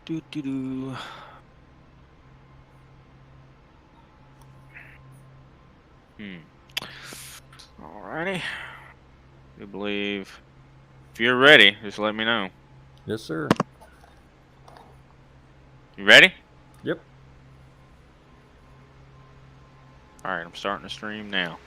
Do do do. Alrighty. I believe if you're ready, just let me know. Yes, sir. You ready? Yep. Alright, I'm starting the stream now.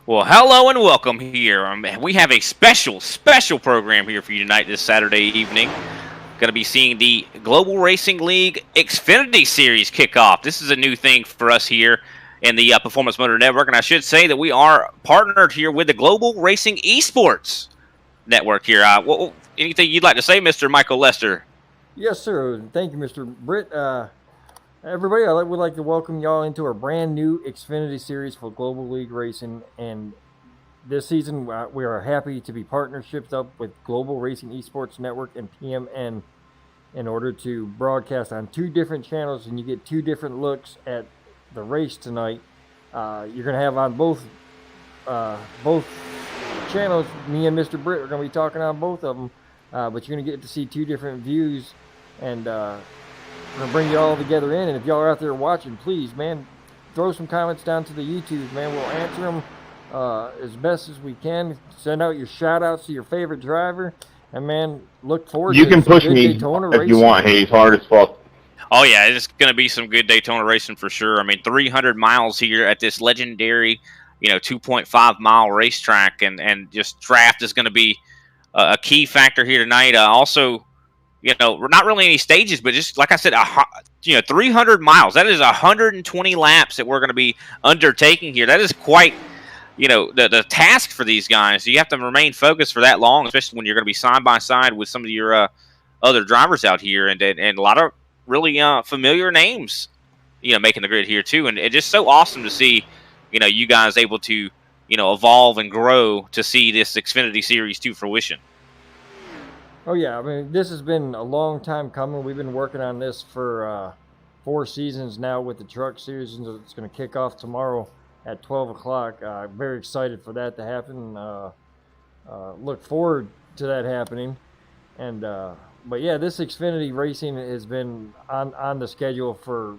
Well, hello and welcome here. We have a special program here for you tonight this Saturday evening. Going to be seeing the Global Racing League Xfinity Series kick off. This is a new thing for us here in the Performance Motor Network, and I should say that we are partnered here with the Global Racing eSports Network here. Anything you'd like to say, Mr. Michael Lester? Yes, sir. Thank you, Mr. Britt. Everybody, I would like to welcome y'all into our brand new Xfinity Series for Global League Racing. And this season, we are happy to be partnerships up with Global Racing Esports Network and PMN in order to broadcast on two different channels, and you get two different looks at the race tonight. You're going to have on both channels. Me and Mr. Britt are going to be talking on both of them, but you're going to get to see two different views, and we're going to bring you all together in. And if y'all are out there watching, please, man, throw some comments down to the YouTube, man. We'll answer them as best as we can. Send out your shout outs to your favorite driver, and man, look forward to You can push me Daytona if racing. you want, Hayes, hard as fuck. Oh, yeah, it's going to be some good Daytona racing for sure. I mean, 300 miles here at this legendary, 2.5-mile racetrack, and just draft is going to be a key factor here tonight. Also, not really any stages, but just like I said, 300 miles. That is 120 laps that we're going to be undertaking here. That is quite, the task for these guys. You have to remain focused for that long, especially when you're going to be side by side with some of your other drivers out here, and a lot of really familiar names, making the grid here too. And it's just so awesome to see, you guys able to, evolve and grow to see this Xfinity Series to fruition. Oh yeah, I mean, this has been a long time coming. We've been working on this for 4 seasons now with the truck series, and it's going to kick off tomorrow at 12 o'clock. Very excited for that to happen. Look forward to that happening. And but yeah, this Xfinity racing has been on the schedule for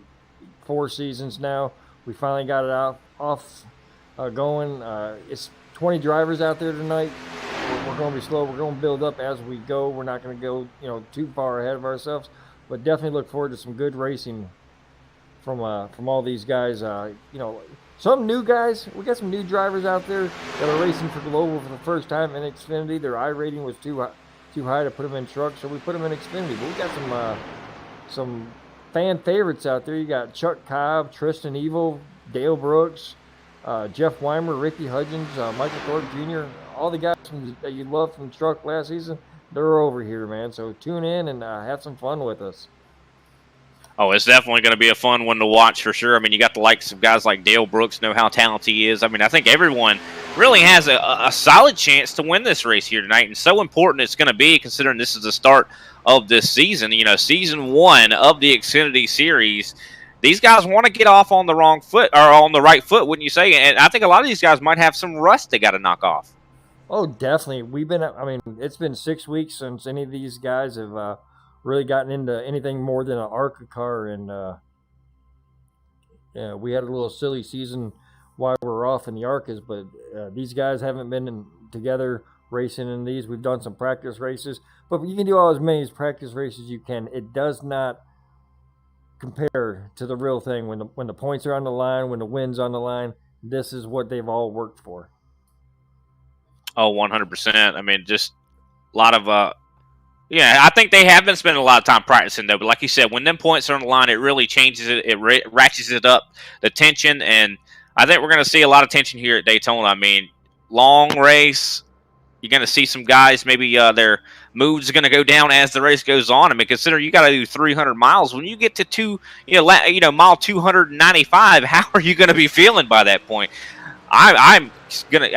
4 seasons now. We finally got it off going. It's 20 drivers out there tonight. We're going to be slow. We're going to build up as we go. We're not going to go, too far ahead of ourselves, but definitely look forward to some good racing from all these guys. Some new guys. We got some new drivers out there that are racing for Global for the first time in Xfinity. Their iRating was too high to put them in trucks, so we put them in Xfinity. But we got some fan favorites out there. You got Chuck Cobb, Tristan Evil, Dale Brooks, Jeff Weimer, Ricky Hudgens, Michael Thorpe Jr., all the guys that you loved from truck last season, they're over here, man. So tune in and have some fun with us. Oh, it's definitely going to be a fun one to watch for sure. I mean, you got the likes of guys like Dale Brooks, know how talented he is. I mean, I think everyone really has a solid chance to win this race here tonight, and so important it's going to be considering this is the start of this season. Season 1 of the Xfinity Series. These guys want to get off on the wrong foot, or on the right foot, wouldn't you say? And I think a lot of these guys might have some rust they got to knock off. Oh, definitely. It's been 6 weeks since any of these guys have really gotten into anything more than an ARCA car, and we had a little silly season while we were off in the ARCAs, but these guys haven't been together racing in these. We've done some practice races, but you can do as many practice races as you can. It does not compare to the real thing when the points are on the line, when the win's on the line. This is what they've all worked for. Oh, 100%. I mean, just a lot of I think they have been spending a lot of time practicing, though. But like you said, when them points are on the line, it really changes it. It ratchets it up, the tension. And I think we're going to see a lot of tension here at Daytona. I mean, long race. You're going to see some guys, maybe their moods are going to go down as the race goes on. I mean, consider you got to do 300 miles. When you get to mile 295, how are you going to be feeling by that point? I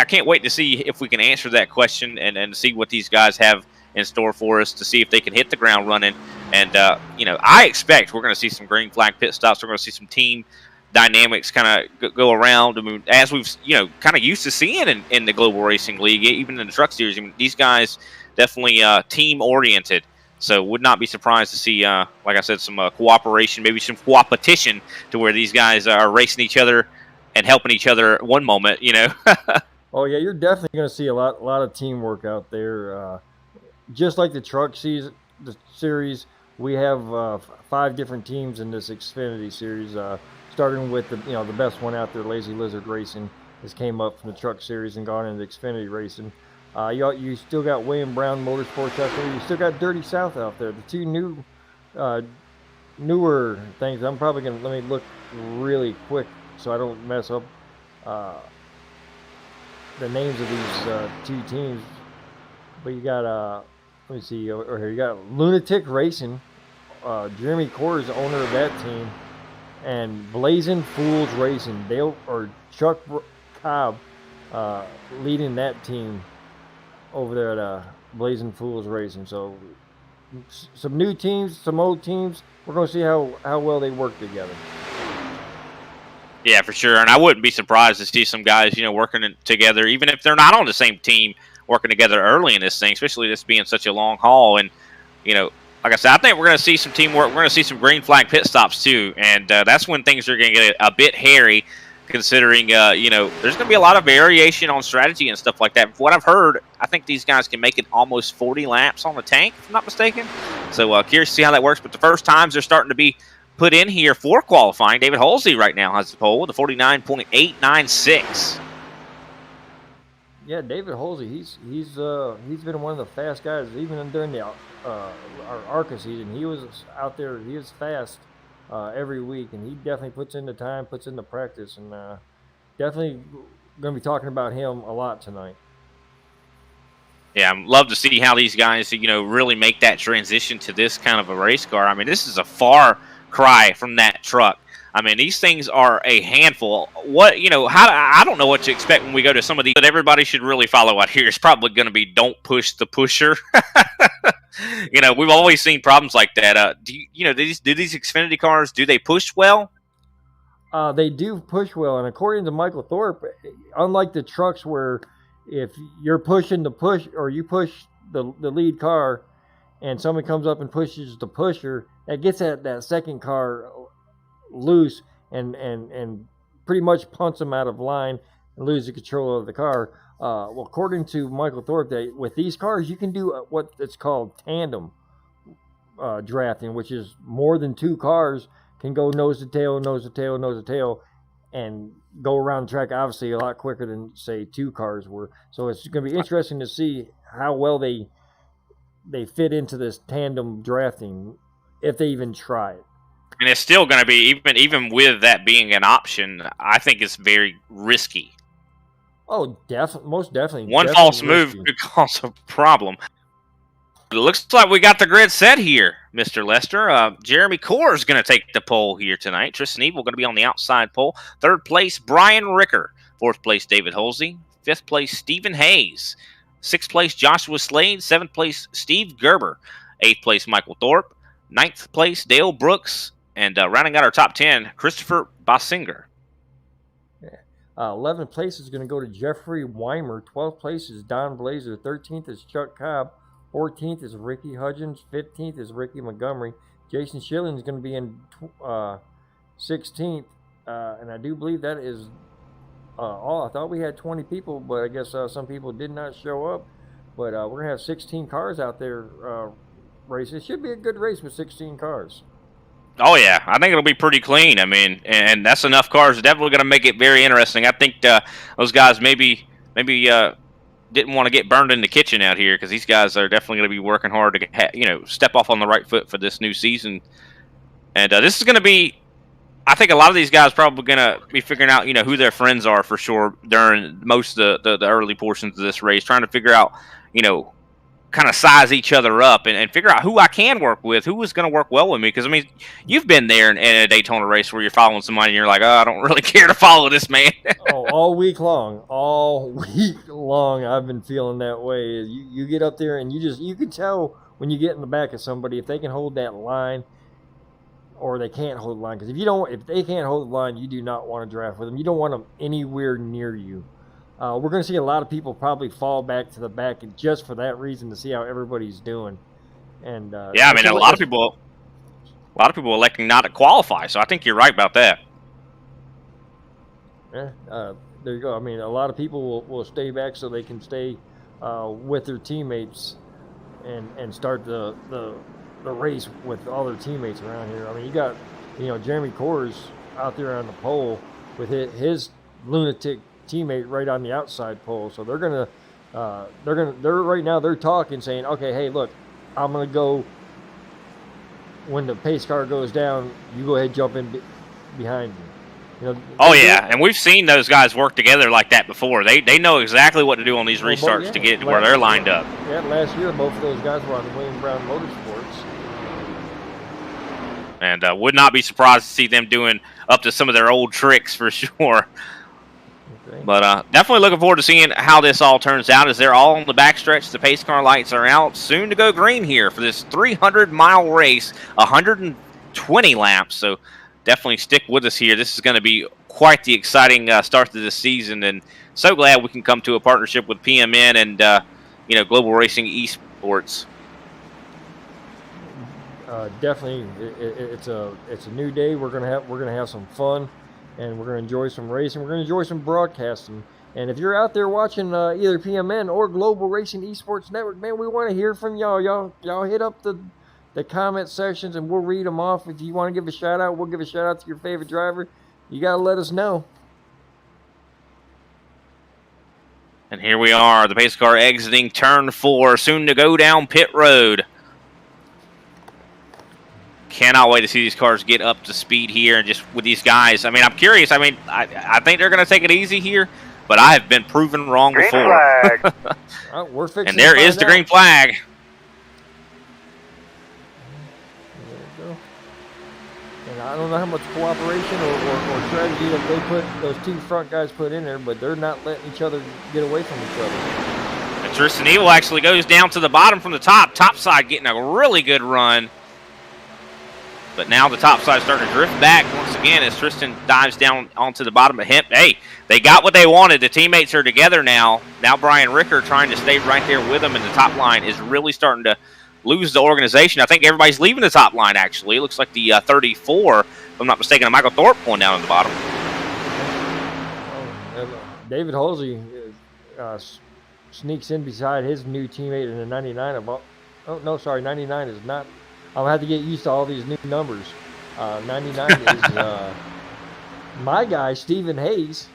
can't wait to see if we can answer that question and see what these guys have in store for us, to see if they can hit the ground running. And I expect we're going to see some green flag pit stops. We're going to see some team dynamics kind of go around. I mean, as we've kind of used to seeing in the Global Racing League, even in the Truck Series. I mean, these guys definitely team oriented. So would not be surprised to see, like I said, some cooperation, maybe some coopetition, to where these guys are racing each other and helping each other one moment. Oh yeah, you're definitely going to see a lot of teamwork out there. Just like the the series, we have 5 different teams in this Xfinity series. Starting with the best one out there, Lazy Lizard Racing, has came up from the Truck Series and gone into Xfinity Racing. You still got William Brown Motorsports out there. You still got Dirty South out there. The 2 newer things. I'm probably gonna let me look really quick so I don't mess up the names of these 2 teams. But you got let me see over here. You got Lunatic Racing. Jeremy Core is the owner of that team, and Blazing Fools Racing. Chuck Cobb leading that team over there at Blazing Fools Racing. So some new teams, some old teams. We're going to see how well they work together. Yeah, for sure. And I wouldn't be surprised to see some guys, working together, even if they're not on the same team, working together early in this thing, especially this being such a long haul. And, like I said, I think we're going to see some teamwork. We're going to see some green flag pit stops too. And that's when things are going to get a bit hairy, considering, there's going to be a lot of variation on strategy and stuff like that. From what I've heard, I think these guys can make it almost 40 laps on the tank, if I'm not mistaken. So curious to see how that works. But the first times they're starting to be put in here for qualifying. David Halsey right now has the pole with a 49.896. Yeah, David Halsey, he's been one of the fast guys, even during the our ARCA season. He was out there, he was fast every week, and he definitely puts in the time, puts in the practice, and definitely going to be talking about him a lot tonight. Yeah, I'd love to see how these guys, really make that transition to this kind of a race car. I mean, this is a far cry from that truck. I mean, these things are a handful. I don't know what to expect when we go to some of these, but everybody should really follow out here. It's probably going to be don't push the pusher. We've always seen problems like that. Do these Xfinity cars, do they push well? They do push well, and according to Michael Thorpe, unlike the trucks where if you're pushing the push or you push the lead car and somebody comes up and pushes the pusher, that gets that second car loose and pretty much punts them out of line and loses control of the car. Well, according to Michael Thorpe, with these cars, you can do what it's called tandem drafting, which is more than 2 cars can go nose to tail, nose to tail, nose to tail, and go around the track obviously a lot quicker than, say, 2 cars were. So it's going to be interesting to see how well they fit into this tandem drafting, if they even try it. And it's still going to be, even with that being an option, I think it's very risky. Oh, most definitely. One false move could cause a problem. It looks like we got the grid set here, Mr. Lester. Jeremy Core is going to take the pole here tonight. Tristan Evil going to be on the outside pole. 3rd place, Brian Ricker. 4th place, David Halsey. 5th place, Stephen Hayes. 6th place, Joshua Slade. 7th place, Steve Gerber. 8th place, Michael Thorpe. 9th place, Dale Brooks. And rounding out our top 10, Christopher Basinger. 11th place is going to go to Jeffrey Weimer. 12th place is Don Blazer. 13th is Chuck Cobb. 14th is Ricky Hudgens. 15th is Ricky Montgomery. Jason Schilling is going to be in 16th. And I do believe that is all. I thought we had 20 people, but I guess some people did not show up. But we're going to have 16 cars out there racing. It should be a good race with 16 cars. Oh, yeah. I think it'll be pretty clean. I mean, and that's enough cars. Definitely going to make it very interesting. I think those guys maybe didn't want to get burned in the kitchen out here, because these guys are definitely going to be working hard to step off on the right foot for this new season. And this is going to be, I think a lot of these guys probably going to be figuring out, who their friends are for sure during most of the early portions of this race, trying to figure out, kind of size each other up and figure out who I can work with, who is going to work well with me. Because, I mean, you've been there in a Daytona race where you're following somebody and you're like, oh, I don't really care to follow this man. All week long, I've been feeling that way. You get up there and you can tell when you get in the back of somebody, if they can hold that line or they can't hold the line. Because if they can't hold the line, you do not want to draft with them. You don't want them anywhere near you. We're going to see a lot of people probably fall back to the back just for that reason, to see how everybody's doing. And yeah, I mean, a lot of people electing not to qualify. So I think you're right about that. Yeah, there you go. I mean, a lot of people will stay back so they can stay with their teammates and start the race with all their teammates around here. I mean, you got Jeremy Coors out there on the pole with his lunatic teammate right on the outside pole. So they're right now they're talking, saying, okay, hey, look, I'm gonna go when the pace car goes down. You go ahead, jump in behind me. Oh yeah, and we've seen those guys work together like that before. They know exactly what to do on these restarts to get to where they're lined up. Yeah, last year both of those guys were on the William Brown Motorsports. And would not be surprised to see them doing up to some of their old tricks for sure. Okay. But definitely looking forward to seeing how this all turns out, as they're all on the backstretch. The pace car lights are out. Soon to go green here for this 300-mile race, 120 laps. So definitely stick with us here. This is going to be quite the exciting start to this season, and so glad we can come to a partnership with PMN and Global Racing eSports. Definitely, it's a new day. We're gonna have some fun, and we're gonna enjoy some racing. We're gonna enjoy some broadcasting. And if you're out there watching either PMN or Global Racing Esports Network, man, we want to hear from y'all. Y'all hit up the comment sections, and we'll read them off. If you want to give a shout out, we'll give a shout out to your favorite driver. You gotta let us know. And here we are, the pace car exiting turn 4, soon to go down pit road. Cannot wait to see these cars get up to speed here, and just with these guys. I mean, I'm curious. I mean, I think they're going to take it easy here, but I have been proven wrong green before. Flag. We're fixing and there is the green flag. There we go. And I don't know how much cooperation or strategy that those two front guys put in there, but they're not letting each other get away from each other. And Tristan Evil actually goes down to the bottom from the top side, getting a really good run. But now the top side is starting to drift back once again as Tristan dives down onto the bottom of him. Hey, they got what they wanted. The teammates are together now. Now Brian Ricker trying to stay right there with him, and the top line is really starting to lose the organization. I think everybody's leaving the top line, actually. It looks like the 34, if I'm not mistaken, Michael Thorpe going down at the bottom. David Halsey sneaks in beside his new teammate in the 99. 99 is not. I'll have to get used to all these new numbers. 99 is my guy, Stephen Hayes.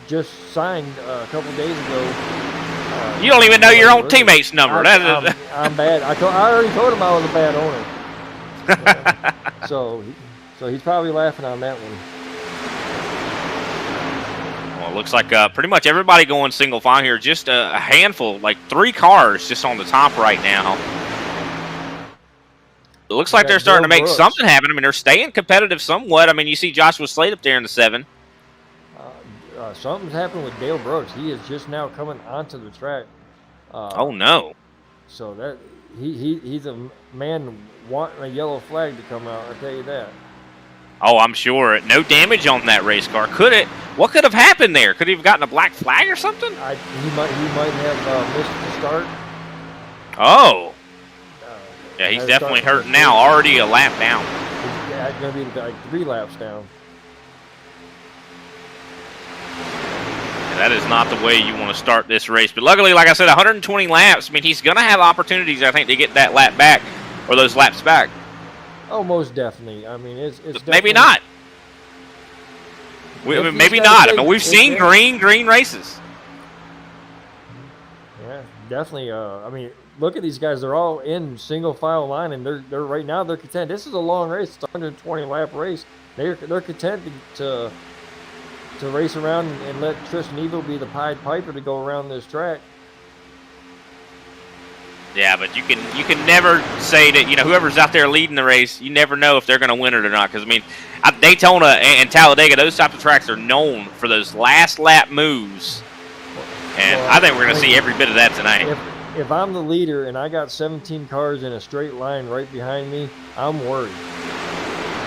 Just signed a couple days ago. You don't even know your own teammate's number. I'm bad. I already told him I was a bad owner. So he's probably laughing on that one. Well, it looks like pretty much everybody going single file here. Just a handful, like 3 cars just on the top right now. It looks like they're starting to make something happen. I mean, they're staying competitive somewhat. I mean, you see Joshua Slade up there in the 7. Something's happened with Dale Brooks. He is just now coming onto the track. Oh no! So that he's a man wanting a yellow flag to come out. I tell you that. Oh, I'm sure. No damage on that race car. What could have happened there? Could he have gotten a black flag or something? He might have missed the start. Oh. Yeah, he's definitely hurting now. Already a lap down. He's going to be like 3 laps down. And that is not the way you want to start this race. But luckily, like I said, 120 laps. I mean, he's going to have opportunities, I think, to get that lap back or those laps back. Oh, most definitely. I mean, it's maybe not. Maybe not. I mean, we've seen green races. Yeah, definitely. I mean, look at these guys. They're all in single file line, and they're right now they're content. This is a long race. It's a 120 lap race. They're content to race around and let Tristan Evil be the Pied Piper to go around this track. Yeah, but you can never say that, whoever's out there leading the race, you never know if they're going to win it or not. Because, I mean, Daytona and Talladega, those types of tracks are known for those last lap moves. And I think we're going to see every bit of that tonight. if I'm the leader and I got 17 cars in a straight line right behind me, I'm worried.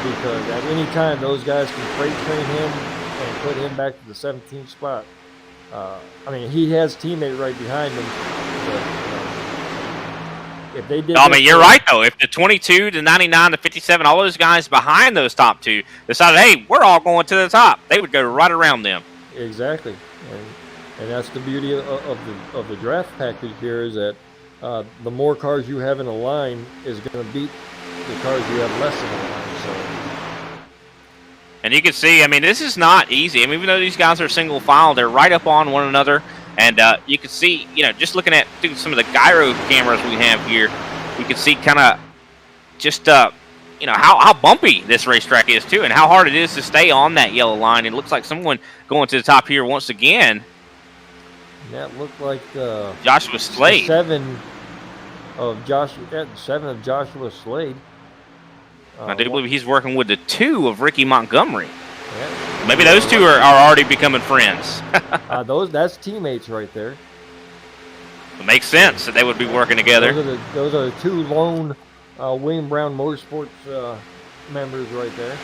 Because at any time, those guys can freight train him and put him back to the 17th spot. I mean, he has teammate right behind him. But, if they did, I mean, you're right though. If the 22, the 99, the 57, all those guys behind those top two decided, hey, we're all going to the top, they would go right around them. Exactly, and that's the beauty of the draft package here is that the more cars you have in a line is going to beat the cars you have less in a line. So. And you can see, I mean, this is not easy. I mean, even though these guys are single file, they're right up on one another. And you can see, you know, just looking at some of the gyro cameras we have here, you can see kind of just, you know, how bumpy this racetrack is, too, and how hard it is to stay on that yellow line. It looks like someone going to the top here once again. That looked like Joshua Slade. Seven of Joshua Slade. I do believe he's working with the 2 of Ricky Montgomery. Yeah. Maybe those two are already becoming friends. That's teammates right there. It makes sense that they would be working together. Those are the 2 lone William Brown Motorsports members right there.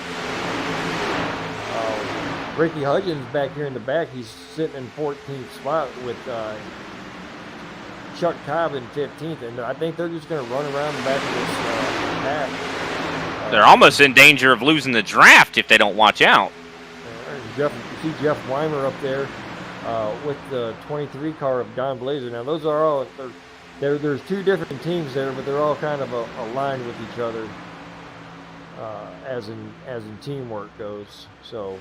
Ricky Hudgens back here in the back. He's sitting in 14th spot with Chuck Cobb in 15th. And I think they're just going to run around the back of this pack. They're almost in danger of losing the draft if they don't watch out. You see Jeff Weimer up there with the 23 car of Don Blazer. Now, those are all there's 2 different teams there, but they're all kind of aligned with each other as in teamwork goes. So.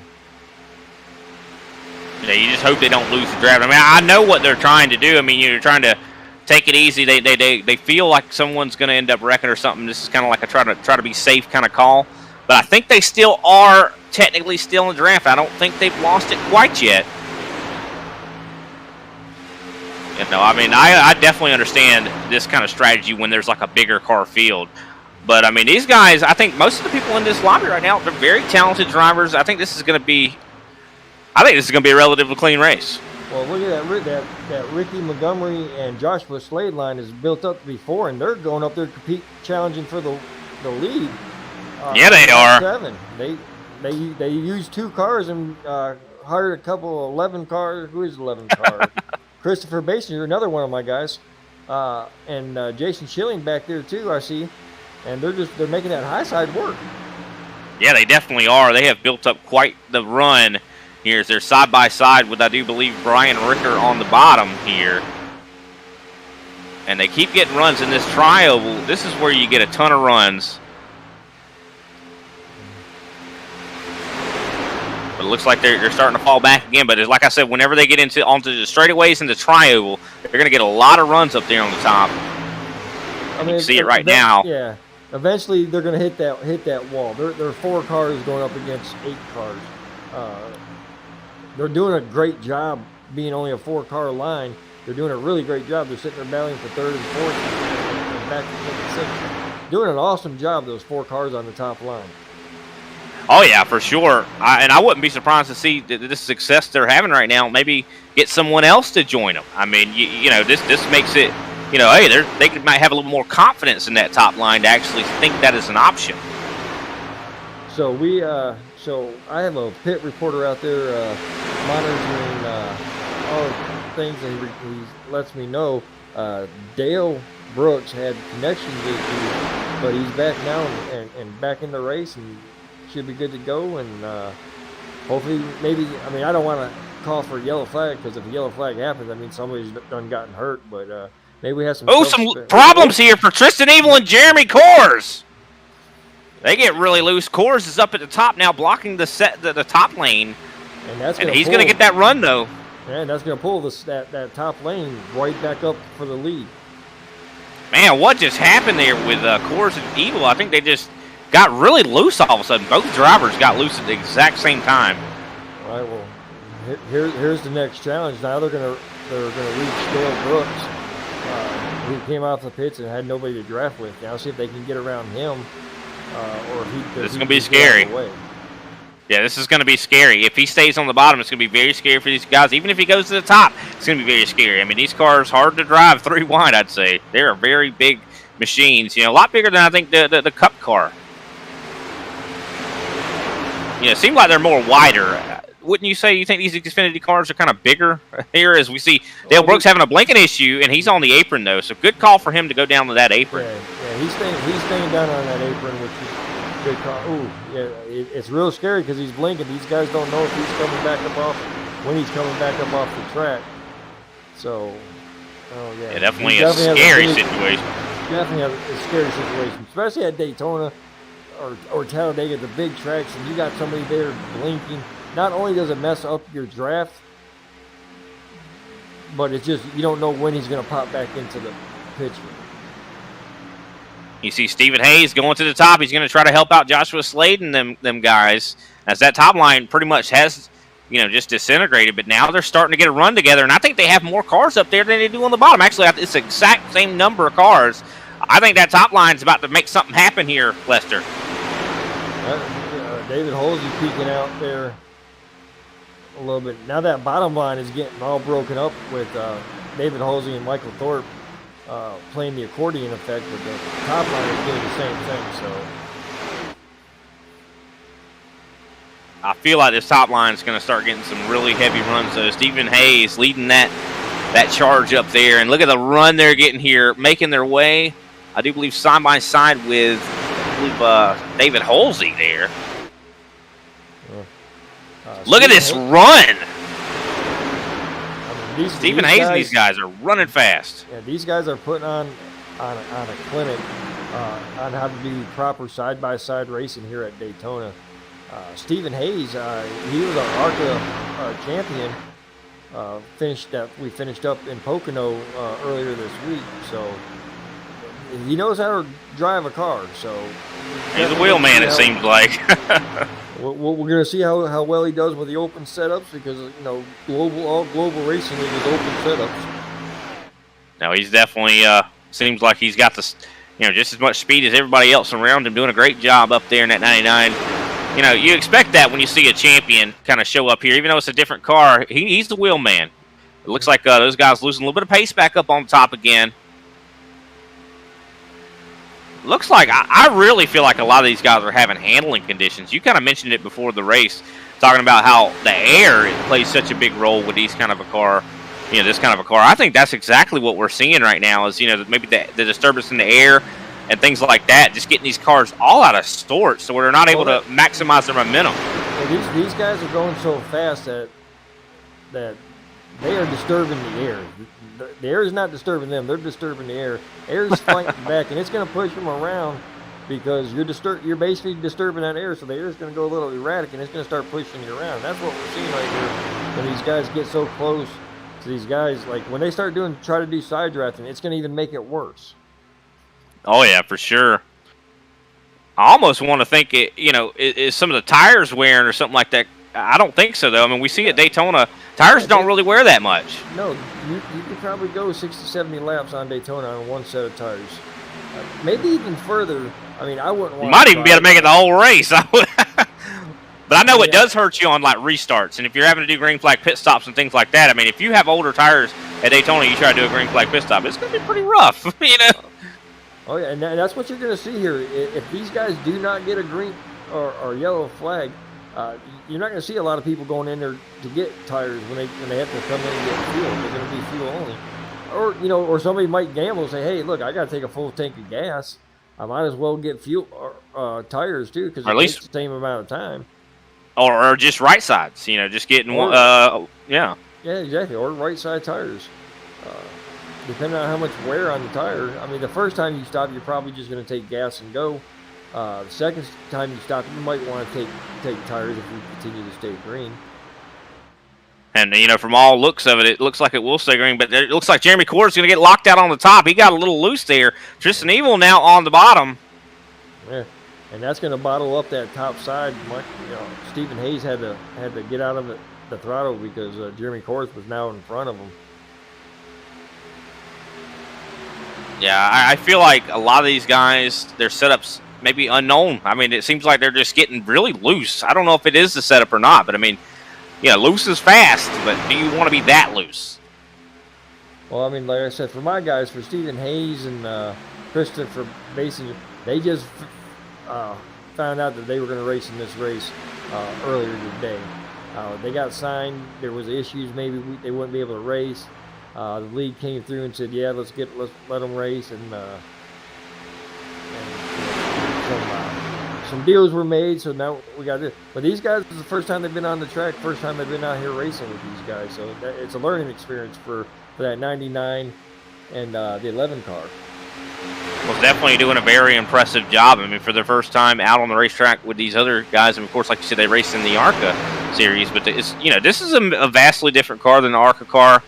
Yeah, you just hope they don't lose the draft. I mean, I know what they're trying to do. I mean, you're trying to take it easy. They feel like someone's going to end up wrecking or something. This is kind of like a try to be safe kind of call. But I think they still are technically still in the draft. I don't think they've lost it quite yet. You know, I mean, I definitely understand this kind of strategy when there's like a bigger car field. But, I mean, these guys, I think most of the people in this lobby right now, they're very talented drivers. I think this is going to be a relatively clean race. Well, look at that Ricky Montgomery and Joshua Slade line is built up before, and they're going up there challenging for the lead. Yeah, they are. 7. They used 2 cars and hired a couple of 11 cars. Who is 11 cars? Christopher Basinger, another one of my guys, and Jason Schilling back there too. I see, and they're making that high side work. Yeah, they definitely are. They have built up quite the run. Here's their side-by-side with, I do believe, Brian Ricker on the bottom here. And they keep getting runs in this tri-oval. This is where you get a ton of runs. But it looks like they're starting to fall back again. But like I said, whenever they get onto the straightaways and the tri-oval, they're going to get a lot of runs up there on the top. I mean, you can see it right now. Yeah. Eventually, they're going to hit that wall. There are 4 cars going up against 8 cars. They're doing a great job being only a 4-car line. They're doing a really great job. They're sitting there battling for 3rd and 4th and back to 5th and 6th. Doing an awesome job, those 4 cars on the top line. Oh, yeah, for sure. And I wouldn't be surprised to see this success they're having right now. Maybe get someone else to join them. I mean, you know, this makes it, you know, hey, they might have a little more confidence in that top line to actually think that is an option. So so I have a pit reporter out there monitoring all the things that he lets me know. Dale Brooks had connections issues, but he's back now and back in the race and should be good to go. And hopefully, maybe, I mean, I don't want to call for a yellow flag because if a yellow flag happens, I mean, somebody's done gotten hurt. But maybe we have some problems here for Tristan Evil and Jeremy Coors. They get really loose. Coors is up at the top now, blocking the top lane. And he's going to get that run, though. And that's going to pull that top lane right back up for the lead. Man, what just happened there with Coors and Evil? I think they just got really loose all of a sudden. Both drivers got loose at the exact same time. All right, well, here's the next challenge. Now they're going to reach Dale Brooks, who came off the pits and had nobody to draft with. Now see if they can get around him. This is going to be scary. Yeah, this is going to be scary. If he stays on the bottom, it's going to be very scary for these guys. Even if he goes to the top, it's going to be very scary. I mean, these cars hard to drive 3 wide, I'd say. They're very big machines. You know, a lot bigger than I think the Cup car. You know, it seems like they're more wider. Wouldn't you say you think these Xfinity cars are kind of bigger here? As we see Dale Brooks having a blinking issue, and he's on the apron, though. So good call for him to go down to that apron. Yeah, he's staying down on that apron, which is good call. Ooh, yeah, it's real scary because he's blinking. These guys don't know if he's coming back up off, when he's coming back up off the track. So, oh yeah. Definitely a scary situation. Definitely a scary situation, especially at Daytona or Talladega, the big tracks, and you got somebody there blinking. Not only does it mess up your draft, but it's just you don't know when he's going to pop back into the picture. You see Stephen Hayes going to the top. He's going to try to help out Joshua Slade and them guys, as that top line pretty much has, you know, just disintegrated. But now they're starting to get a run together, and I think they have more cars up there than they do on the bottom. Actually, it's the exact same number of cars. I think that top line's about to make something happen here, Lester. David Holsey peeking out there a little bit. Now that bottom line is getting all broken up with David Holsey and Michael Thorpe playing the accordion effect, but the top line is doing the same thing. So I feel like this top line is going to start getting some really heavy runs. So Stephen Hayes leading that charge up there, and look at the run they're getting here, making their way. I do believe side by side with David Holsey there. Look at this run. I mean, Stephen Hayes and these guys are running fast. Yeah, these guys are putting on a clinic on how to do proper side-by-side racing here at Daytona. Stephen Hayes, he was our ARCA champion. We finished up in Pocono earlier this week, so he knows how to drive a car. So he's a wheelman, it seems like. We're going to see how well he does with the open setups, because all global racing league is open setups. Now he's definitely seems like he's got this, just as much speed as everybody else around him, doing a great job up there in that 99. You expect that when you see a champion kind of show up here, even though it's a different car. He's the wheelman. It looks like those guys losing a little bit of pace back up on top again. Looks like I really feel like a lot of these guys are having handling conditions. You kind of mentioned it before the race, talking about how the air plays such a big role with these kind of a car. This kind of a car. I think that's exactly what we're seeing right now is, maybe the disturbance in the air and things like that, just getting these cars all out of sorts so we're not able to maximize their momentum. Well, these guys are going so fast that they are disturbing the air. The air is not disturbing them. They're disturbing the air. Air is fighting back, and it's going to push them around because you're basically disturbing that air, so the air is going to go a little erratic, and it's going to start pushing you around. That's what we're seeing right here when these guys get so close to these guys. Like when they start try to do side drafting, it's going to even make it worse. Oh, yeah, for sure. I almost want to think is some of the tires wearing or something like that. I don't think so, though. I mean, we see at Daytona, tires don't really wear that much. No, you could probably go 60, 70 laps on Daytona on one set of tires. Maybe even further. I mean, I wouldn't want You might even be able to make it the whole race. But I know it does hurt you on, like, restarts. And if you're having to do green flag pit stops and things like that, I mean, if you have older tires at Daytona, you try to do a green flag pit stop, it's going to be pretty rough, Oh, yeah, and that's what you're going to see here. If these guys do not get a green or yellow flag, you're not going to see a lot of people going in there to get tires when they have to come in and get fuel. They're going to be fuel only. Or somebody might gamble and say, hey, look, I got to take a full tank of gas. I might as well get fuel tires too, because it takes the same amount of time. Or just right sides, just getting one. Yeah. Yeah, exactly. Or right side tires. Depending on how much wear on the tire. I mean, the first time you stop, you're probably just going to take gas and go. The second time you stop, you might want to take tires if you continue to stay green. And, from all looks of it, it looks like it will stay green. But it looks like Jeremy Coors going to get locked out on the top. He got a little loose there. Tristan Evil now on the bottom. Yeah, and that's going to bottle up that top side. Stephen Hayes had to get out of the throttle because Jeremy Coors was now in front of him. Yeah, I feel like a lot of these guys, their setups maybe unknown. I mean, it seems like they're just getting really loose. I don't know if it is the setup or not, but I mean, yeah, loose is fast, but do you want to be that loose? Well, I mean, like I said, for my guys, for Stephen Hayes and Christopher Basin, they just found out that they were going to race in this race earlier today. They got signed. There was issues. Maybe they wouldn't be able to race. The league came through and said, "Yeah, let's let them race." And some deals were made. So now we got this. But these guys, this is the first time they've been on the track. First time they've been out here racing with these guys. So it's a learning experience for that 99 and the 11 car. Was definitely doing a very impressive job. I mean, for the first time out on the racetrack with these other guys, and of course, like you said, they raced in the ARCA series. But it's, this is a vastly different car than the ARCA car.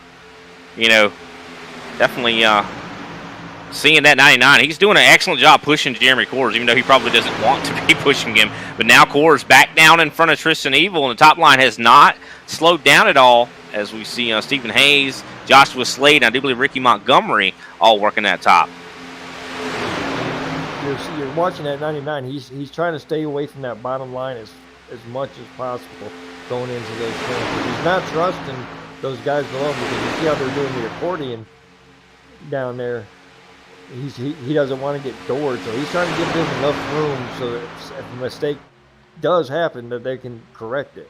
Definitely seeing that 99. He's doing an excellent job pushing Jeremy Coors, even though he probably doesn't want to be pushing him. But now Coors back down in front of Tristan Evil, and the top line has not slowed down at all, as we see Stephen Hayes, Joshua Slade, and I do believe Ricky Montgomery all working that top. You're watching that 99. He's trying to stay away from that bottom line as much as possible going into those turns. He's not trusting those guys below him, because you see how they're doing the accordion down there. He doesn't want to get doored, so he's trying to give them enough room so that if a mistake does happen, that they can correct it.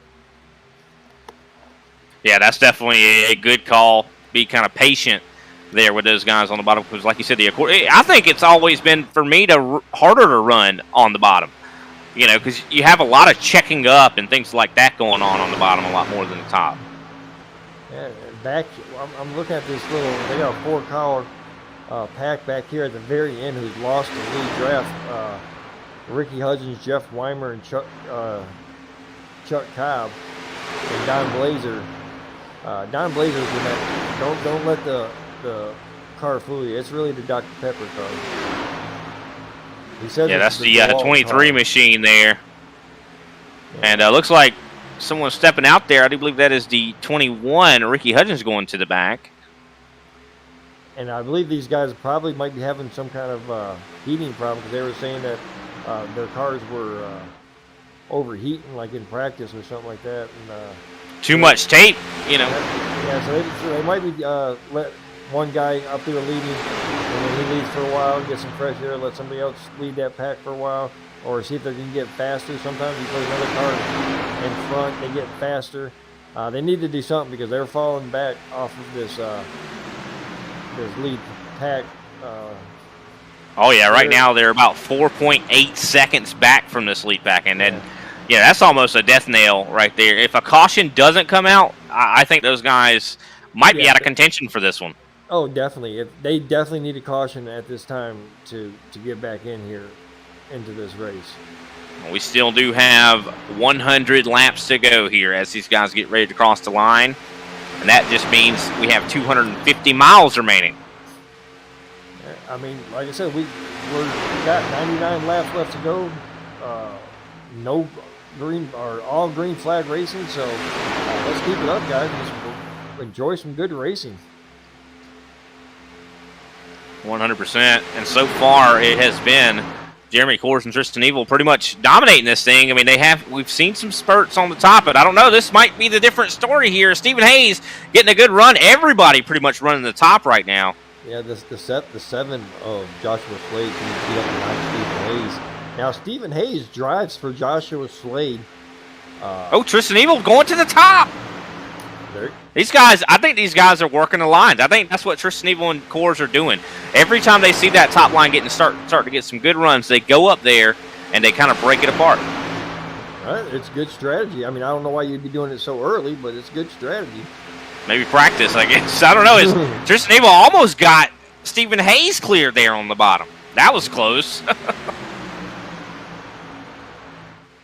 Yeah, that's definitely a good call. Be kind of patient there with those guys on the bottom, because like you said, I think it's always been, for me, harder to run on the bottom, because you have a lot of checking up and things like that going on the bottom a lot more than the top. Yeah, I'm looking at this they got a 4-car pack back here at the very end who's lost the lead draft. Ricky Hudgens, Jeff Weimer, and Chuck Cobb, and Don Blazer. Don Blazer's in that. Don't let the car fool you. It's really the Dr. Pepper car. He said, yeah, that's the 23 machine there. Yeah. And looks like someone's stepping out there. I do believe that is the 21. Ricky Hudgens going to the back. And I believe these guys probably might be having some kind of heating problem, because they were saying that their cars were overheating, like in practice or something like that. And too much tape, Yeah, so they might be let one guy up there leading, and then he leads for a while, get some fresh air, let somebody else lead that pack for a while, or see if they can get faster. Sometimes you put another car in front, they get faster. They need to do something, because they're falling back off of this lead pack. Oh yeah, right now they're about 4.8 seconds back from this lead pack, and then. Yeah, that's almost a death nail right there. If a caution doesn't come out, I think those guys might be out of contention for this one. Oh, definitely. They definitely need a caution at this time to get back in here into this race. We still do have 100 laps to go here as these guys get ready to cross the line. And that just means we have 250 miles remaining. I mean, like I said, we've got 99 laps left to go. No green or all green flag racing, so let's keep it up, guys. Just enjoy some good racing. 100%. And so far, it has been Jeremy Coors and Tristan Evil pretty much dominating this thing. I mean, we've seen some spurts on the top, but I don't know. This might be the different story here. Stephen Hayes getting a good run. Everybody pretty much running the top right now. Yeah, the 7 of Joshua Slade can beat up behind Stephen Hayes. Now, Stephen Hayes drives for Joshua Slade. Tristan Evil going to the top. These guys, I think these guys are working the lines. I think that's what Tristan Evil and Coors are doing. Every time they see that top line start to get some good runs, they go up there and they kind of break it apart. Right, it's good strategy. I mean, I don't know why you'd be doing it so early, but it's good strategy. Maybe practice, I guess. I don't know. Tristan Evil almost got Stephen Hayes cleared there on the bottom. That was close.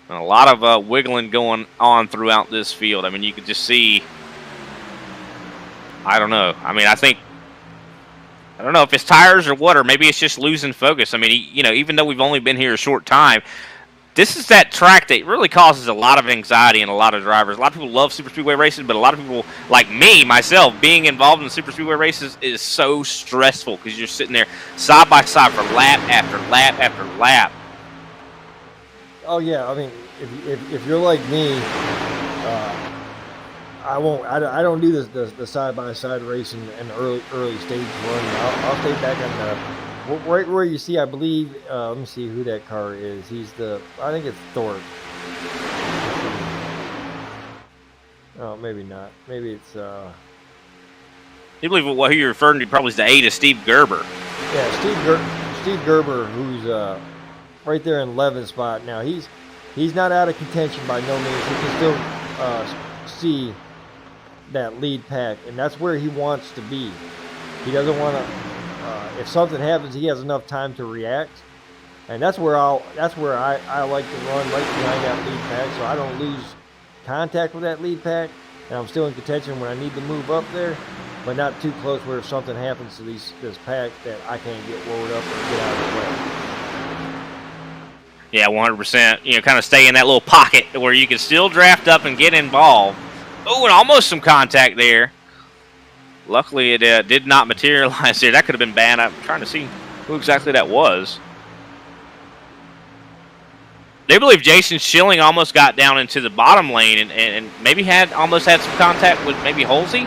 A lot of wiggling going on throughout this field. I mean, you could just see, I don't know. I mean, I don't know if it's tires or what, or maybe it's just losing focus. I mean, even though we've only been here a short time, this is that track that really causes a lot of anxiety in a lot of drivers. A lot of people love super speedway races, but a lot of people, like me, myself, being involved in super speedway races is so stressful, because you're sitting there side by side for lap after lap after lap. Oh yeah, I mean, if you're like me, I won't. I don't do the side by side racing and early stage run. I'll stay back on the right where you see. I believe. Let me see who that car is. I think it's Thor. Oh, maybe not. Maybe it's. You believe what who you're referring to probably is the 8 of Steve Gerber. Yeah, Steve Gerber, who's right there in 11th spot now. He's not out of contention by no means. He can still see that lead pack, and that's where he wants to be. He doesn't want to. If something happens, he has enough time to react, and that's where I like to run right behind that lead pack, so I don't lose contact with that lead pack, and I'm still in contention when I need to move up there, but not too close where if something happens to this pack that I can't get lowered up or get out of the way. Yeah, 100%. You know, kind of stay in that little pocket where you can still draft up and get involved. Oh, and almost some contact there. Luckily, it did not materialize there. That could have been bad. I'm trying to see who exactly that was. They believe Jason Schilling almost got down into the bottom lane and maybe almost had some contact with maybe Halsey.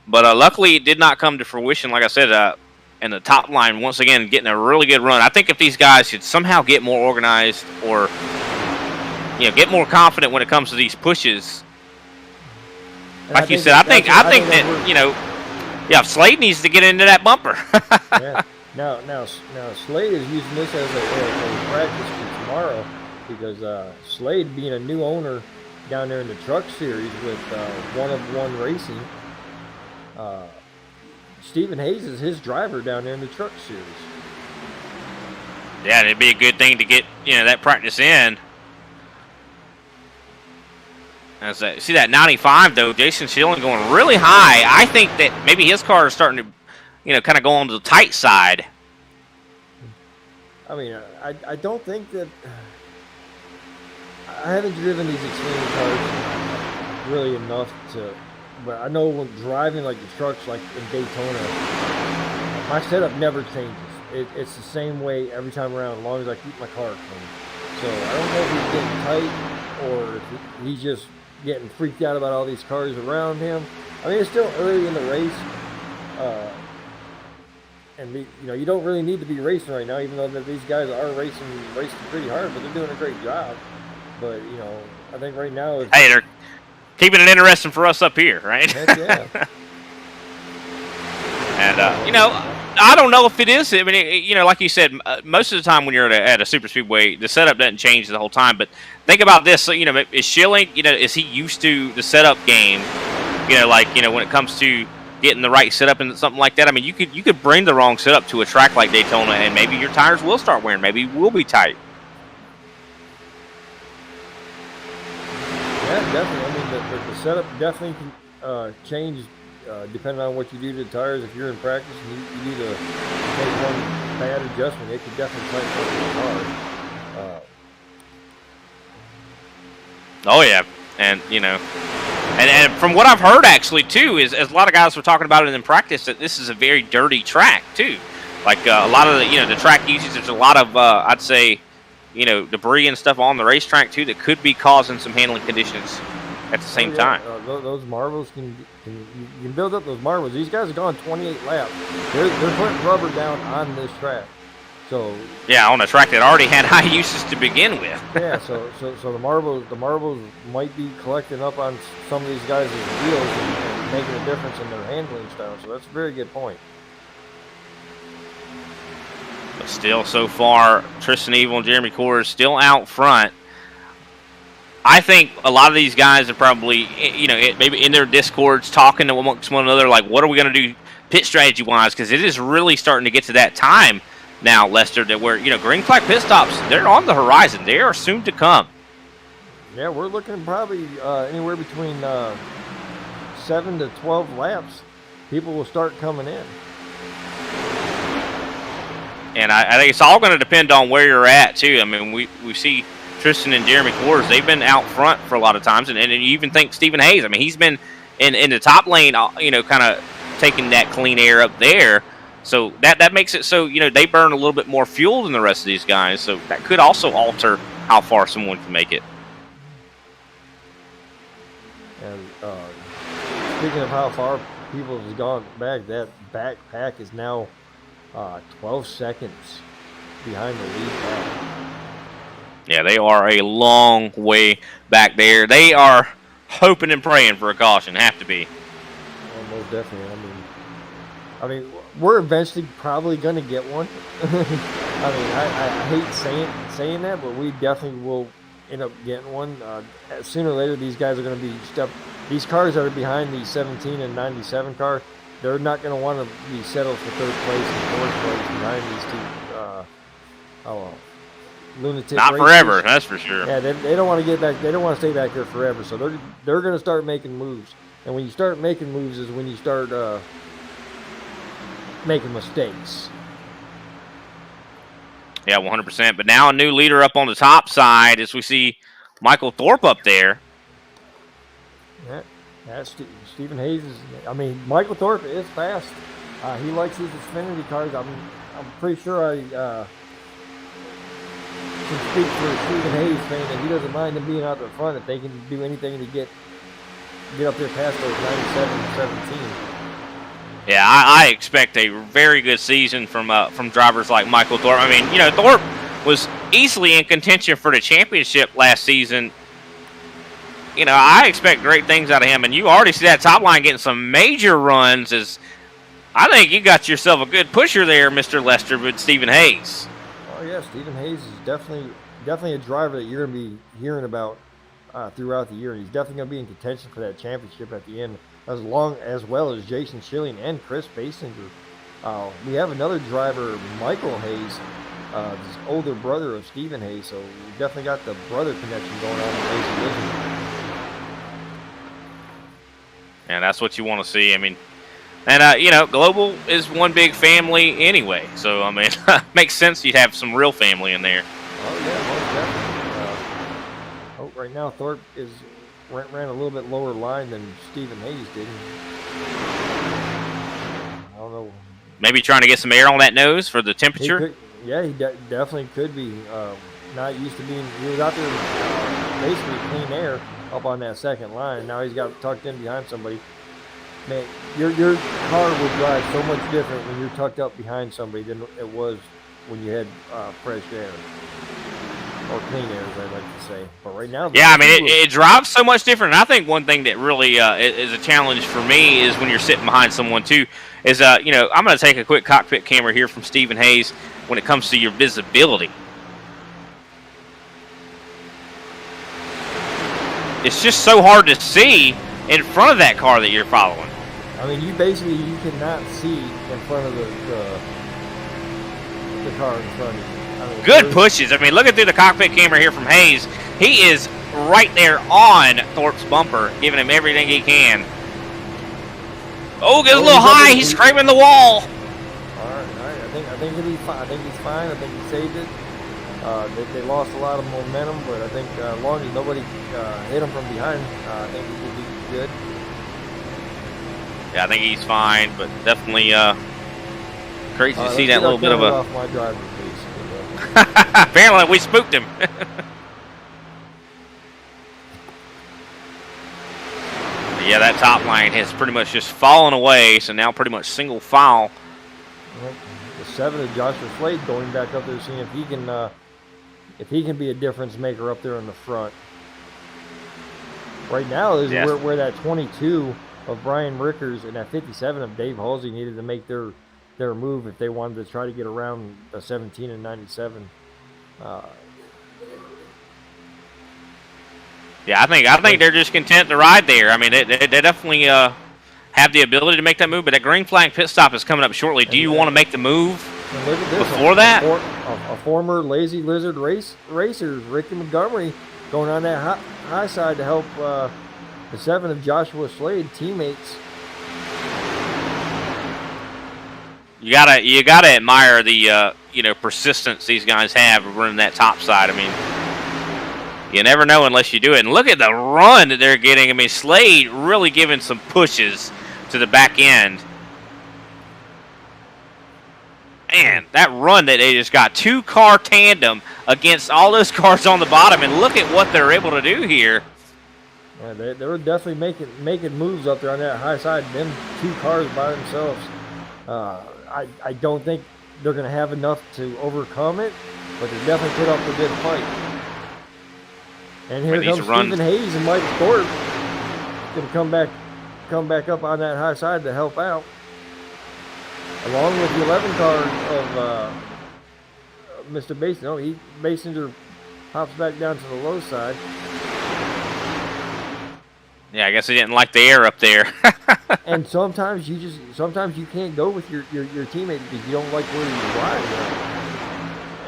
But luckily, it did not come to fruition. Like I said, and the top line, once again, getting a really good run. I think if these guys could somehow get more organized or get more confident when it comes to these pushes, like you said, I think that Slade needs to get into that bumper. Yeah. Now Slade is using this as a practice for tomorrow because Slade, being a new owner down there in the truck series with One of One Racing, Stephen Hayes is his driver down there in the truck series. Yeah, it'd be a good thing to get that practice in. See that 95 though, Jason Schilling going really high. I think that maybe his car is starting to, kind of go on to the tight side. I mean, I don't think that I haven't driven these extreme cars really enough to. But I know when driving like the trucks, like in Daytona, my setup never changes. It's the same way every time around, as long as I keep my car clean. So I don't know if he's getting tight or if he's just getting freaked out about all these cars around him. I mean, it's still early in the race, and you don't really need to be racing right now, even though these guys are racing pretty hard, but they're doing a great job. But I think right now, hey, they're keeping it interesting for us up here, right? Heck yeah. And I don't know if it is. I mean, like you said, most of the time when you're at a super speedway, the setup doesn't change the whole time. But think about this. So, is Schilling, is he used to the setup game? When it comes to getting the right setup and something like that. I mean, you could bring the wrong setup to a track like Daytona, and maybe your tires will start wearing. Maybe will be tight. Yeah, definitely. I mean, the setup definitely can change depending on what you do to the tires. If you're in practice and you need to make one bad adjustment, it could definitely tighten up the car. Oh yeah, and and from what I've heard actually too is a lot of guys were talking about it in practice that this is a very dirty track too. Like a lot of the track usage, there's a lot of I'd say debris and stuff on the racetrack too that could be causing some handling conditions at the same time. Those marbles you can build up those marbles. These guys have gone 28 laps. They're putting rubber down on this track. So yeah, on a track that already had high usage to begin with. Yeah, so the marbles might be collecting up on some of these guys' wheels and making a difference in their handling style. So that's a very good point. But still, so far, Tristan Evil and Jeremy Coors still out front. I think a lot of these guys are probably, maybe in their discords talking amongst one another, like, what are we going to do pit strategy-wise? Because it is really starting to get to that time now, Lester, that where, green flag pit stops, they're on the horizon. They are soon to come. Yeah, we're looking probably anywhere between 7 to 12 laps. People will start coming in. And I think it's all going to depend on where you're at, too. I mean, we see Tristan and Jeremy Coors, they've been out front for a lot of times. And you even think Stephen Hayes, I mean, he's been in the top lane, kind of taking that clean air up there. So that makes it so, they burn a little bit more fuel than the rest of these guys. So that could also alter how far someone can make it. And speaking of how far people have gone back, that backpack is now 12 seconds behind the lead pack. Yeah, they are a long way back there. They are hoping and praying for a caution. Have to be. Well, most definitely. I mean, we're eventually probably going to get one. I mean, I hate saying that, but we definitely will end up getting one. Sooner or later, these guys are going to be these cars that are behind the 17 and 97 car, they're not going to want to be settled for third place and fourth place behind these two lunatic Not racers. forever, that's for sure. Yeah, they don't want to get back. They don't want to stay back there forever. So they're going to start making moves. And when you start making moves is when you start making mistakes. Yeah, 100%. But now a new leader up on the top side as we see Michael Thorpe up there. That's Stephen Hayes. Michael Thorpe is fast. He likes his Xfinity cars. I'm pretty sure I can speak for Stephen Hayes, saying that he doesn't mind them being out the front if they can do anything to get up there past those 97 and 17. Yeah, I expect a very good season from drivers like Michael Thorpe. I mean, Thorpe was easily in contention for the championship last season. I expect great things out of him, and you already see that top line getting some major runs. As I think you got yourself a good pusher there, Mr. Lester, with Stephen Hayes. Oh yeah, Stephen Hayes is definitely a driver that you're going to be hearing about throughout the year. He's definitely going to be in contention for that championship at the end, as well as Jason Schilling and Chris Basinger. We have another driver, Michael Hayes, this older brother of Stephen Hayes, so we definitely got the brother connection going on with Lazy Lizard. And that's what you want to see. I mean, and Global is one big family anyway. So I mean, makes sense you'd have some real family in there. Oh yeah, most definitely. Right now Thorpe ran a little bit lower line than Stephen Hayes did. I don't know. Maybe trying to get some air on that nose for the temperature. He definitely could be. Not used to being. He was out there basically clean air up on that second line. Now he's got tucked in behind somebody. Man, your car will drive so much different when you're tucked up behind somebody than it was when you had fresh air. Or clean air, as I like to say. But right now... Yeah, I mean, it drives so much different. And I think one thing that really is a challenge for me is when you're sitting behind someone, too, is, I'm going to take a quick cockpit camera here from Stephen Hayes when it comes to your visibility. It's just so hard to see in front of that car that you're following. I mean, you cannot see in front of the car in front of you. I mean, good pushes. I mean, looking through the cockpit camera here from Hayes, he is right there on Thorpe's bumper, giving him everything he can. Oh, gets a little high. He's scraping the wall. All right. I think he's fine. I think he saved it. They lost a lot of momentum, but I think as long as nobody hit him from behind, I think he will be good. Yeah, I think he's fine, but definitely crazy to see that little bit of a... off my driver, please. Apparently, we spooked him. Yeah, that top line has pretty much just fallen away, so now pretty much single file. The 7 of Joshua Slade going back up there, seeing if he can be a difference maker up there in the front. Right now is where that 22 of Brian Rickers and that 57 of Dave Halsey needed to make their move if they wanted to try to get around the 17 and 97. Yeah, I think they're just content to ride there. I mean, they definitely have the ability to make that move, but that green flag pit stop is coming up shortly. Do you want to make the move before that? A former Lazy Lizard racer, Ricky Montgomery, going on that high side to help the 7 of Joshua Slade teammates. You gotta admire the persistence these guys have running that top side. I mean, you never know unless you do it. And look at the run that they're getting. I mean, Slade really giving some pushes to the back end. Man, that run that they just got, 2-car tandem against all those cars on the bottom, and look at what they're able to do here. Yeah, they were definitely making moves up there on that high side. Them 2 cars by themselves. I don't think they're going to have enough to overcome it, but they definitely put up a good fight. And here comes Stephen Hayes and Mike Thorpe. Going to come back up on that high side to help out, along with the 11 car of Mr. Basinger. Basinger hops back down to the low side. Yeah, I guess he didn't like the air up there. And sometimes you can't go with your teammate because you don't like where you ride,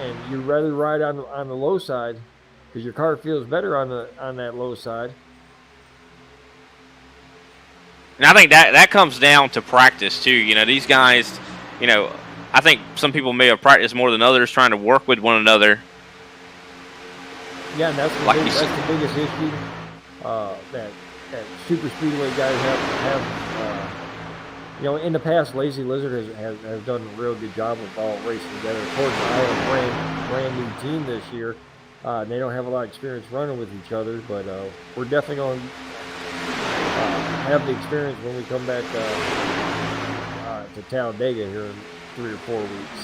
and you'd rather ride on the low side because your car feels better on that low side. And I think that comes down to practice too. You know, these guys, you know, I think some people may have practiced more than others trying to work with one another. Yeah, and that's the biggest issue that super speedway guys have. You know, in the past, Lazy Lizard has done a real good job of all racing together. Of course, I have a brand new team this year. They don't have a lot of experience running with each other, but we're definitely going to have the experience when we come back to Talladega here in 3 or 4 weeks.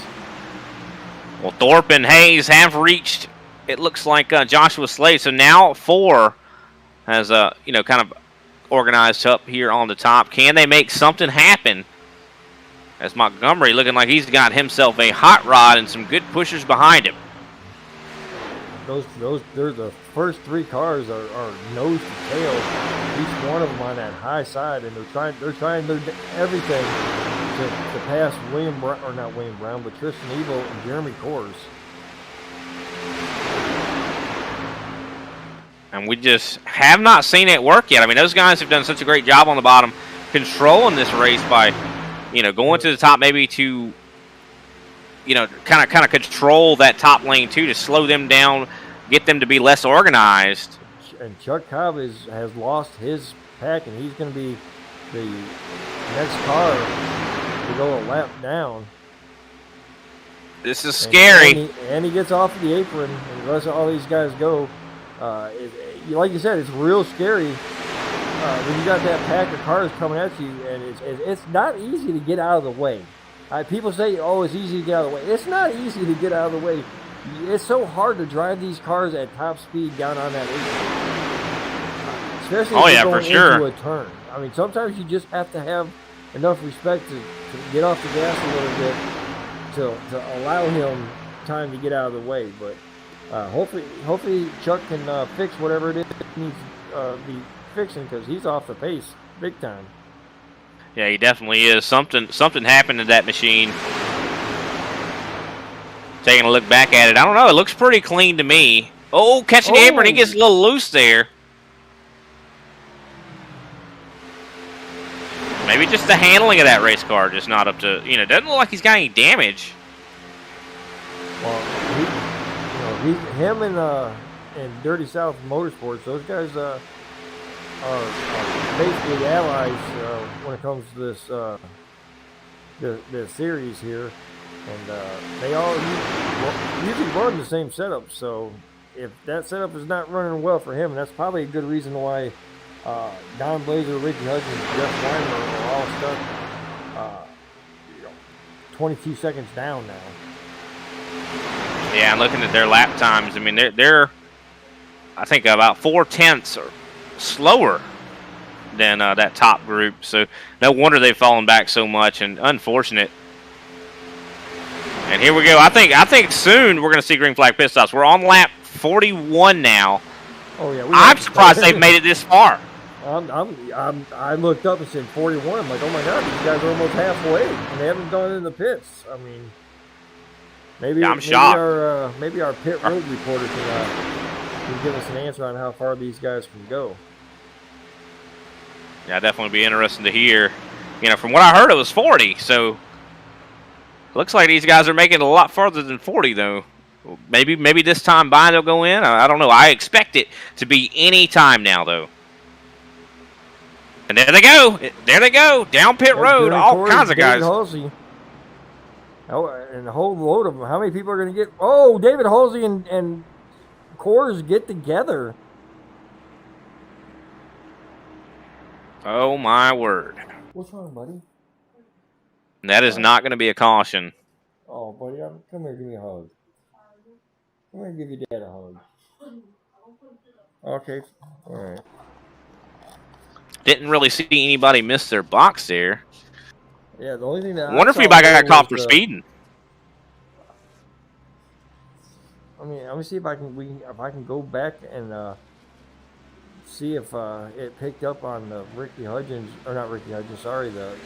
Well, Thorpe and Hayes have reached, it looks like, Joshua Slade. So now 4 has, you know, kind of organized up here on the top. Can they make something happen? As Montgomery looking like he's got himself a hot rod and some good pushers behind him. They're the first 3 cars are nose to tail, each one of them on that high side, and they're trying everything to pass William Brown, or not William Brown, but Tristan Evo and Jeremy Kors. And we just have not seen it work yet. I mean, those guys have done such a great job on the bottom controlling this race by, you know, going to the top maybe to, you know, kind of control that top lane too, to slow them down, get them to be less organized. And Chuck Cobb has lost his pack, and he's going to be the next car to go a lap down. This is scary. And he gets off of the apron and lets all these guys go. Like you said, it's real scary when you got that pack of cars coming at you, and it's not easy to get out of the way. People say, oh, it's easy to get out of the way. It's not easy to get out of the way. It's so hard to drive these cars at top speed down on that apron. Especially if you're going into a turn. I mean, sometimes you just have to have enough respect to get off the gas a little bit to allow him time to get out of the way. But hopefully Chuck can fix whatever it is he needs to be fixing, because he's off the pace big time. Yeah, he definitely is. Something happened to that machine. Taking a look back at it, I don't know. It looks pretty clean to me. Oh, catching the apron, he gets a little loose there. Maybe just the handling of that race car just not up to, you know, doesn't look like he's got any damage. Well, him and Dirty South Motorsports, those guys are basically allies when it comes to this series here, and they all usually run the same setup. So if that setup is not running well for him, that's probably a good reason why Don Blazer, Ricky Hudgens, and Jeff Weimer are all stuck 22 seconds down now. Yeah, and looking at their lap times, I mean, they're I think about 4/10 or slower than that top group. So no wonder they've fallen back so much, and unfortunate. And here we go. I think soon we're going to see green flag pit stops. We're on lap 41 now. Oh yeah, I'm surprised they've made it this far. I looked up and said 41. I'm like, oh my God, these guys are almost halfway, and they haven't gone in the pits. I mean, maybe I'm shocked. Maybe our pit road reporter can give us an answer on how far these guys can go. Yeah, definitely be interesting to hear. You know, from what I heard, it was 40. So looks like these guys are making it a lot farther than 40, though. Maybe this time by they'll go in. I don't know. I expect it to be any time now, though. And there they go. There they go. Down pit road. All kinds of guys. Oh, and a whole load of them. How many people are going to get? Oh, David Halsey and Coors get together. Oh, my word. What's wrong, buddy? That is not going to be a caution. Oh, buddy, come here, give me a hug. Come here, give your dad a hug. Okay, all right. Didn't really see anybody miss their box there. Yeah, the only thing that I wonder if anybody got caught for speeding. I mean, let me see if I can go back and see if it picked up on Ricky Hudgens, or not Ricky Hudgens. Sorry, what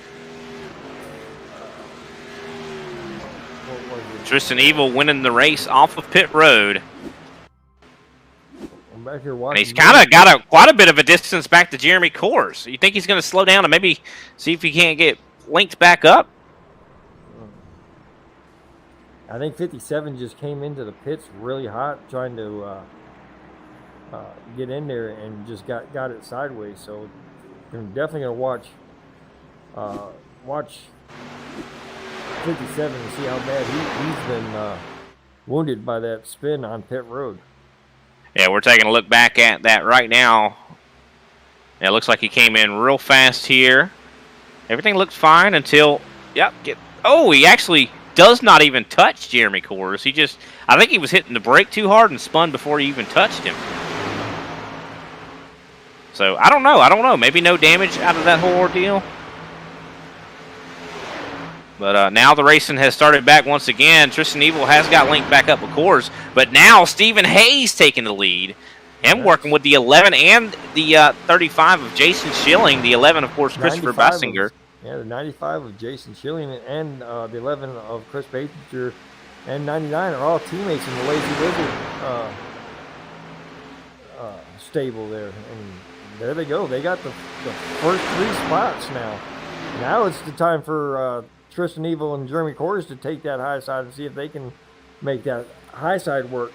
was it? Tristan Evil winning the race off of pit road. I'm back here watching. And he's kind of got quite a bit of a distance back to Jeremy Coors. You think he's going to slow down and maybe see if he can't get linked back up? I think 57 just came into the pits really hot, trying to get in there, and just got it sideways. So I'm definitely gonna watch 57 and see how bad he's been wounded by that spin on pit road. Yeah, we're taking a look back at that right now. Yeah, it looks like he came in real fast here. Everything looked fine until, yep, he actually does not even touch Jeremy Coors. I think he was hitting the brake too hard and spun before he even touched him. So, I don't know. Maybe no damage out of that whole ordeal. But now the racing has started back once again. Tristan Evil has got linked back up with Coors. But now Stephen Hayes taking the lead. Him working with the 11 and the 35 of Jason Schilling. The 11, of course, Christopher Bassinger. The 95 of Jason Schilling and the 11 of Chris Baker and 99 are all teammates in the Lazy Lizard stable there. And there they go. They got the first 3 spots now. Now it's the time for Tristan Evil and Jeremy Coors to take that high side and see if they can make that high side work.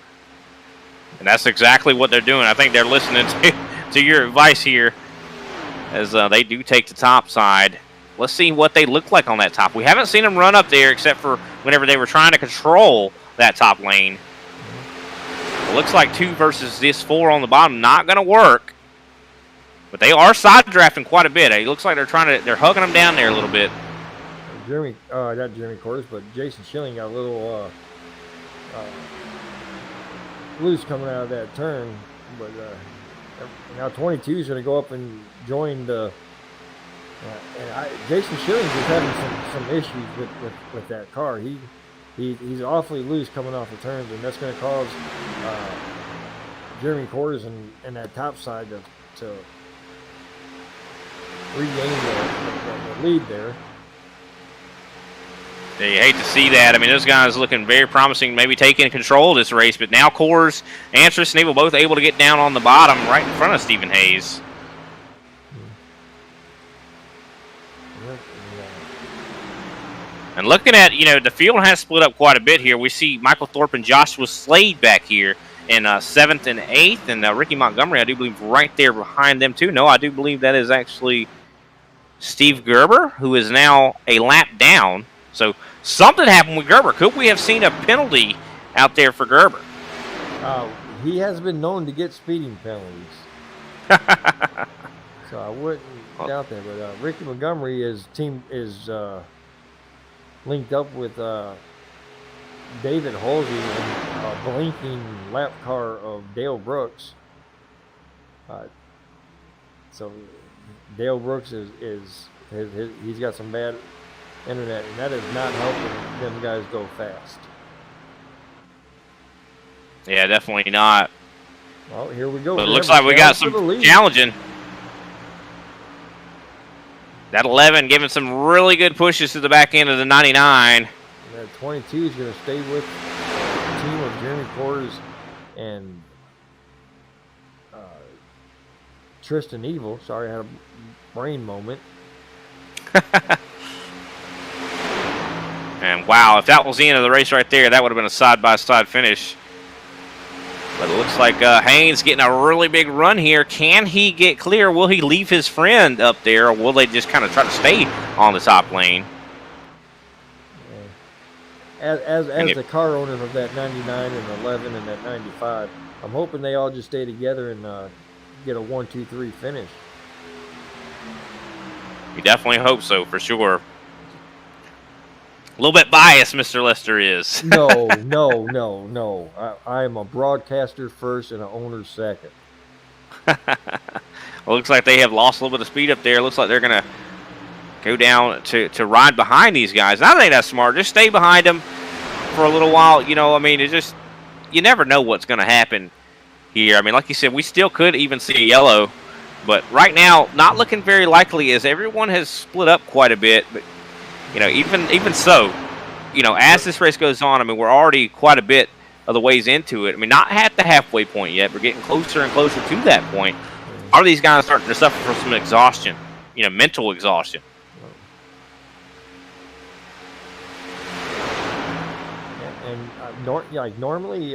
And that's exactly what they're doing. I think they're listening to your advice here as they do take the top side. Let's see what they look like on that top. We haven't seen them run up there except for whenever they were trying to control that top lane. It looks like 2 versus this 4 on the bottom. Not going to work. But they are side drafting quite a bit. It looks like they're hugging them down there a little bit. Not Jeremy Coors, but Jason Schilling got a little loose coming out of that turn. But now 22 is going to go up and join the. Jason Schilling is having some issues with that car. He's awfully loose coming off the turns, and that's going to cause Jeremy Coors and that top side to regain the lead there. Yeah, you hate to see that. I mean, those guys looking very promising, maybe taking control of this race, but now Coors and Tristan Evil both able to get down on the bottom right in front of Stephen Hayes. And looking at, the field has split up quite a bit here. We see Michael Thorpe and Joshua Slade back here in 7th and 8th, and Ricky Montgomery, I do believe, right there behind them, too. No, I do believe that is actually Steve Gerber, who is now a lap down. So something happened with Gerber. Could we have seen a penalty out there for Gerber? He has been known to get speeding penalties. So I wouldn't doubt that. But Ricky Montgomery is linked up with David Halsey and a blinking lap car of Dale Brooks. So Dale Brooks he's got some bad internet, and that is not helping them guys go fast. Yeah, definitely not. Well, here we go. But it looks like we got some challenging. That 11 giving some really good pushes to the back end of the 99. That 22 is going to stay with the team of Jeremy Coors and Tristan Evil. Sorry, I had a brain moment. And wow, if that was the end of the race right there, that would have been a side-by-side finish. But it looks like Haynes getting a really big run here. Can he get clear? Will he leave his friend up there, or will they just kind of try to stay on the top lane? as the car owners of that 99 and 11 and that 95, I'm hoping they all just stay together and get a 1-2-3 finish. We definitely hope so, for sure. A little bit biased, Mr. Lester is. No. I am a broadcaster first and an owner second. Well, looks like they have lost a little bit of speed up there. Looks like they're going to go down to ride behind these guys. I think that's smart. Just stay behind them for a little while. You know, I mean, it's just, you never know what's going to happen here. I mean, like you said, we still could even see a yellow. But right now, not looking very likely, as everyone has split up quite a bit. But, you know, even so, you know, as this race goes on, I mean, we're already quite a bit of the ways into it. I mean, not at the halfway point yet. We're getting closer and closer to that point. Are these guys starting to suffer from some exhaustion, you know, mental exhaustion? And normally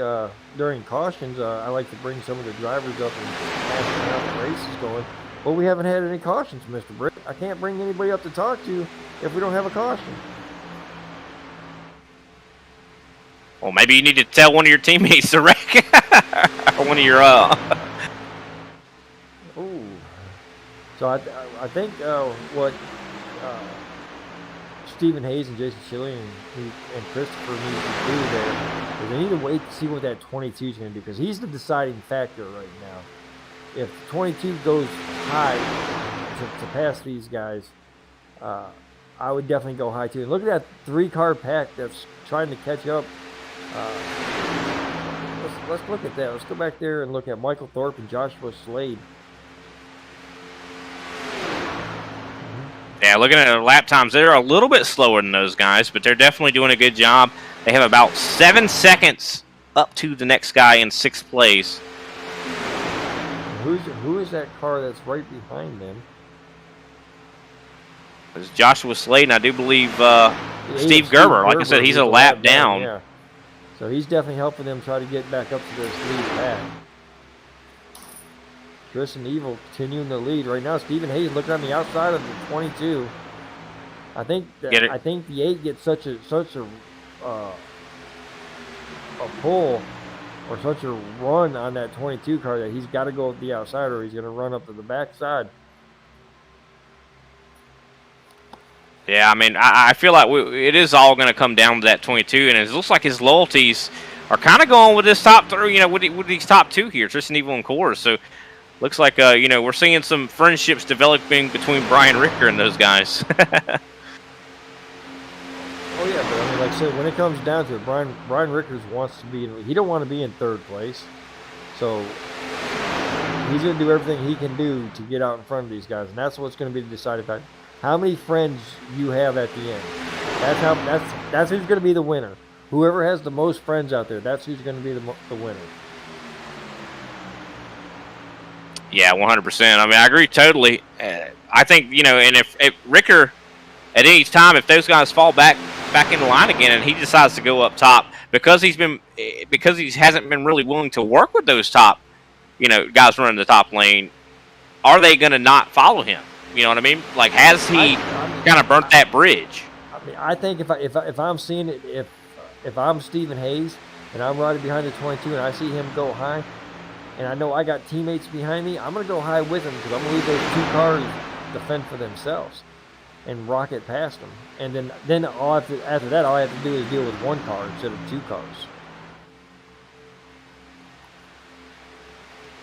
during cautions, I like to bring some of the drivers up and ask them how the race is going. But we haven't had any cautions, Mr. Britt. I can't bring anybody up to talk to if we don't have a caution. Well, maybe you need to tell one of your teammates to wreck, or one of your. Ooh. So I think what Stephen Hayes and Jason Shilley and Christopher need to do there is they need to wait to see what that 22 is going to do, because he's the deciding factor right now. If 22 goes high to pass these guys, I would definitely go high too. And look at that 3-car pack that's trying to catch up. Let's look at that. Let's go back there and look at Michael Thorpe and Joshua Slade. Yeah, looking at their lap times, they're a little bit slower than those guys, but they're definitely doing a good job. They have about 7 seconds up to the next guy in 6th place. Who is that car that's right behind them? It's Joshua Slade, and I do believe Steve Gerber. Like I said, he's a lap down. Yeah. So he's definitely helping them try to get back up to this lead path. Tristan Evil continuing the lead right now. Stephen Hayes looking on the outside of the 22. I think the 8 gets such a pull or such a run on that 22 car that he's got to go up the outside, or he's going to run up to the backside. Yeah, I mean, I feel like it is all going to come down to that 22, and it looks like his loyalties are kind of going with this top 3, you know, with these top 2 here, Tristan Evil and Coors. So looks like, you know, we're seeing some friendships developing between Brian Ricker and those guys. Oh yeah, but I mean, like I said, when it comes down to it, Brian Rickers wants to be he don't want to be in 3rd place, so he's going to do everything he can do to get out in front of these guys, and that's what's going to be the deciding factor. How many friends you have at the end? That's who's going to be the winner. Whoever has the most friends out there, that's who's going to be the winner. Yeah, 100%. I mean, I agree totally. I think, you know, and if Ricker, at any time, if those guys fall back in the line again, and he decides to go up top because he hasn't been really willing to work with those top, you know, guys running the top lane, are they going to not follow him? You know what I mean? Like, has he kind of burnt that bridge? I mean, I think if I'm seeing it, if I'm Stephen Hayes and I'm riding behind the 22 and I see him go high, and I know I got teammates behind me, I'm going to go high with him, because I'm going to leave those 2 cars defend for themselves and rocket past them. And then after that, all I have to do is deal with 1 car instead of 2 cars.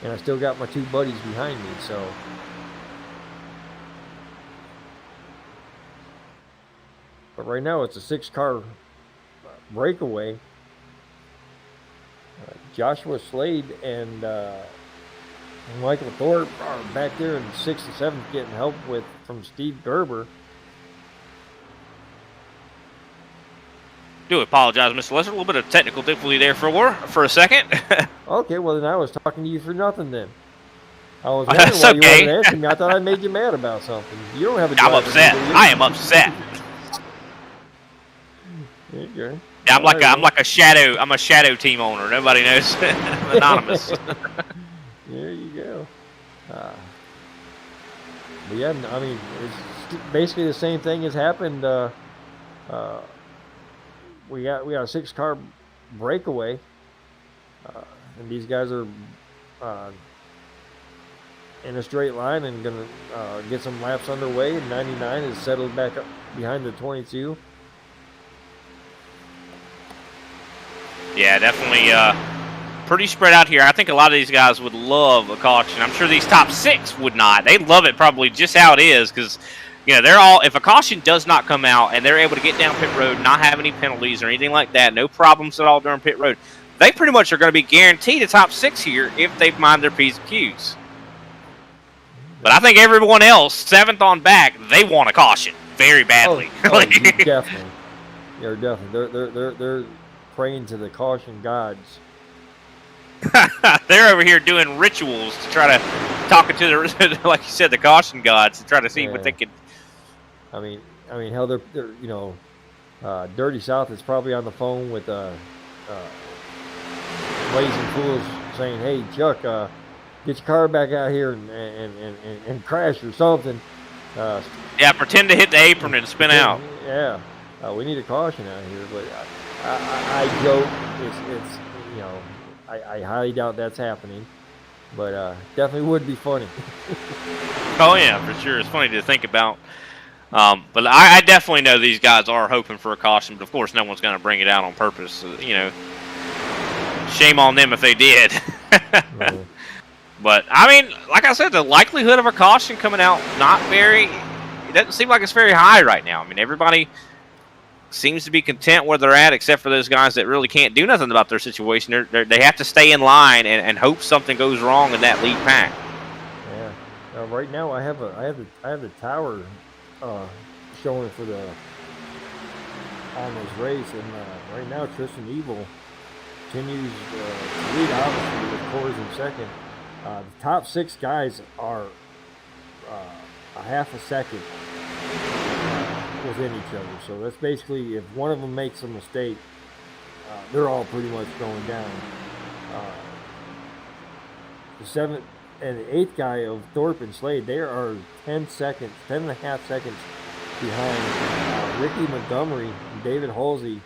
And I still got my 2 buddies behind me, so. But right now it's a 6-car breakaway. Joshua Slade and Michael Thorpe are back there in 6th and 7th getting help from Steve Gerber. Do apologize, Mr. Lester. A little bit of technical difficulty there for a second. Okay, well then I was talking to you for nothing then. I was wondering why you wasn't answering me. I thought I made you mad about something. You don't have a driver. I'm upset. I am upset. There you go. Yeah, I'm like a shadow. I'm a shadow team owner. Nobody knows. I'm anonymous. There you go. But yeah, I mean, it's basically the same thing has happened we got a 6-car breakaway, and these guys are in a straight line and gonna get some laps underway. And 99 is settled back up behind the 22. Yeah, definitely pretty spread out here. I think a lot of these guys would love a caution. I'm sure these top 6 would not. They'd love it probably just how it is because, they're all, if a caution does not come out and they're able to get down pit road, not have any penalties or anything like that, no problems at all during pit road, they pretty much are going to be guaranteed a top 6 here if they mind their P's and Q's. But I think everyone else, 7th on back, they want a caution very badly. Definitely. Yeah, definitely. They're praying to the caution gods. They're over here doing rituals to try to talk to the, like you said, the caution gods to try to see what they can. I mean, hell, they're Dirty South is probably on the phone with Blazing Fools saying, "Hey, Chuck, get your car back out here and crash or something." Yeah, pretend to hit the apron and spin out. Yeah, we need a caution out here, but I joke. It's I highly doubt that's happening, but definitely would be funny. Oh yeah, for sure. It's funny to think about. But I definitely know these guys are hoping for a caution, but of course no one's going to bring it out on purpose. So, shame on them if they did. Right. But, I mean, like I said, the likelihood of a caution coming out, it doesn't seem like it's very high right now. I mean, everybody seems to be content where they're at, except for those guys that really can't do nothing about their situation. They have to stay in line and hope something goes wrong in that lead pack. Yeah. Right now, I have the tower showing for on this race, and right now Tristan Evil continues to lead, obviously, with Coors in second. The top 6 guys are a half a second within each other. So that's basically, if one of them makes a mistake, they're all pretty much going down. The 7th and the 8th guy of Thorpe and Slade, they are 10 and a half seconds behind Ricky Montgomery and David Halsey.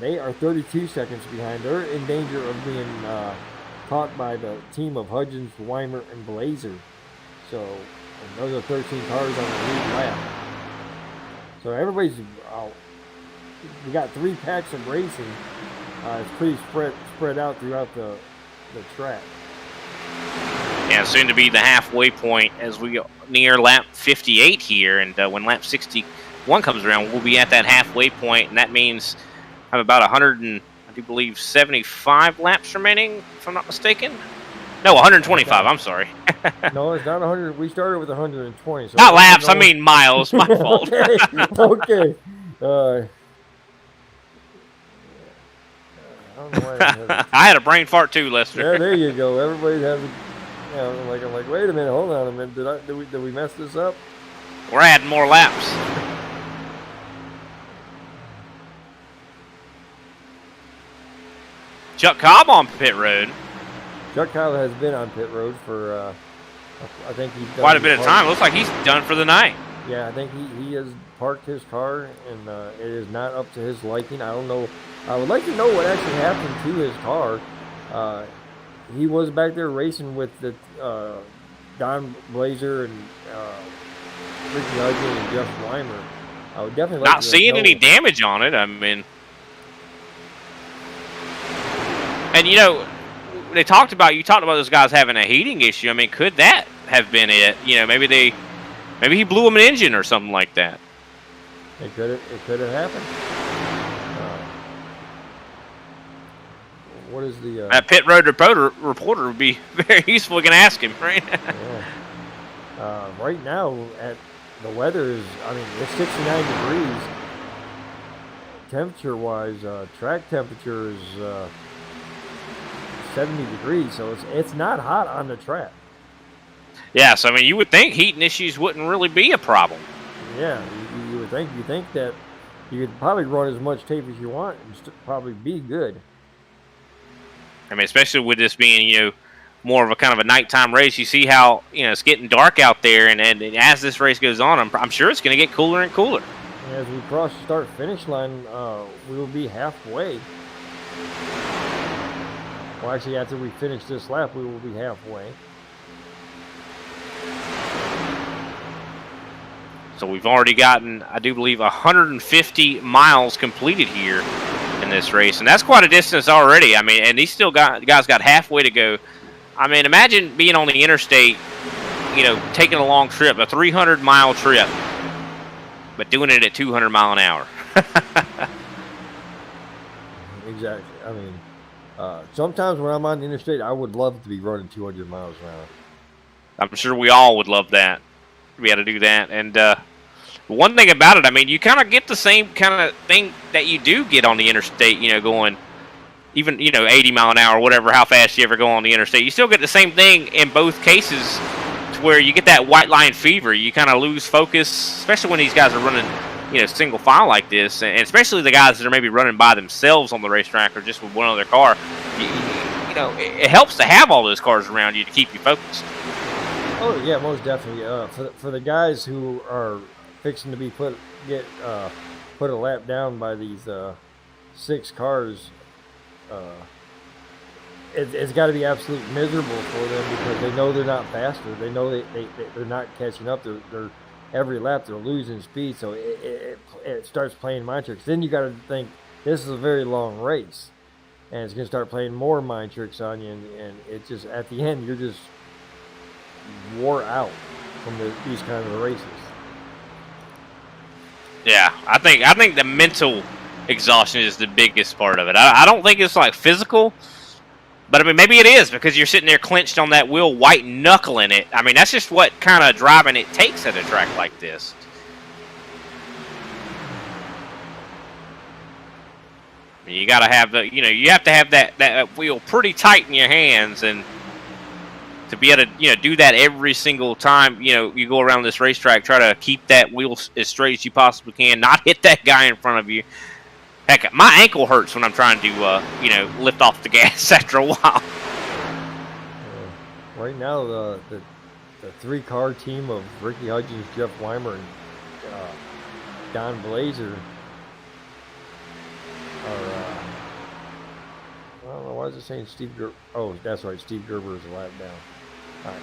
They are 32 seconds behind. They're in danger of being caught by the team of Hudgens, Weimer, and Blazer. So, and those are 13 cars on the lead lap. So everybody's out. We got 3 packs of racing. It's pretty spread out throughout the track. Yeah, soon to be the halfway point as we near lap 58 here, and when lap 61 comes around, we'll be at that halfway point, and that means I have about 75 laps remaining, if I'm not mistaken. No, 125. I'm sorry. No, it's not 100. We started with 120. So not laps. I mean miles. My fault. Okay. I had a brain fart too, Lester. Yeah, there you go. Everybody's having. I'm like, wait a minute, hold on a minute. Did we mess this up? We're adding more laps. Chuck Cobb on pit road. Chuck Cobb has been on pit road for, I think he's done quite a bit of time. Looks like he's done for the night. Yeah, I think he has parked his car, and it is not up to his liking. I don't know. I would like to know what actually happened to his car. He was back there racing with the Don Blazer and Ricky Hudgens and Jeff Weimer. I would definitely like not seeing any damage on it. I mean, and you talked about those guys having a heating issue. I mean, could that have been it? Maybe he blew him an engine or something like that. It could have happened. What is the that pit road reporter would be very useful. We can ask him, right? Yeah. Right now, the weather is, it's 69 degrees. Temperature-wise, track temperature is 70 degrees, so it's not hot on the track. Yeah, so you would think heating issues wouldn't really be a problem. Yeah, you would think. You think that you could probably run as much tape as you want and probably be good. I mean, especially with this being, more of a kind of a nighttime race. You see how, it's getting dark out there, and as this race goes on, I'm sure it's going to get cooler and cooler. And as we cross the start-finish line, we will be halfway. Well, actually, after we finish this lap, we will be halfway. So we've already gotten, I do believe, 150 miles completed here in this race, and that's quite a distance already. I mean, and these guys got halfway to go. I mean, imagine being on the interstate, taking a long trip, a 300-mile trip, but doing it at 200 mile an hour. Exactly. I mean, sometimes when I'm on the interstate, I would love to be running 200 miles an hour. I'm sure we all would love that. We had to do that. And one thing about it, I mean, you kind of get the same kind of thing that you do get on the interstate, going even, 80 mile an hour, whatever, how fast you ever go on the interstate. You still get the same thing in both cases, to where you get that white line fever. You kind of lose focus, especially when these guys are running, single file like this, and especially the guys that are maybe running by themselves on the racetrack or just with one other car. It helps to have all those cars around you to keep you focused. Oh yeah, most definitely. For the guys who are fixing to be put a lap down by these 6 cars, it's got to be absolutely miserable for them, because they know they're not faster. They know they're not catching up. They're every lap they're losing speed, so it starts playing mind tricks. Then you got to think this is a very long race, and it's going to start playing more mind tricks on you, and it just, at the end, you're just wore out from these kind of races. Yeah, I think the mental exhaustion is the biggest part of it. I don't think it's like physical, but I mean, maybe it is, because you're sitting there clenched on that wheel, white knuckling it. I mean, that's just what kind of driving it takes at a track like this. You got to have you have to have that wheel pretty tight in your hands, and to be able to do that every single time you go around this racetrack, try to keep that wheel as straight as you possibly can, not hit that guy in front of you. Heck, my ankle hurts when I'm trying to lift off the gas after a while. Right now, the 3-car team of Ricky Hudgens, Jeff Weimer, and Don Blazer are. I don't know, why is it saying Steve Gerber? Oh, that's right, Steve Gerber is a lap down. All right,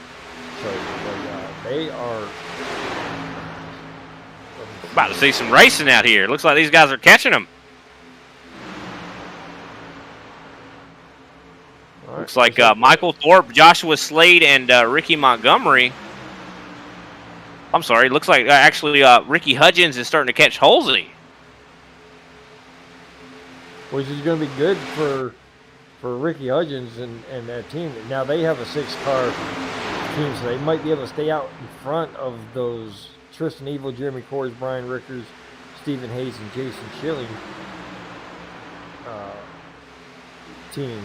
so they are about to see some racing out here. Looks like these guys are catching them. Right. Looks like Michael Thorpe, Joshua Slade, and Ricky Montgomery. I'm sorry. Looks like actually Ricky Hudgens is starting to catch Halsey. Which is going to be good for Ricky Hudgens and that team. Now they have a 6-car team, so they might be able to stay out in front of those Tristan Evil, Jeremy Kors, Brian Rickers, Stephen Hayes, and Jason Schilling team.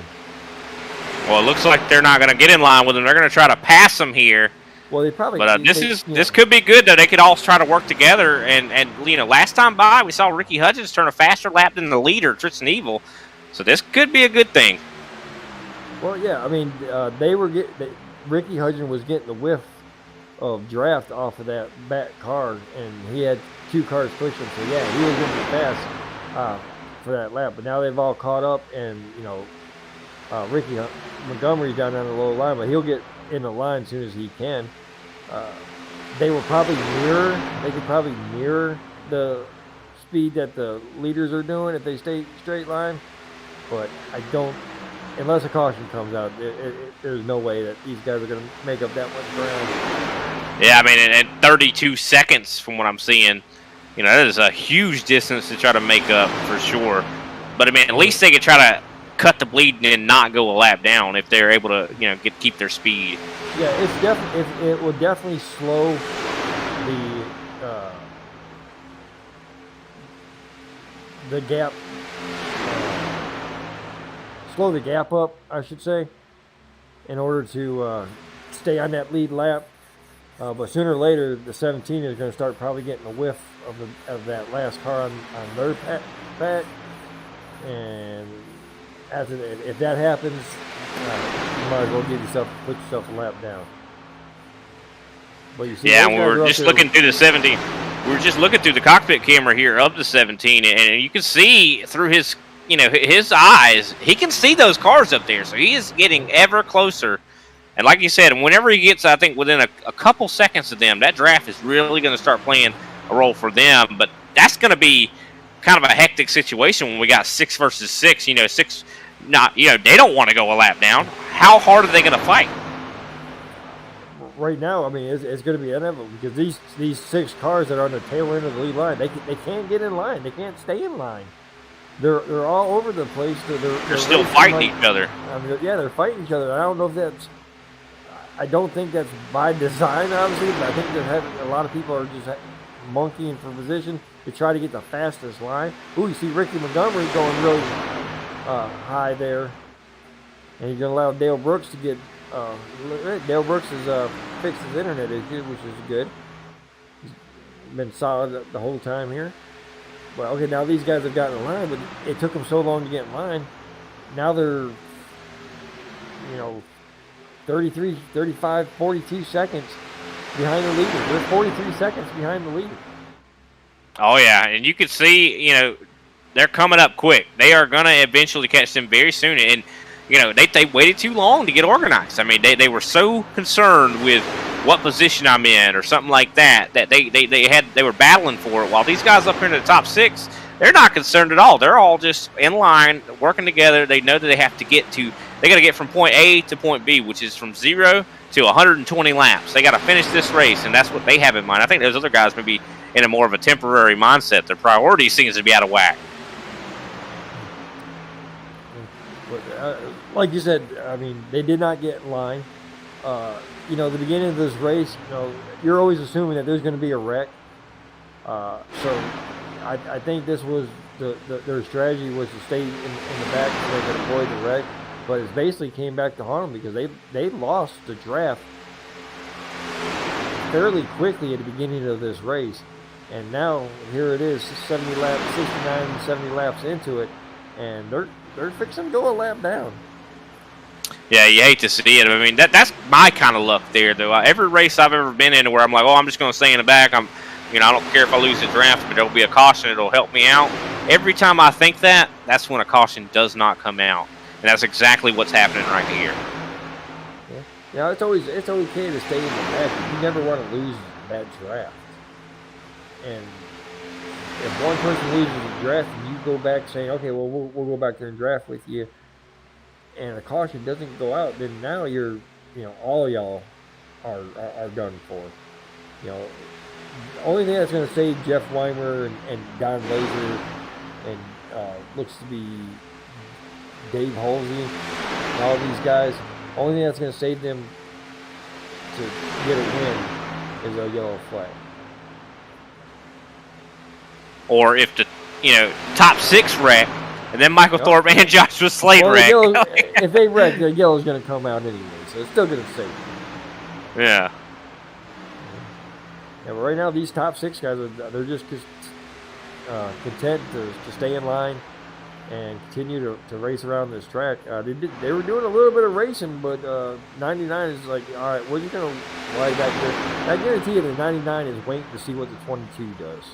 Well, it looks like they're not going to get in line with them. They're going to try to pass them here. Well, they probably. But this could be good, though. They could all try to work together. And last time by, we saw Ricky Hudgens turn a faster lap than the leader, Tristan Evil. So this could be a good thing. Well, yeah. I mean, Ricky Hudgens was getting the whiff of draft off of that back car, and he had 2 cars pushing. So yeah, he was going to be fast for that lap. But now they've all caught up, and Ricky Montgomery's down on the low line, but he'll get in the line as soon as he can. They will probably mirror the speed that the leaders are doing if they stay straight line. But I don't, unless a caution comes out, there's no way that these guys are going to make up that much ground. Yeah, I mean, in 32 seconds from what I'm seeing, that is a huge distance to try to make up for sure. But I mean, at least they could try to cut the bleeding and not go a lap down if they're able to, keep their speed. Yeah, it will definitely slow the gap. Slow the gap up, I should say, in order to stay on that lead lap. But sooner or later, the 17 is going to start probably getting a whiff of that last car on their pack. And after that, if that happens, you might as well put yourself a lap down. But you see, yeah, we were just looking through the 70. we're just looking through the cockpit camera here of the 17, and you can see through his, his eyes, he can see those cars up there. So he is getting ever closer. And like you said, whenever he gets, I think, within a couple seconds of them, that draft is really going to start playing a role for them. But that's going to be kind of a hectic situation when we got 6 versus 6. Six, they don't want to go a lap down. How hard are they going to fight? Right now, I mean, it's going to be inevitable because these 6 cars that are on the tail end of the lead line, they can't get in line. They can't stay in line. They're all over the place. They're still fighting each other. I mean, yeah, they're fighting each other. I don't know if that's. I don't think that's by design, obviously, but I think they're having a lot of people are just monkeying for position to try to get the fastest line. Ooh, you see Ricky Montgomery going really high there, and he's going to allow Dale Brooks to get. Dale Brooks has fixed his internet issue, which is good. He's been solid the whole time here. Well, okay, now these guys have gotten in line, but it took them so long to get in line. Now they're, 33, 35, 42 seconds behind the leader. They're 43 seconds behind the leader. Oh, yeah, and you can see, they're coming up quick. They are going to eventually catch them very soon, and they waited too long to get organized. I mean, they were so concerned with what position I'm in or something like that they were battling for it. While these guys up here in the top 6, they're not concerned at all. They're all just in line, working together. They know that they have to they got to get from point A to point B, which is from 0 to 120 laps. They got to finish this race, and that's what they have in mind. I think those other guys may be in a more of a temporary mindset. Their priority seems to be out of whack. Like you said, I mean, they did not get in line. The beginning of this race, you're always assuming that there's going to be a wreck. So I think this was their strategy was to stay in the back so they could avoid the wreck. But it basically came back to haunt them because they lost the draft fairly quickly at the beginning of this race. And now here it is, 69, 70 laps into it, and they're fixing to go a lap down. Yeah, you hate to see it. I mean, that's my kind of luck there, though. Every race I've ever been in where I'm like, I'm just going to stay in the back. I don't care if I lose the draft, but there'll be a caution. It'll help me out. Every time I think that's when a caution does not come out. And that's exactly what's happening right here. Yeah, it's okay to stay in the back. You never want to lose that draft. And if one person loses the draft and you go back saying, okay, well, we'll go back there and draft with you, and a caution doesn't go out, then now you're, all of y'all are done for. The only thing that's going to save Jeff Weimer and Don Laser and looks to be Dave Halsey and all these guys, only thing that's going to save them to get a win is a yellow flag. Or if the top 6 wreck, and then Michael Thorpe and Joshua Slade wreck. If they wreck, the yellow's going to come out anyway, so it's still going to save them. Yeah. Yeah, but right now these top 6 guys they're just content to stay in line and continue to race around this track. They were doing a little bit of racing, but 99 is like, all right, we're just going to ride back there. I guarantee you the 99 is waiting to see what the 22 does.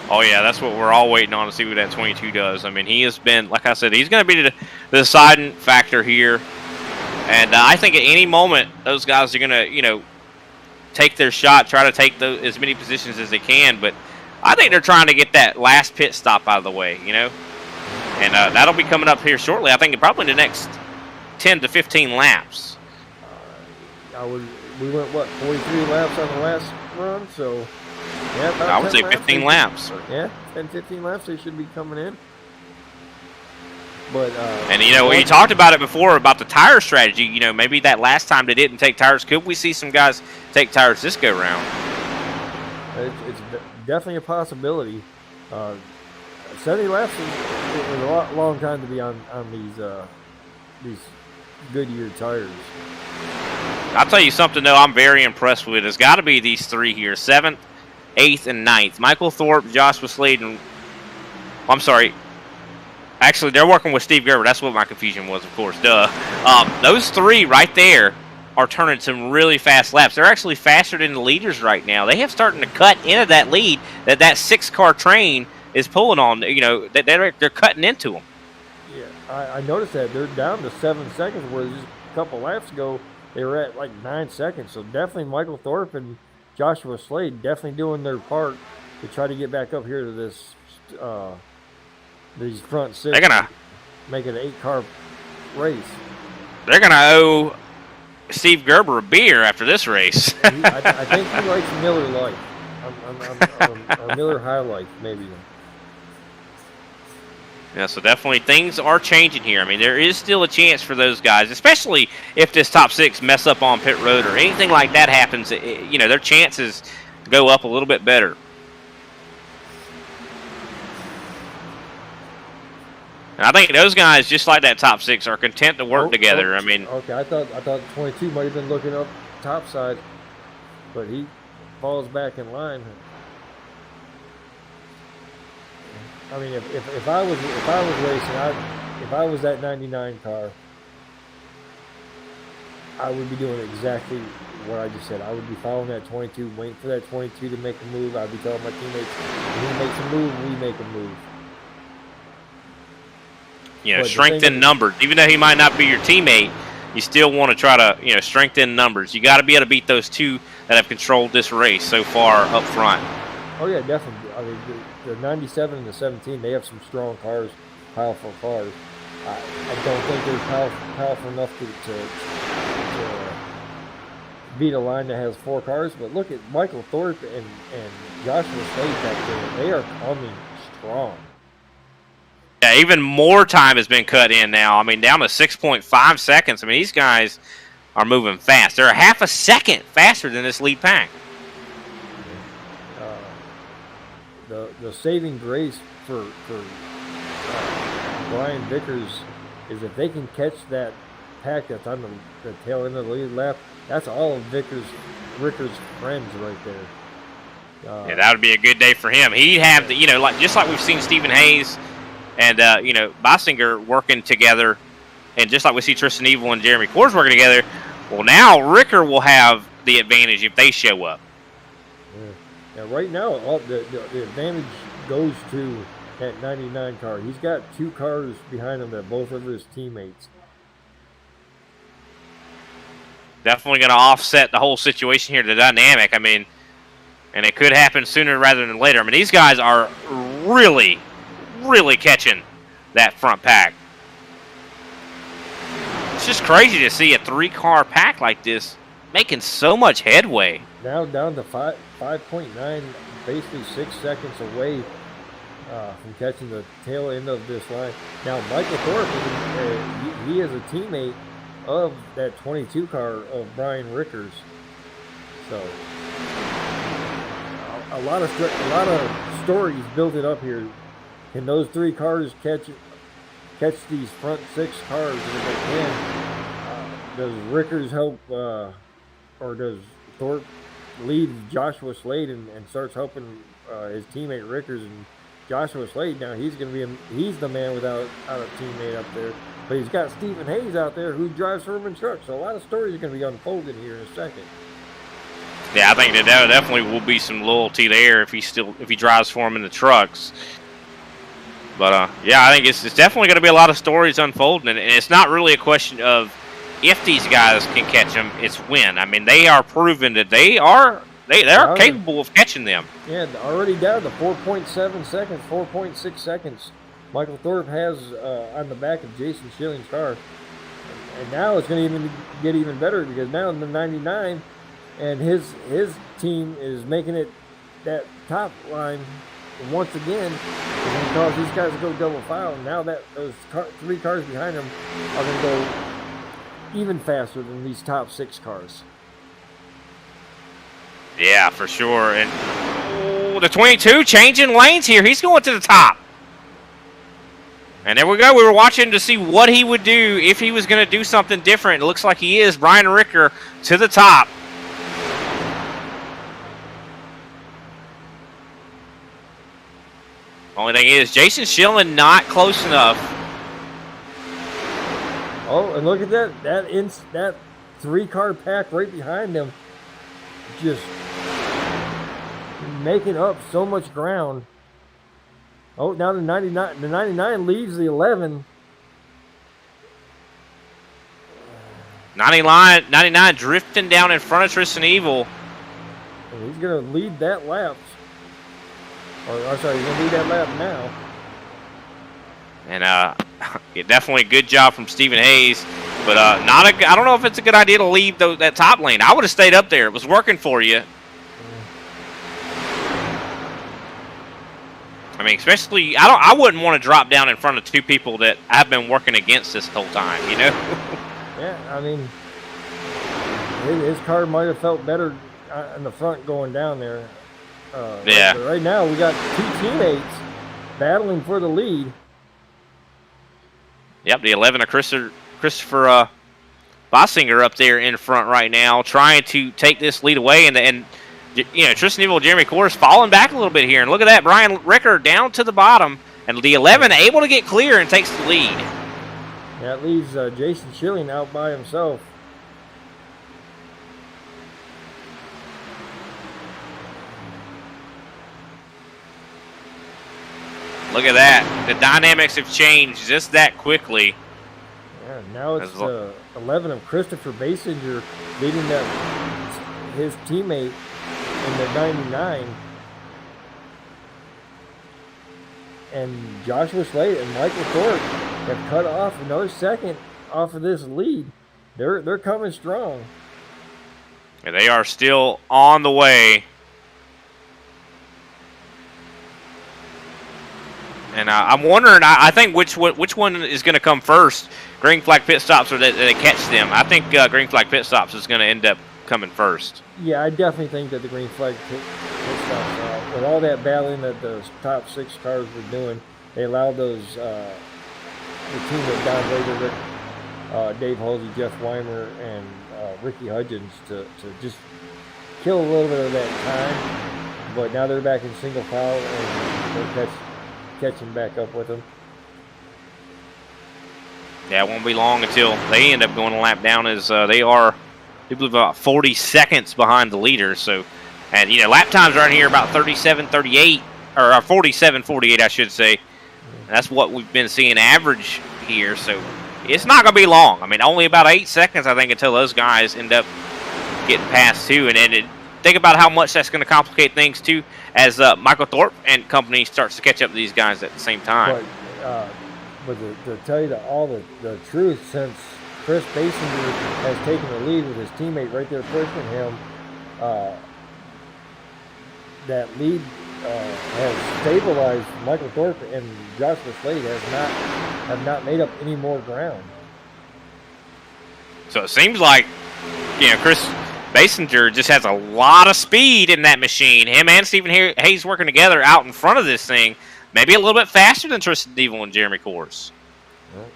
Oh, yeah, that's what we're all waiting on to see what that 22 does. I mean, he has been, like I said, he's going to be the deciding factor here. And I think at any moment, those guys are going to, take their shot, try to take as many positions as they can. But I think they're trying to get that last pit stop out of the way, And that'll be coming up here shortly. I think probably the next 10 to 15 laps. We went, 43 laps on the last run, so... Yeah, I would say 15 laps. Yeah, 10, 15 laps they should be coming in. But and you talked about it before about the tire strategy. Maybe that last time they didn't take tires. Could we see some guys take tires this go round? It's definitely a possibility. 70 laps is a long time to be on these Goodyear tires. I'll tell you something though. I'm very impressed with. It's got to be these 3 here: 7th, 8th, and 9th. Michael Thorpe, Joshua Slade, and I'm sorry. Actually, they're working with Steve Gerber. That's what my confusion was, of course. Duh. Those 3 right there are turning some really fast laps. They're actually faster than the leaders right now. They have starting to cut into that lead that 6-car train is pulling on. You know, they're cutting into them. Yeah, I noticed that they're down to 7 seconds, where just a couple laps ago they were at like 9 seconds. So definitely Michael Thorpe and Joshua Slade definitely doing their part to try to get back up here to this these front 6. They're gonna make it an 8-car race. They're gonna owe Steve Gerber a beer after this race. I think he likes Miller Lite, or Miller High Life, maybe. Yeah, so definitely things are changing here. I mean, there is still a chance for those guys, especially if this top 6 mess up on pit road or anything like that happens. You know, their chances go up a little bit better. And I think those guys, just like that top 6, are content to work together. I mean, okay, I thought 22 might have been looking up top side, but he falls back in line. I mean, if I was racing, if I was that 99 car, I would be doing exactly what I just said. I would be following that 22, waiting for that 22 to make a move. I'd be telling my teammates, when he makes a move, we make a move. You know, strengthen numbers. Even though he might not be your teammate, you still want to try to, you know, strengthen numbers. You got to be able to beat those 2 that have controlled this race so far up front. Oh yeah, definitely. I mean, the 97 and the 17, they have some strong cars, powerful cars. I don't think they're powerful enough to beat a line that has 4 cars. But look at Michael Thorpe and Joshua Slade back there. They are coming strong. Yeah, even more time has been cut in now. I mean, down to 6.5 seconds. I mean, these guys are moving fast. They're a half a second faster than this lead pack. The saving grace for Brian Vickers is if they can catch that pack that's on the tail end of the lead lap. That's all of Ricker's friends right there. Yeah, that would be a good day for him. He'd have the, you know, just like we've seen Stephen Hayes and you know, Bossinger working together, and just like we see Tristan Evil and Jeremy Coors working together. Well, now Ricker will have the advantage if they show up. Yeah, right now, the advantage goes to that 99 car. He's got 2 cars behind him that both of his teammates. Definitely going to offset the whole situation here, the dynamic. I mean, and it could happen sooner rather than later. I mean, these guys are really, really catching that front pack. It's just crazy to see a 3-car pack like this making so much headway. Now down to 5.9, basically 6 seconds away from catching the tail end of this line. Now Michael Thorpe, he is a teammate of that 22 car of Brian Rickers. So a lot of stories built it up here. Can those 3 cars catch these front 6 cars? And if they can, does Rickers help, or does Thorpe lead Joshua Slade and starts helping his teammate Rickers? And Joshua Slade, now he's the man without a teammate up there, but he's got Stephen Hayes out there who drives Herman trucks. So a lot of stories are going to be unfolding here in a second. Yeah, I think that definitely will be some loyalty there if he drives for him in the trucks. But yeah, I think it's definitely going to be a lot of stories unfolding, and it's not really a question of if these guys can catch them, it's when. I mean, they are proven that they are capable of catching them. Yeah, already down to 4.7 seconds, 4.6 seconds. Michael Thorpe has on the back of Jason Schilling's car. And now it's going to get even better, because now in the 99, and his team is making it that top line once again, is going to cause these guys to go double file. And now that those 3 cars behind them are going to go even faster than these top 6 cars. Yeah, for sure. And the 22 changing lanes here. He's going to the top. And there we go. We were watching to see what he would do if he was going to do something different. It looks like he is. Brian Ricker to the top. Only thing is, Jason Schilling not close enough. Oh, and look at that 3-car pack right behind them, just making up so much ground. Oh, now the 99 leaves the 11. 99 drifting down in front of Tristan Evil. And he's going to lead that lap. Or, I'm sorry, he's going to lead that lap now. And definitely a good job from Stephen Hayes. But I don't know if it's a good idea to leave that top lane. I would have stayed up there. It was working for you. I mean, especially, I wouldn't want to drop down in front of 2 people that I've been working against this whole time, you know? Yeah, I mean, his car might have felt better in the front going down there. Yeah. But right now, we got 2 teammates battling for the lead. Yep, the 11 of Christopher Bossinger up there in front right now, trying to take this lead away. And you know, Tristan Evil, Jeremy Kors falling back a little bit here. And look at that, Brian Ricker down to the bottom. And the 11 able to get clear and takes the lead. That leaves Jason Schilling out by himself. Look at that. The dynamics have changed just that quickly. Yeah, now it's 11 of Christopher Basinger leading his teammate in the 99. And Joshua Slade and Michael Thorpe have cut off another second off of this lead. They're coming strong. Yeah, they are still on the way. And I'm wondering, I think which one is going to come first, green flag pit stops or that they catch them. I think green flag pit stops is going to end up coming first. Yeah, I definitely think that the green flag pit stops, with all that battling that the top 6 cars were doing, they allowed those, the team of Don Rader, Dave Halsey, Jeff Weimer, and Ricky Hudgens to just kill a little bit of that time. But now they're back in single file and they're catching back up with them. Yeah, it won't be long until they end up going a lap down, as they are, I believe, about 40 seconds behind the leader. So, and you know, lap times around here about 37:38 or 47:48, I should say. That's what we've been seeing average here. So it's not going to be long. I mean, only about 8 seconds, I think, until those guys end up getting past too. And think about how much that's going to complicate things too, as Michael Thorpe and company starts to catch up to these guys at the same time. But to tell you all the truth, since Chris Basinger has taken the lead with his teammate right there pushing him, that lead has stabilized. Michael Thorpe and Joshua Slade have not made up any more ground. So it seems like, you know, Chris Basinger just has a lot of speed in that machine. Him and Stephen Hayes working together out in front of this thing. Maybe a little bit faster than Tristan Evil and Jeremy Kors. Right.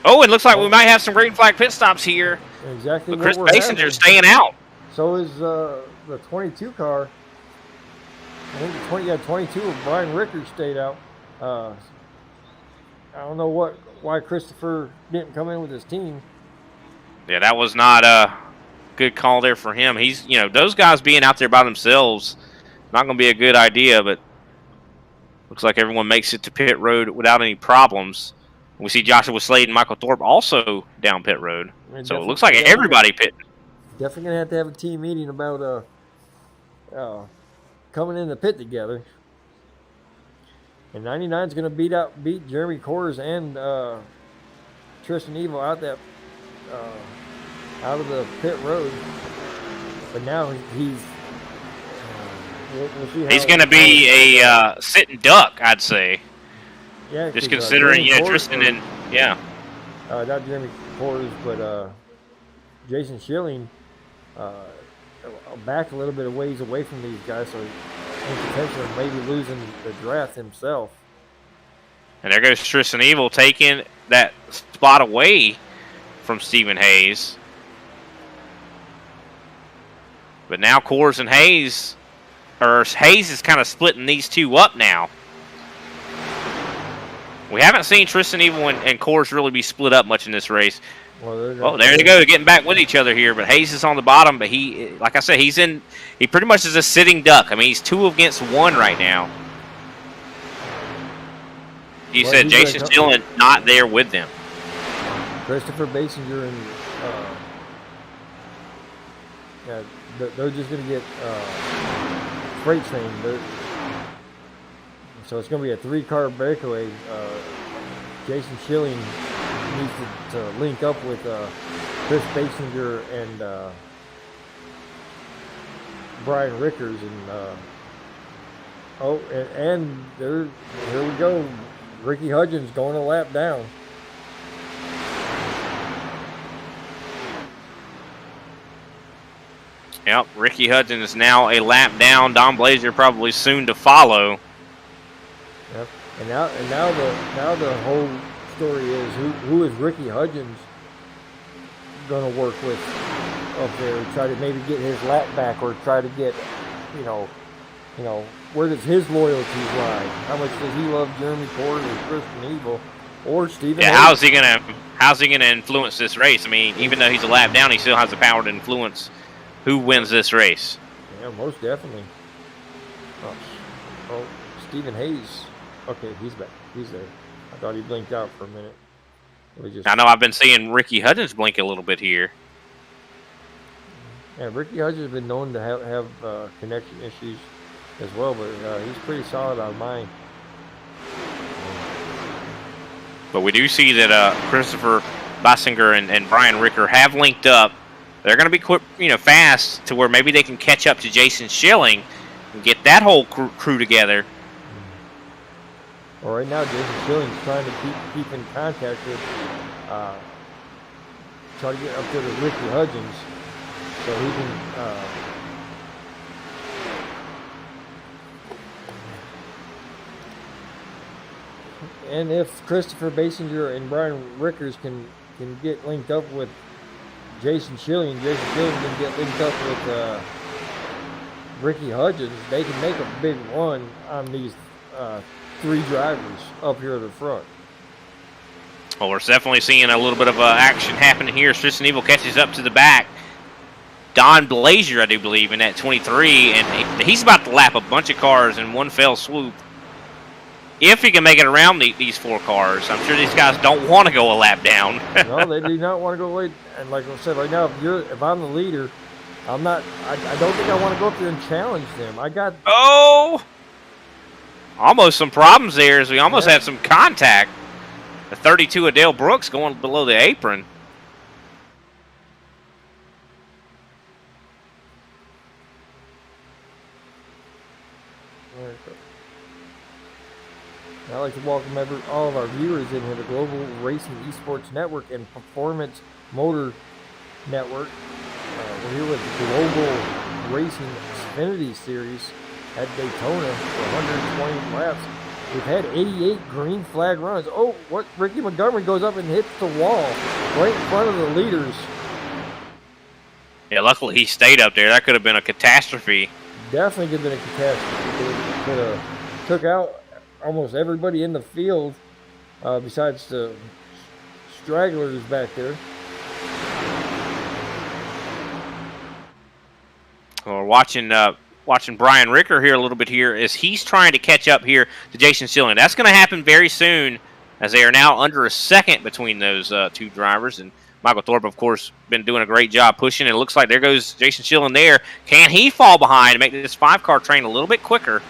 Oh, it looks like we might have some green flag pit stops here. Exactly. But Chris Basinger staying out. So is the 22 car. I think the 22 of Brian Ricker stayed out. I don't know why Christopher didn't come in with his team. Yeah, that was not a good call there for him. He's, you know, those guys being out there by themselves, not going to be a good idea, but looks like everyone makes it to pit road without any problems. We see Joshua Slade and Michael Thorpe also down pit road. So it looks like everybody pitting. Definitely going to have a team meeting about coming in the pit together. And 99 is going to beat Jeremy Kors and Tristan Evil out of the pit road. But now he's he's going to be a sitting duck, I'd say. Yeah, just considering, you know, Tristan and not Jeremy Kors, but Jason Schilling back a little bit of ways away from these guys, so in potential of maybe losing the draft himself. And there goes Tristan Evil taking that spot away from Stephen Hayes. But now Kors and Hayes is kind of splitting these two up now. We haven't seen Tristan Evil and Kors really be split up much in this race. Well, there they go. They're getting back with each other here, but Hayes is on the bottom. But he, like I said, he pretty much is a sitting duck. I mean, he's 2 against 1 right now. You said Jason Schilling not there with them. Christopher Basinger and they're just going to get freight train. So it's going to be a 3-car breakaway. Jason Schilling needs to link up with Chris Basinger and Brian Rickers, and here we go. Ricky Hudgens going a lap down. Yep, Ricky Hudgens is now a lap down. Don Blazer probably soon to follow. Yep, and now the whole story is who is Ricky Hudgens going to work with up there? Try to maybe get his lap back, or try to get, you know, where does his loyalties lie? How much does he love Jeremy Porter or Christian Evil or Stephen? Yeah, how's he gonna influence this race? I mean, even though he's a lap down, he still has the power to influence who wins this race. Yeah, most definitely. Oh, Stephen Hayes. Okay, he's back. He's there. I thought he blinked out for a minute. I know I've been seeing Ricky Hudgens blink a little bit here. Yeah, Ricky Hudgens has been known to have connection issues as well, but he's pretty solid on mine. But we do see that Christopher Basinger and Brian Ricker have linked up. They're going to be quick, fast to where maybe they can catch up to Jason Schilling and get that whole crew together. Well, right now, Jason Schilling's trying to keep in contact with, try to get up there to Ricky Hudgens so he can. And if Christopher Basinger and Brian Rickers can get linked up with Jason Schilling can get linked up with Ricky Hudgens, they can make a big run on these 3 drivers up here at the front. Well, we're definitely seeing a little bit of action happening here. Tristan Evil catches up to the back. Don Blazer, I do believe, in that 23, and he's about to lap a bunch of cars in one fell swoop. If he can make it around these 4 cars, I'm sure these guys don't want to go a lap down. No, they do not want to go away. And like I said, right now, if I'm the leader, I'm not. I don't think I want to go up there and challenge them. Almost some problems there, as we almost had some contact. The 32 of Dale Brooks going below the apron. I'd like to welcome all of our viewers in here, the Global Racing Esports Network and Performance Motor Network. We're here with the Global Racing Xfinity Series at Daytona for 120 laps. We've had 88 green flag runs. Oh, what? Ricky Montgomery goes up and hits the wall right in front of the leaders. Yeah, luckily he stayed up there. That could have been a catastrophe. Definitely could have been a catastrophe. Could have took out almost everybody in the field, besides the stragglers back there. We're watching Brian Ricker here a little bit here as he's trying to catch up here to Jason Schilling. That's going to happen very soon, as they are now under a second between those 2 drivers. And Michael Thorpe, of course, been doing a great job pushing. It looks like there goes Jason Schilling there. Can he fall behind and make this 5-car train a little bit quicker?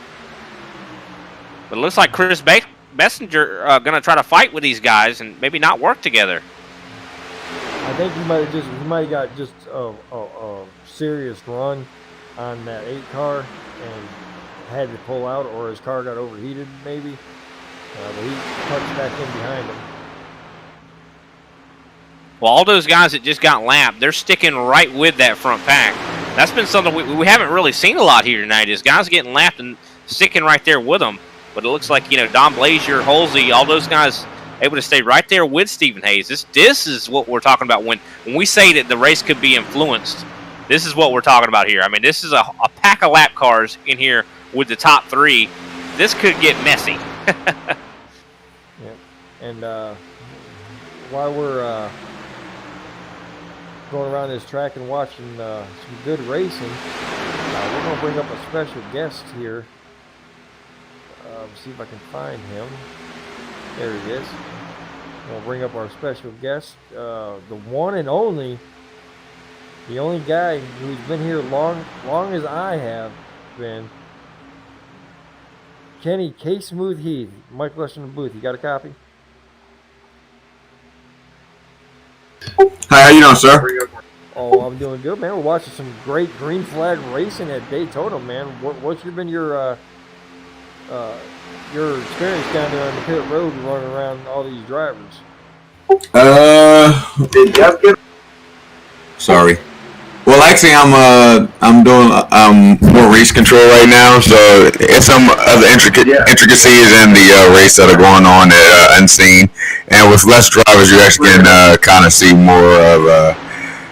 But it looks like Chris Basinger going to try to fight with these guys and maybe not work together. I think he might have got just a serious run on that 8-car and had to pull out, or his car got overheated maybe. But he punched back in behind him. Well, all those guys that just got lapped, they're sticking right with that front pack. That's been something we haven't really seen a lot here tonight, is guys getting lapped and sticking right there with them. But it looks like, Don Blazer, Holsey, all those guys able to stay right there with Stephen Hayes. This is what we're talking about when we say that the race could be influenced. This is what we're talking about here. I mean, this is a pack of lap cars in here with the top 3. This could get messy. Yeah. And while we're going around this track and watching some good racing. We're going to bring up a special guest here. See if I can find him. There he is. We'll bring up our special guest, the one and only, the only guy who's been here long as I have been. Kenny K. Smooth Heath. Mike Lester in the booth. You got a copy? Hi, how you doing, sir? Oh, I'm doing good, man. We're watching some great green flag racing at Daytona, man. What's been your experience down there on the pit road running around all these drivers? Sorry. Well, actually, I'm doing more race control right now, so it's some other intricacies in the race that are going on that unseen. And with less drivers, you actually can kind of see more of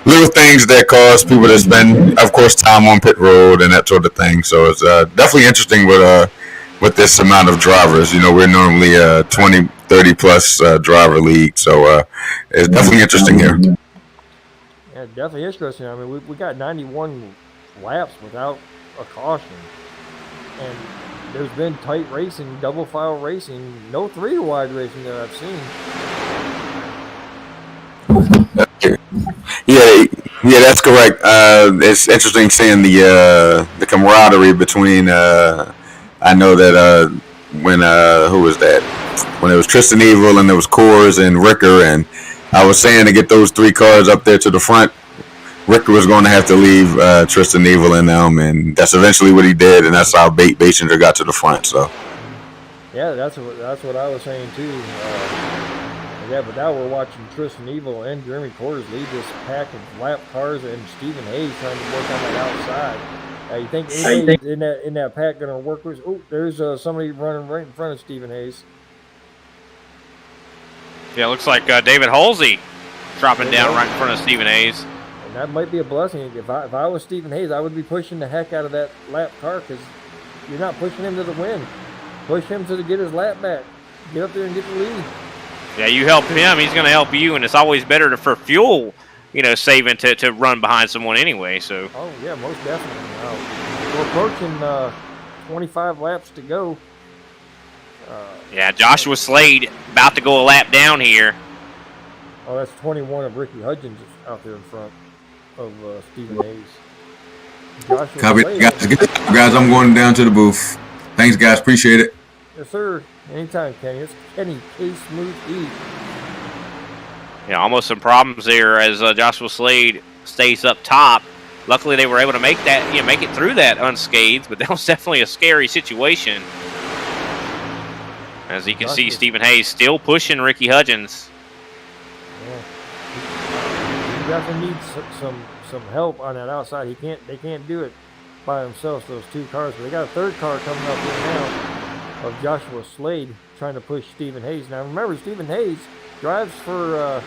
little things that cause people to spend, of course, time on pit road and that sort of thing. So it's definitely interesting with this amount of drivers. You know, we're normally 20, 30 plus driver league, so it's definitely interesting here. Yeah, definitely interesting. I mean, we got 91 laps without a caution, and there's been tight racing, double file racing, no 3-wide racing that I've seen. Yeah, that's correct. It's interesting seeing the camaraderie between. I know that when who was that? When it was Tristan Evil and there was Coors and Ricker, and I was saying to get those 3 cars up there to the front, Ricker was going to have to leave Tristan Evil and them, and that's eventually what he did, and that's how Basinger got to the front. So. Yeah, that's what I was saying too. Yeah, but now we're watching Tristan Evil and Jeremy Coors lead this pack of lap cars, and Stephen Hayes trying to work on that outside. You think anybody in that pack going to work with? Oh, there's somebody running right in front of Stephen Hayes. Yeah, it looks like David Halsey dropping down right in front of Stephen Hayes. And that might be a blessing. If I was Stephen Hayes, I would be pushing the heck out of that lap car, because you're not pushing him to the win. Push him to get his lap back. Get up there and get the lead. Yeah, you help him, he's going to help you, and it's always better for fuel, saving to run behind someone anyway. So. Oh yeah, most definitely. We're approaching 25 laps to go. Yeah, Joshua Slade about to go a lap down here. Oh, that's 21 of Ricky Hudgens out there in front of Stephen Hayes. Joshua Copy, Slade. guys. I'm going down to the booth. Thanks, guys. Appreciate it. Yes, sir. Anytime, Kenny. It's Kenny K. Smooth Heath. Yeah, almost some problems there as Joshua Slade stays up top. Luckily, they were able to make it through that unscathed, but that was definitely a scary situation. As you can see, Stephen Hayes still pushing Ricky Hudgens. Yeah. He definitely needs some help on that outside. They can't do it by themselves, those 2 cars. But they got a 3rd car coming up here now of Joshua Slade trying to push Stephen Hayes. Now remember, Stephen Hayes drives for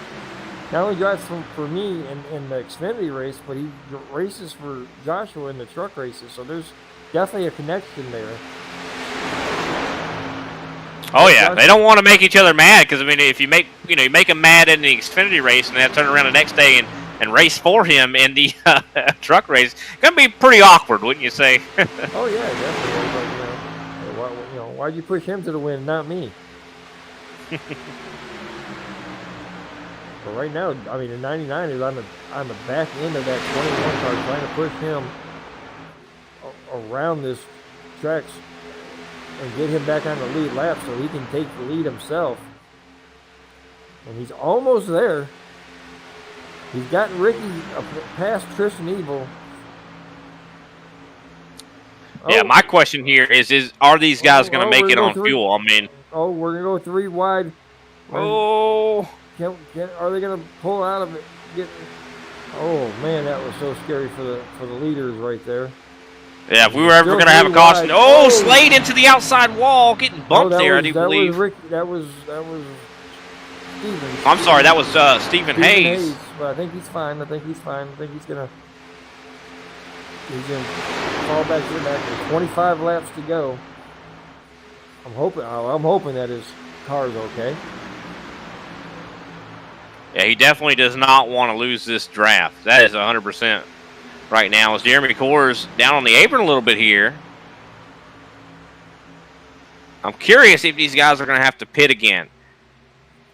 not only drives for me in the Xfinity race, but he races for Joshua in the truck races. So there's definitely a connection there. Oh yeah, they don't want to make each other mad, because I mean, if you make him mad in the Xfinity race and then turn around the next day and race for him in the truck race, it's gonna be pretty awkward, wouldn't you say? Oh yeah, definitely. But, why'd you push him to the win, not me? But right now, I mean, the 99 is on the back end of that 21 car, trying to push him around this track and get him back on the lead lap so he can take the lead himself. And he's almost there. He's gotten Ricky past Tristan Evil. Yeah, my question here is are these guys going to make it on fuel? I mean, we're going to go 3 wide. Are they going to pull out of it? Oh man, that was so scary for the leaders right there. Yeah, if we were ever going to have a caution. Oh, Slade into the outside wall, getting bumped there, I do believe. That was Steven. I'm sorry, that was Stephen Hayes. But I think he's fine. I think he's going to fall back to the back. There's 25 laps to go. I'm hoping that his car is okay. Yeah, he definitely does not want to lose this draft. That is 100% right now. As Jeremy Coors down on the apron a little bit here. I'm curious if these guys are going to have to pit again.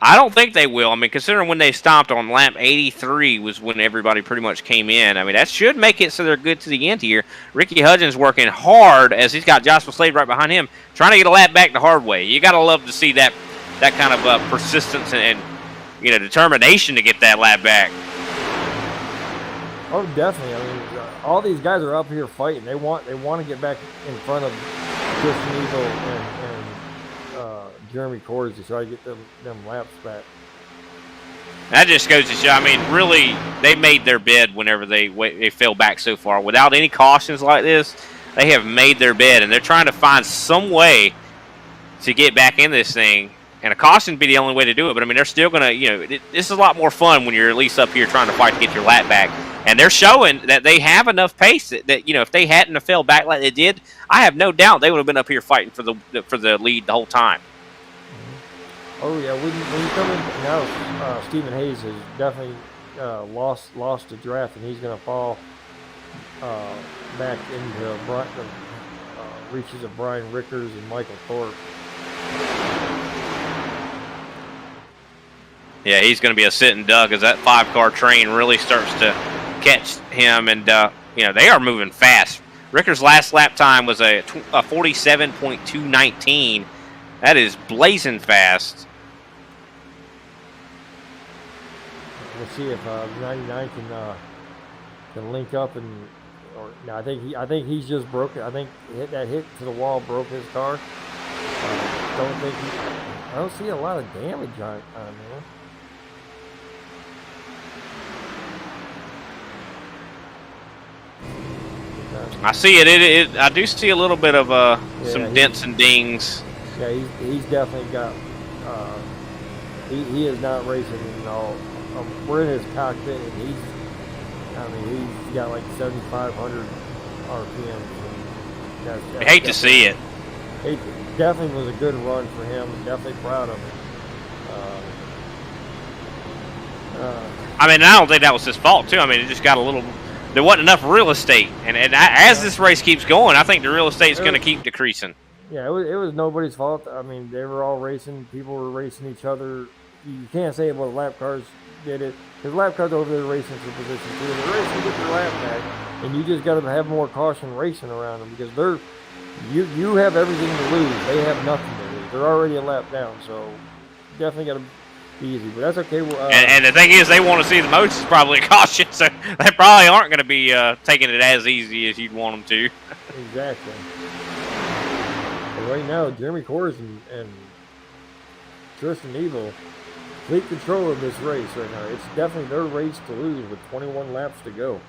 I don't think they will. I mean, considering when they stopped on lap 83 was when everybody pretty much came in. I mean, that should make it so they're good to the end here. Ricky Hudgens working hard as he's got Joshua Slade right behind him, trying to get a lap back the hard way. You got to love to see that kind of persistence and determination to get that lap back. Oh, definitely. I mean, all these guys are up here fighting. They want to get back in front of Christian Eagle and Jeremy Coors to try to get them laps back. That just goes to show. I mean, really, they made their bed whenever they fell back so far. Without any cautions like this, they have made their bed, and they're trying to find some way to get back in this thing. And a caution would be the only way to do it. But, I mean, they're still going to, this is a lot more fun when you're at least up here trying to fight to get your lap back. And they're showing that they have enough pace that if they hadn't have fell back like they did, I have no doubt they would have been up here fighting for the lead the whole time. Oh, yeah. When you come in now, Stephen Hayes has definitely lost the draft, and he's going to fall back into the reaches of Brian Rickers and Michael Thorpe. Yeah, he's going to be a sitting duck as that 5-car train really starts to catch him, and they are moving fast. Rickers' last lap time was a 47.219. That is blazing fast. We'll see if 99 can link up I think he's just broken. I think that hit to the wall broke his car. I don't see a lot of damage on there. I see it. I do see a little bit of some dents and dings. Yeah, he's definitely got. He is not racing at all. We're in his cockpit, and he's got like 7,500 RPM. I hate to see it. It definitely was a good run for him. Definitely proud of him. I mean, I don't think that was his fault too. I mean, it just got a little. There wasn't enough real estate, and as this race keeps going, I think the real estate is going to keep decreasing. Yeah, it was nobody's fault. I mean, they were all racing. People were racing each other. You can't say, well, the lap cars did it, because lap cars over there racing for position 2. They're racing to get their lap back, and you just got to have more caution racing around them, because you have everything to lose. They have nothing to lose. They're already a lap down, so definitely got to be easy. But that's okay. And the thing is, they want to see the most is probably a caution, so they probably aren't going to be taking it as easy as you'd want them to. Exactly. But right now, Jeremy Coors and Tristan Evil complete control of this race right now. It's definitely their race to lose with 21 laps to go.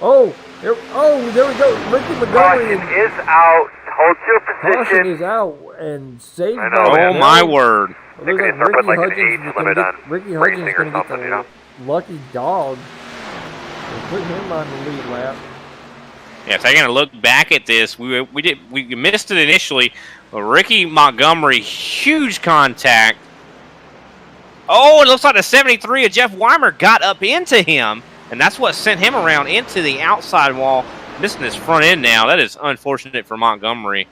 There we go. Ricky Montgomery is out. Hold your position. Caution is out and saved by. Oh my word! Looks like Ricky Hudgens is going to get the lucky dog and put him on the lead lap. Yeah, taking a look back at this, we missed it initially. Ricky Montgomery, huge contact. Oh, it looks like the 73 of Jeff Weimer got up into him, and that's what sent him around into the outside wall, missing his front end now. That is unfortunate for Montgomery.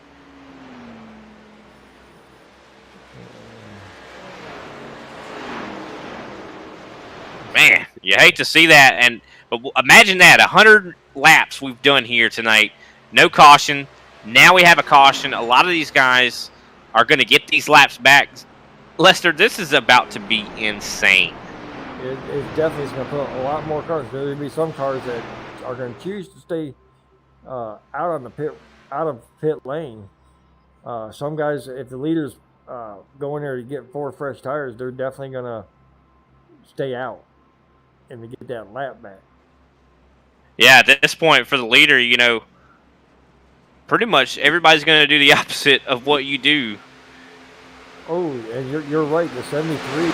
Man, you hate to see that, but imagine that, 100 laps we've done here tonight. No caution. Now we have a caution. A lot of these guys are going to get these laps back. Lester, this is about to be insane. It definitely is going to put a lot more cars. There will be some cars that are going to choose to stay out of pit lane. Some guys, if the leaders go in there to get 4 fresh tires, they're definitely going to stay out and to get that lap back. Yeah, at this point for the leader, pretty much everybody's going to do the opposite of what you do. Oh, and you're right. The 73 of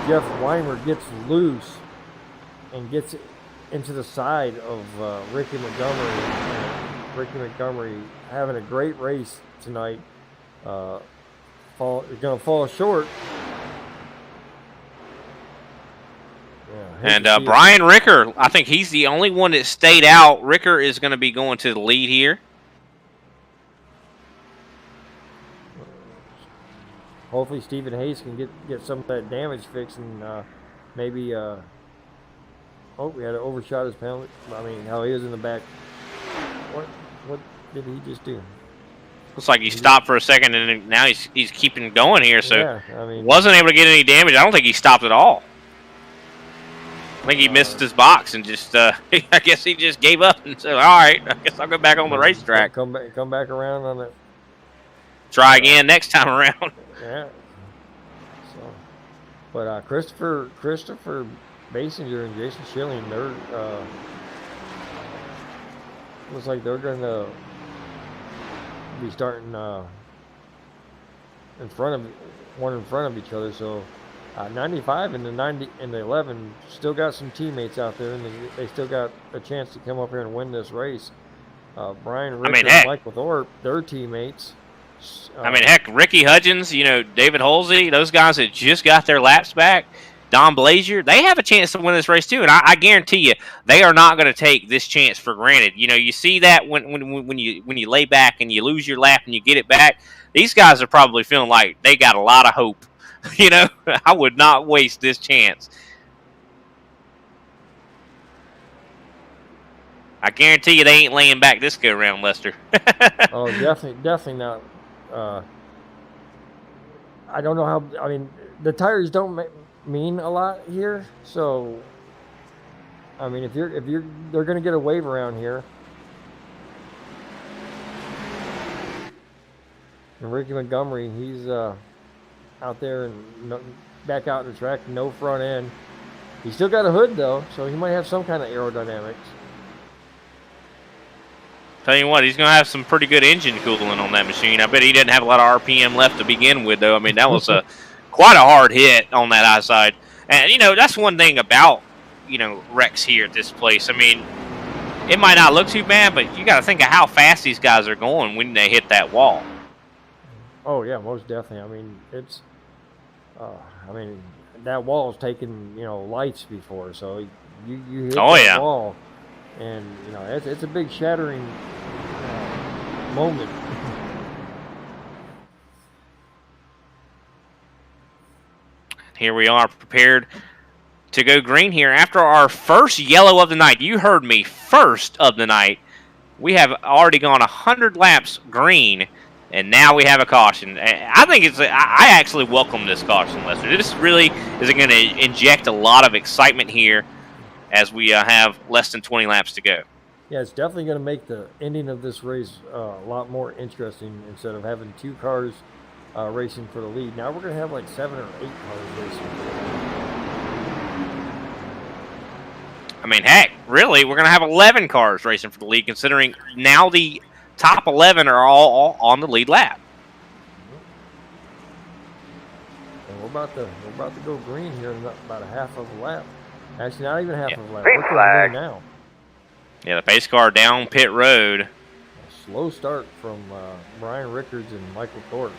Jeff Weimer gets loose and gets into the side of Ricky Montgomery. And Ricky Montgomery having a great race tonight. gonna fall short. And Brian Ricker, I think he's the only one that stayed out. Ricker is going to be going to the lead here. Hopefully Stephen Hayes can get some of that damage fixed and maybe. Oh, we had to overshot his penalty. I mean, how he was in the back. What did he just do? Looks like he stopped for a second, and now he's keeping going here. So yeah, I mean, wasn't able to get any damage. I don't think he stopped at all. I think he missed his box and just, I guess he just gave up and said, all right, I guess I'll go back on the racetrack. Come back around on it. Try again next time around. Yeah. So, but Christopher Basinger and Jason Schilling, they're, looks like they're going to be starting in front of each other. So, 95 and the 11 still got some teammates out there, and they still got a chance to come up here and win this race. Brian Ricker and Michael Thorpe, their teammates. Heck, Ricky Hudgens, David Holsey, those guys that just got their laps back, Don Blazier, they have a chance to win this race too. And I guarantee you, they are not going to take this chance for granted. You see that when you lay back and you lose your lap and you get it back, these guys are probably feeling like they got a lot of hope. I would not waste this chance. I guarantee you they ain't laying back this go around, Lester. Oh, definitely not. I don't know how. I mean, the tires don't mean a lot here. So, I mean, if they're going to get a wave around here. And Ricky Montgomery, he's out there and back out in the track, no front end. He's still got a hood though, so he might have some kind of aerodynamics. Tell you what, he's going to have some pretty good engine cooling on that machine. I bet he didn't have a lot of RPM left to begin with, though. I mean, that was quite a hard hit on that outside. And, that's one thing about, wrecks here at this place. I mean, it might not look too bad, but you got to think of how fast these guys are going when they hit that wall. Oh, yeah, most definitely. I mean, it's, that wall's taken, lights before, so you hit that wall. And, it's a big shattering moment. Here we are prepared to go green here after our first yellow of the night. You heard me, first of the night. We have already gone 100 laps green, and now we have a caution. I think I actually welcome this caution, Lester. This really is going to inject a lot of excitement here as we have less than 20 laps to go. Yeah, it's definitely going to make the ending of this race a lot more interesting instead of having two cars racing for the lead. Now we're going to have like 7 or 8 cars racing. I mean, heck, really, we're going to have 11 cars racing for the lead, considering now the top 11 are all on the lead lap. And we're about to go green here in about a half of a lap. Actually, not even half of a lap. Green flag. Now. Yeah, the pace car down pit road. A slow start from Brian Rickards and Michael Thorpe.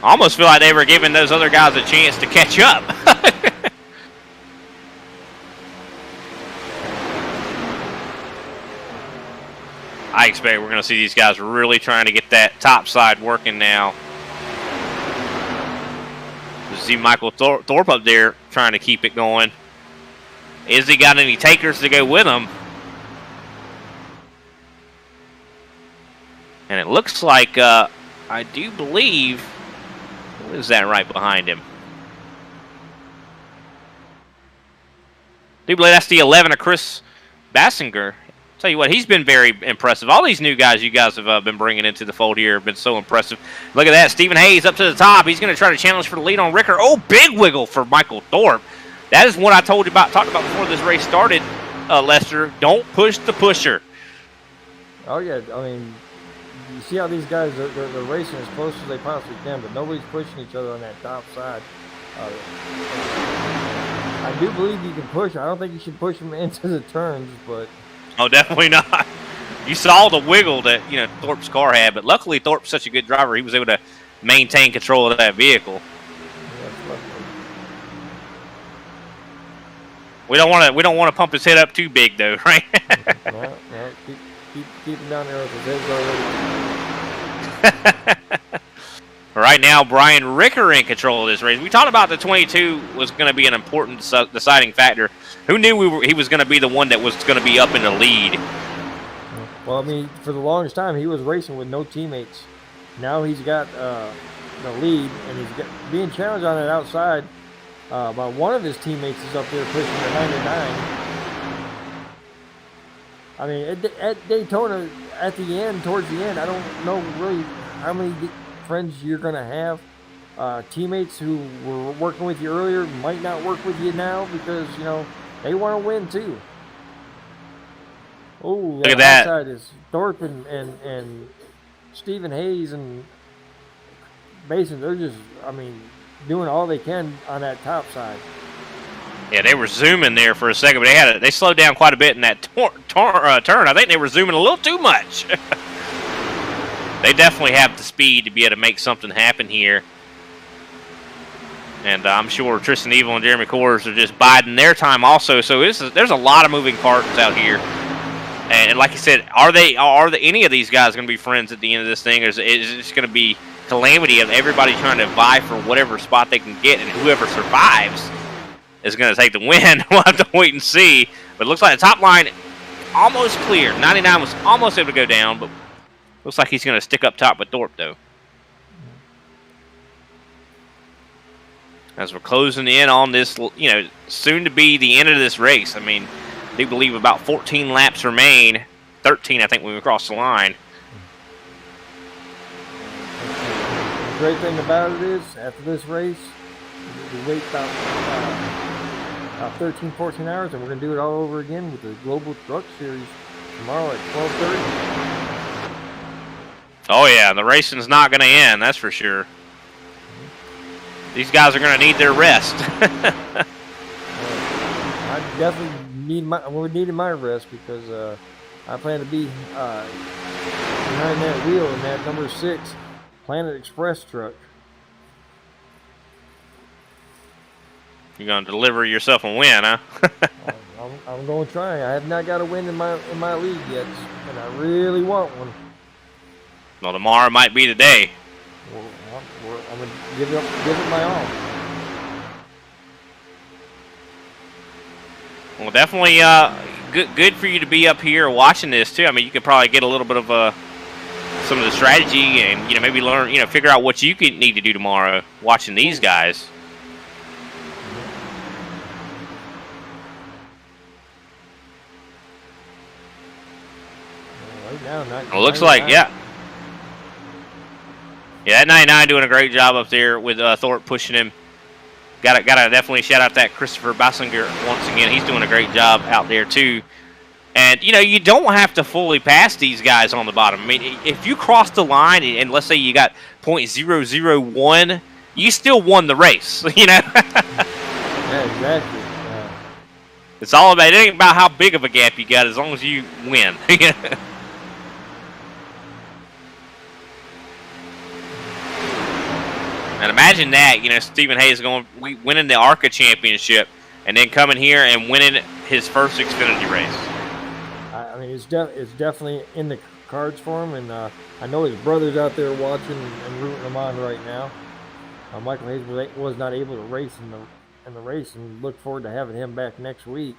I almost feel like they were giving those other guys a chance to catch up. I expect we're going to see these guys really trying to get that top side working now. You see Michael Thorpe up there trying to keep it going. Is he got any takers to go with him? And it looks like, I do believe, what is that right behind him? I do believe that's the 11 of Chris Basinger. Tell you what, he's been very impressive. All these new guys you guys have been bringing into the fold here have been so impressive. Look at that, Stephen Hayes up to the top. He's going to try to challenge for the lead on Ricker. Oh, big wiggle for Michael Thorpe. That is what I talked about before this race started, Lester. Don't push the pusher. Oh, yeah. I mean, you see how these guys, they're racing as close as they possibly can, but nobody's pushing each other on that top side. I do believe you can push. I don't think you should push them into the turns, but... Oh, definitely not. You saw the wiggle that, Thorpe's car had, but luckily Thorpe's such a good driver, he was able to maintain control of that vehicle. We don't want to pump his head up too big though, right? No, keep him down there with his head already. Right now, Brian Ricker in control of this race. We talked about the 22 was going to be an important deciding factor. Who knew he was going to be the one that was going to be up in the lead? Well, I mean, for the longest time, he was racing with no teammates. Now he's got the lead, and he's being challenged on it outside. But one of his teammates is up there pushing the 99. I mean, at Daytona, at the end, towards the end, I don't know really how many friends you're going to have. Teammates who were working with you earlier might not work with you now because, you know, they want to win too. Oh, look at that. Outside is Thorpe and Stephen Hayes and Mason. They're just, I mean, doing all they can on that top side. Yeah, they were zooming there for a second, but they slowed down quite a bit in that turn. I think they were zooming a little too much. They definitely have the speed to be able to make something happen here. And I'm sure Tristan Evil and Jeremy Kors are just biding their time also. So there's a lot of moving parts out here. And like you said, are any of these guys going to be friends at the end of this thing? Or is it just going to be calamity of everybody trying to vie for whatever spot they can get, and whoever survives is going to take the win? We'll have to wait and see. But it looks like the top line almost clear. 99 was almost able to go down, but looks like he's going to stick up top with Thorpe, though. As we're closing in on this, you know, soon to be the end of this race. I mean, they believe about 14 laps remain. 13, I think, when we cross the line. The great thing about it is, after this race, we wait about 13, 14 hours, and we're going to do it all over again with the Global Truck Series tomorrow at 12:30. Oh, yeah, the racing's not going to end, that's for sure. These guys are going to need their rest. I definitely needed my rest because I plan to be behind that wheel in that number 6 Planet Express truck. You're going to deliver yourself a win, huh? I'm going to try. I have not got a win in my league yet, and I really want one. Well, tomorrow might be the day. Well, I'm going to give it my all. Well, definitely good for you to be up here watching this too. I mean, you could probably get a little bit of some of the strategy, and maybe learn, figure out what you need to do tomorrow watching these guys. Right now, it looks like that 99 doing a great job up there with Thorpe pushing him. Gotta definitely shout out that Christopher Bassinger once again. He's doing a great job out there too. And you don't have to fully pass these guys on the bottom. I mean, if you cross the line and let's say you got .001, you still won the race. Yeah, exactly. It's all about, it ain't about how big of a gap you got as long as you win. And imagine that, Stephen Hayes winning the ARCA championship and then coming here and winning his first Xfinity race. I mean, it's definitely in the cards for him, and I know his brother's out there watching and rooting him on right now. Michael Hayes was not able to race in the race, and look forward to having him back next week.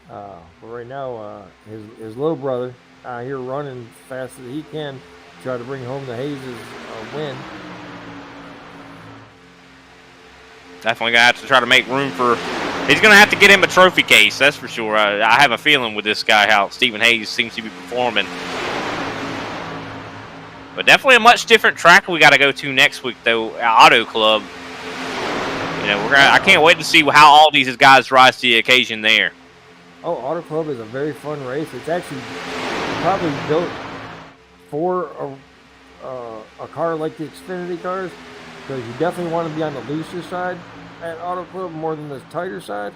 But right now, his little brother out here running as fast as he can to try to bring home the Hayes' win. Definitely gonna have to try to make room for. He's gonna have to get him a trophy case, that's for sure. I have a feeling with this guy how Stephen Hayes seems to be performing. But definitely a much different track we got to go to next week, though. Auto Club. I can't wait to see how all these guys rise to the occasion there. Oh, Auto Club is a very fun race. It's actually probably built for a car like the Xfinity cars. Because you definitely want to be on the looser side at Auto Club more than the tighter side.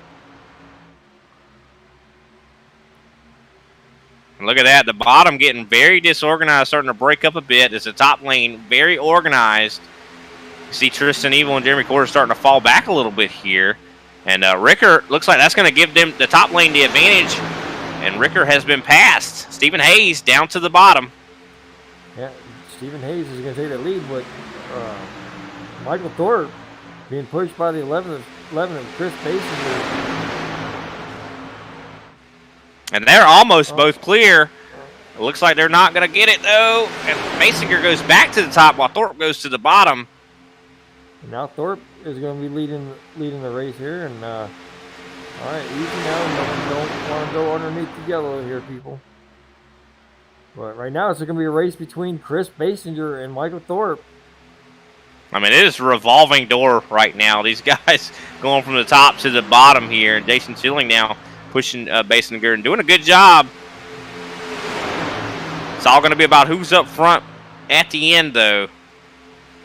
And look at that. The bottom getting very disorganized, starting to break up a bit. As the top lane very organized. see Tristan Evil and Jeremy Corder starting to fall back a little bit here. And Ricker, looks like that's going to give them the top lane the advantage. And Ricker has been passed. Stephen Hayes down to the bottom. Yeah, Stephen Hayes is going to take the lead, but Michael Thorpe being pushed by the 11 of Chris Basinger. And they're almost both clear. It looks like they're not going to get it, though. And Basinger goes back to the top while Thorpe goes to the bottom. And now Thorpe is going to be leading the race here. And all right, easy now. Don't want to go underneath the yellow here, people. But right now, it's going to be a race between Chris Basinger and Michael Thorpe. I mean, it is a revolving door right now. These guys going from the top to the bottom here. And Jason Schilling now pushing Basinger and doing a good job. It's all going to be about who's up front at the end, though.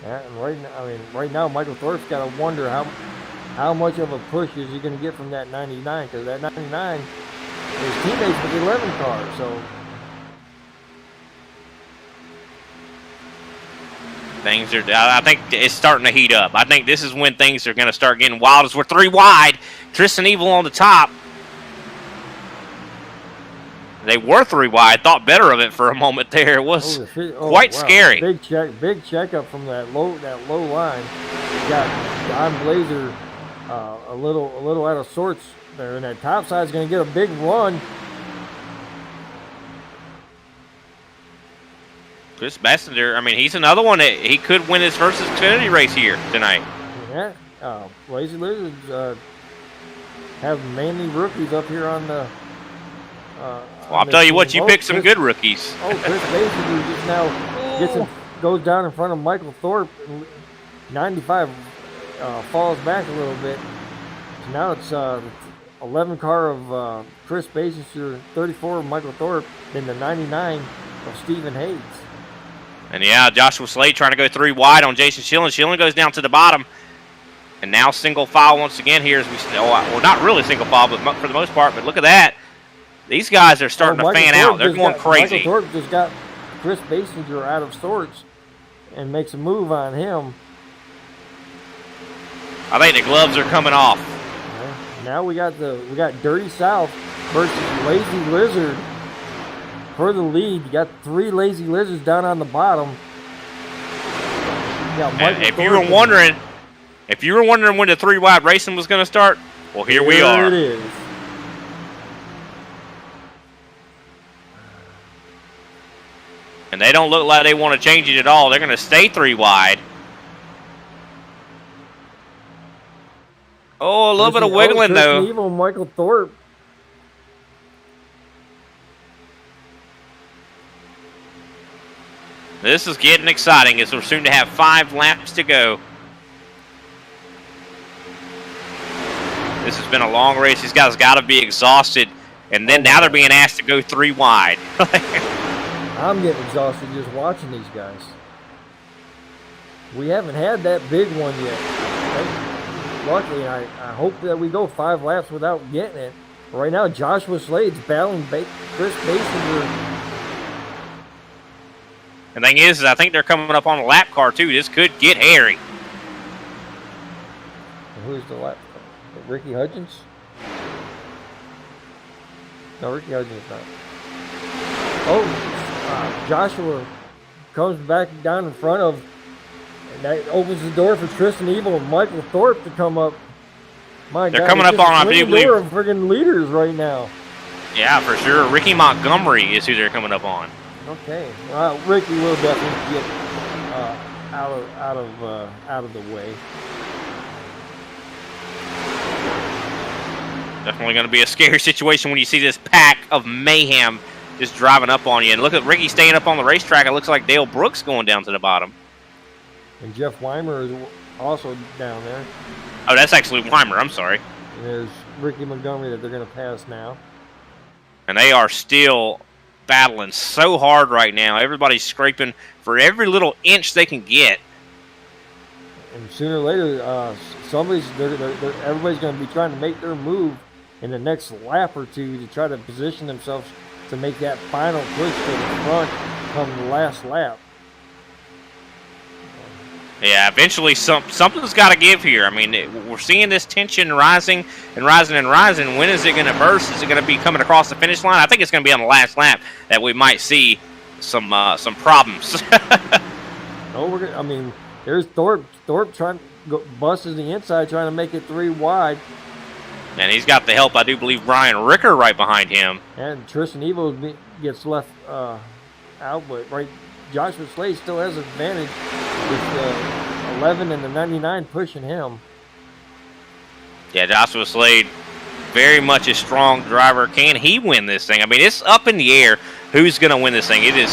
Yeah, and right now, Michael Thorpe's got to wonder how much of a push is he going to get from that 99, because that 99 is teammates with the 11 car. So things are, I think it's starting to heat up. I think this is when things are going to start getting wild as we're 3 wide. Tristan Evil on the top. They were 3 wide. Thought better of it for a moment there. It was quite scary. Big checkup from that low line. Got Don Blazer a little out of sorts there, and that top side is going to get a big run. Chris Basinger, I mean, he's another one that he could win his first Xfinity race here tonight. Yeah, Lazy Lizards have mainly rookies up here on the. Well, I'll tell you what, you picked some good rookies. Chris Basinger just now goes down in front of Michael Thorpe. 95 falls back a little bit. So now it's 11 car of Chris Basinger, 34 of Michael Thorpe, then the 99 of Stephen Hayes. And yeah, Joshua Slade trying to go 3 wide on Jason Schilling. Schilling goes down to the bottom. And now single file once again here as we, well, not really single file, but for the most part, but look at that. These guys are starting to fan out. They're going crazy. Michael Thorpe just got Chris Basinger out of sorts and makes a move on him. I think the gloves are coming off. Now we got Dirty South versus Lazy Lizard for the lead. You got 3 Lazy Lizards down on the bottom. If you were wondering when the 3 wide racing was going to start, well, here we are. It is. And they don't look like they want to change it at all. They're going to stay 3 wide. Oh, a little bit of wiggling, though. Evil Michael Thorpe. This is getting exciting as we're soon to have 5 laps to go. This has been a long race. These guys got to be exhausted. And then now they're being asked to go 3 wide. I'm getting exhausted just watching these guys. We haven't had that big one yet. Luckily, I hope that we go 5 laps without getting it. Right now, Joshua Slade's battling Chris Basinger. The thing is I think they're coming up on the lap car, too. This could get hairy. Who's the lap car? Ricky Hudgens? No, Ricky Hudgens is not. Joshua comes back down in front of, and that opens the door for Tristan Evil and Michael Thorpe to come up. They're coming up on, I believe, friggin' leaders right now. Yeah, for sure. Ricky Montgomery is who they're coming up on. Okay, Ricky will definitely get out of the way. Definitely going to be a scary situation when you see this pack of mayhem just driving up on you. And look at Ricky staying up on the racetrack. It looks like Dale Brooks going down to the bottom. And Jeff Weimer is also down there. Oh, that's actually Weimer. I'm sorry. And there's Ricky Montgomery that they're going to pass now. And they are still battling so hard right now. Everybody's scraping for every little inch they can get. And sooner or later, everybody's going to be trying to make their move in the next lap or two to try to position themselves to make that final push to the front come the last lap. Yeah, eventually something's got to give here. I mean, we're seeing this tension rising and rising and rising. When is it going to burst? Is it going to be coming across the finish line? I think it's going to be on the last lap that we might see some problems. I mean, there's Thorpe. Thorpe trying to go, busts the inside, trying to make it 3 wide. And he's got the help, I do believe, Brian Ricker right behind him. And Tristan Evo gets left out, but right, Joshua Slade still has an advantage with the 11 and the 99 pushing him. Yeah, Joshua Slade, very much a strong driver. Can he win this thing? I mean, it's up in the air who's going to win this thing. It is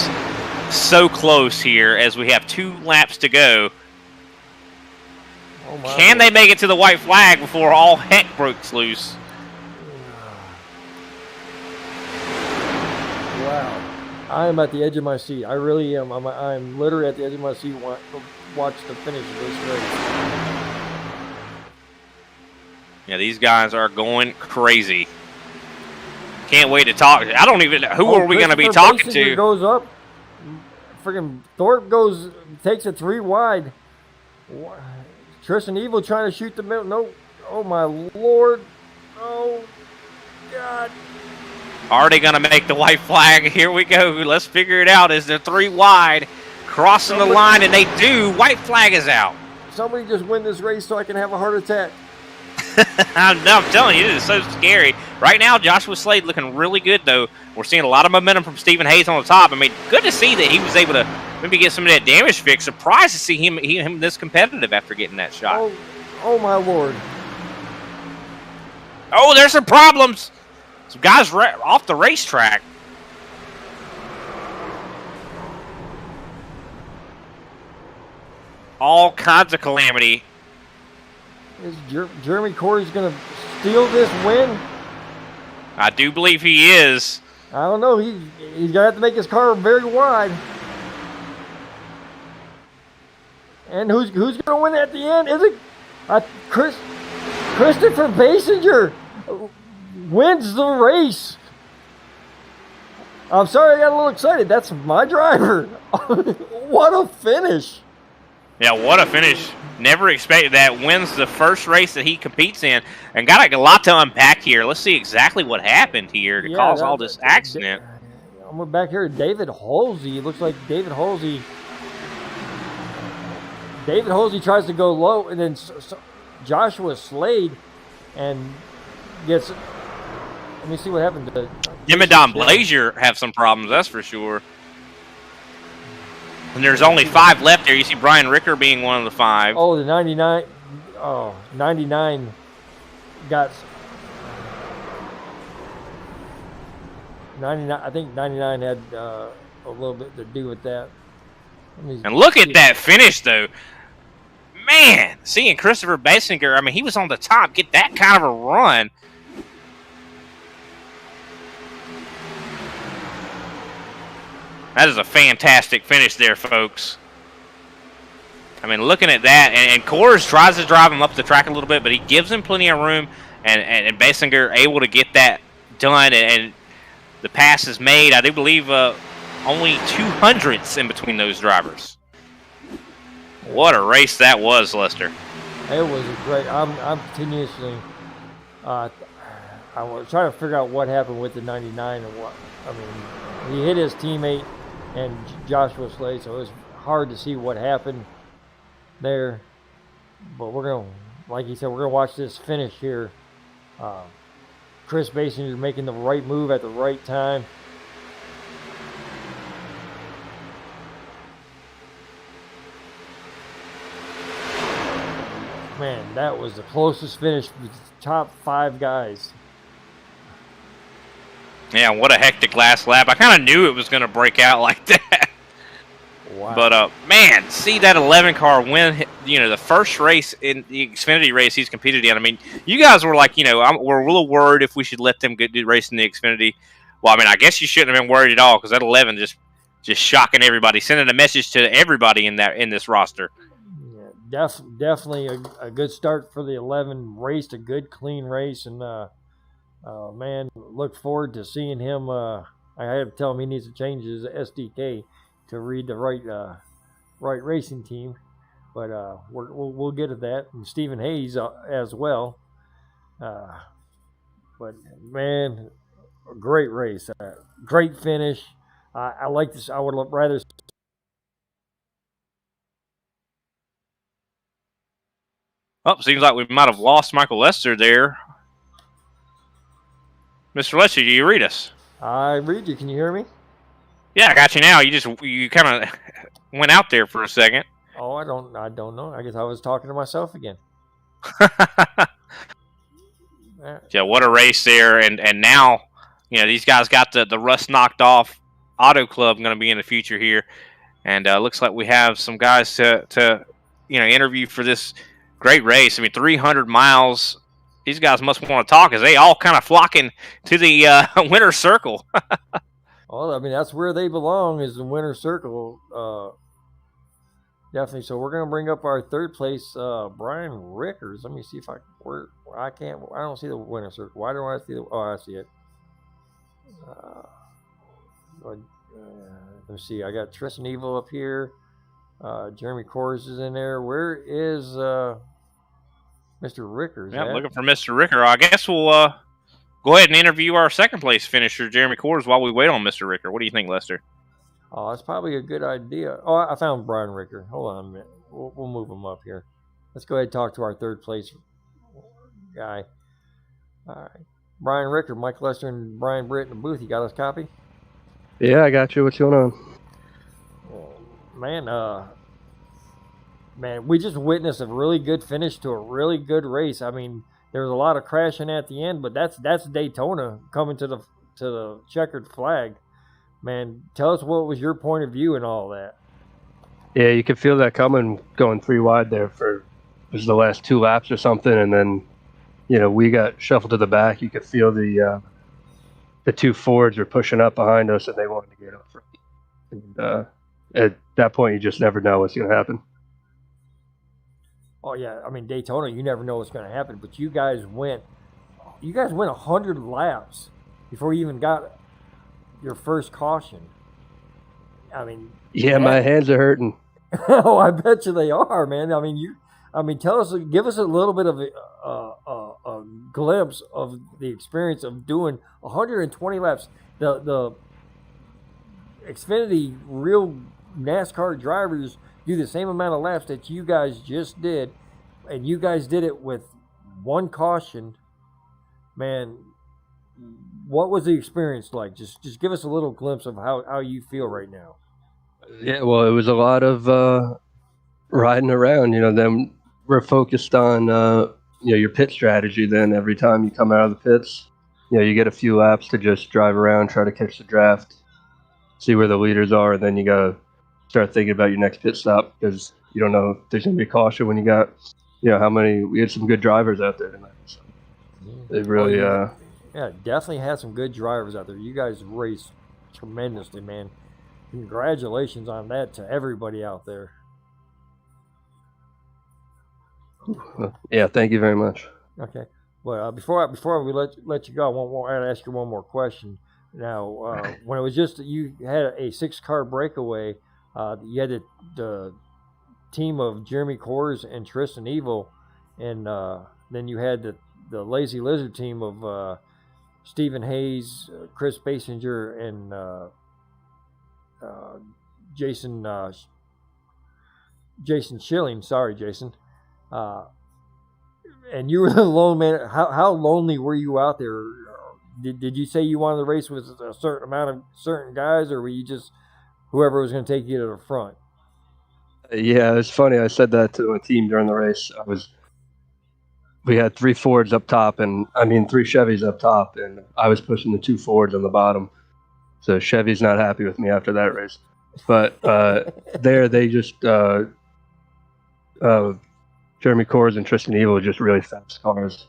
so close here as we have 2 laps to go. Oh, can they make it to the white flag before all heck breaks loose? Wow. I am at the edge of my seat. I really am. I'm literally at the edge of my seat to watch the finish of this race. Yeah, these guys are going crazy. Can't wait to talk. I don't even know. Who are we going to be talking to? Goes up. Freaking Thorpe takes a 3 wide. Tristan Evil trying to shoot the middle. No. Oh, my Lord. Oh, God. Are they going to make the white flag? Here we go. Let's figure it out. Is there 3 wide? Crossing the line, and they do. White flag is out. Somebody just win this race so I can have a heart attack. I'm telling you, this is so scary. Right now, Joshua Slade looking really good, though. We're seeing a lot of momentum from Stephen Hayes on the top. I mean, good to see that he was able to maybe get some of that damage fixed. Surprised to see him this competitive after getting that shot. Oh my Lord. Oh, there's some problems. Some guys off the racetrack. All kinds of calamity. Is Jeremy Corey's going to steal this win? I do believe he is. I don't know. He's going to have to make his car very wide. And who's going to win at the end? Is it Christopher Basinger wins the race? I'm sorry I got a little excited. That's my driver. What a finish. Yeah, what a finish. Never expected that. Wins the first race that he competes in. And got a lot to unpack here. Let's see exactly what happened here to cause all this accident. We're back here. David Halsey. It looks like David Halsey tries to go low, and then Joshua Slade and gets. Let me see what happened to him and Don Blazier have some problems, that's for sure. And there's only 5 left there. You see Brian Ricker being one of the 5. Oh, the 99. Oh, 99 got 99. I think 99 had a little bit to do with that. And look at that finish, though. Man, seeing Christopher Basinger, I mean, he was on the top. Get that kind of a run. That is a fantastic finish there, folks. I mean, looking at that, and Coors tries to drive him up the track a little bit, but he gives him plenty of room, and Basinger able to get that done, and the pass is made. I do believe only 200ths in between those drivers. What a race that was, Lester. It was a great. I'm continuously. I was trying to figure out what happened with the 99 and what. I mean, he hit his teammate and Joshua Slade, so it was hard to see what happened there. But we're gonna, like you said, we're gonna watch this finish here. Chris Basinger making the right move at the right time. Man, that was the closest finish with the top 5 guys. Yeah, what a hectic last lap. I kind of knew it was going to break out like that. Wow. But, man, see that 11 car win, the first race in the Xfinity race he's competed in. I mean, you guys were like, we're a little worried if we should let them do race in the Xfinity. Well, I mean, I guess you shouldn't have been worried at all because that 11 just shocking everybody, sending a message to everybody in this roster. Yeah, definitely a good start for the 11. Raced a good, clean race, and man, look forward to seeing him. I had to tell him he needs to change his SDK to read the right racing team. but we'll get at that. And Stephen Hayes as well. But man, a great race, great finish. I like this. I would rather. Oh, seems like we might have lost Michael Lester there. Mr. Lester, do you read us? I read you. Can you hear me? Yeah, I got you now. You kind of went out there for a second. Oh, I don't know. I guess I was talking to myself again. Yeah, what a race there, and now these guys got the rust knocked off. Auto Club going to be in the future here, and looks like we have some guys to interview for this great race. I mean, 300 miles. These guys must want to talk as they all kind of flocking to the winner's circle. Well, I mean, that's where they belong, is the winner's circle. Definitely. So we're going to bring up our third place, Brian Rickers. Let me see if I don't see the winner's circle. Why don't I see I see it. Let's see. I got Tristan Evil up here. Jeremy Kors is in there. Where is Mr. Rickers? Yeah, looking for Mr. Ricker. I guess we'll go ahead and interview our second place finisher, Jeremy Kors, while we wait on Mr. Ricker. What do you think, Lester? Oh, that's probably a good idea. Oh, I found Brian Ricker. Hold on a minute. We'll move him up here. Let's go ahead and talk to our third place guy. All right. Brian Ricker, Mike Lester, and Brian Britt in the booth. You got us copy? Yeah, I got you. What's going on? Man, we just witnessed a really good finish to a really good race. I mean, there was a lot of crashing at the end, but that's Daytona coming to the checkered flag. Man, tell us what was your point of view and all that. Yeah, you could feel that coming, going 3 wide there for the last 2 laps or something, and then we got shuffled to the back. You could feel the 2 Fords were pushing up behind us, and they wanted to get up front. And at that point, you just never know what's going to happen. Oh yeah, I mean Daytona, you never know what's going to happen. But you guys went 100 laps before you even got your first caution. I mean, yeah, my hands are hurting. Oh, I bet you they are, man. I mean, give us a little bit of a glimpse of the experience of doing 120 laps. The Xfinity real NASCAR drivers do the same amount of laps that you guys just did, and you guys did it with 1 caution. Man, what was the experience like? Just give us a little glimpse of how you feel right now. Yeah, well, it was a lot of riding around. Then we're focused on your pit strategy. Then every time you come out of the pits, you get a few laps to just drive around, try to catch the draft, see where the leaders are, and then you gotta start thinking about your next pit stop, because you don't know if there's gonna be a caution when you got we had some good drivers out there tonight. So they really yeah, definitely had some good drivers out there. You guys raced tremendously, man. Congratulations on that to everybody out there. Yeah, thank you very much. Okay. Well, before we let you go, I want to ask you one more question. Now, when it was just you had a 6-car breakaway, you had the team of Jeremy Kors and Tristan Evil, and then you had the Lazy Lizard team of Stephen Hayes, Chris Basinger, and Jason Schilling. Sorry, Jason. And you were the lone man. How lonely were you out there? Did you say you wanted to race with a certain amount of certain guys, or were you just whoever was going to take you to the front? Yeah, it's funny. I said that to my team during the race. We had 3 Fords up top, 3 Chevys up top, and I was pushing the 2 Fords on the bottom. So Chevy's not happy with me after that race. But they just Jeremy Kors and Tristan Evil were just really fast cars,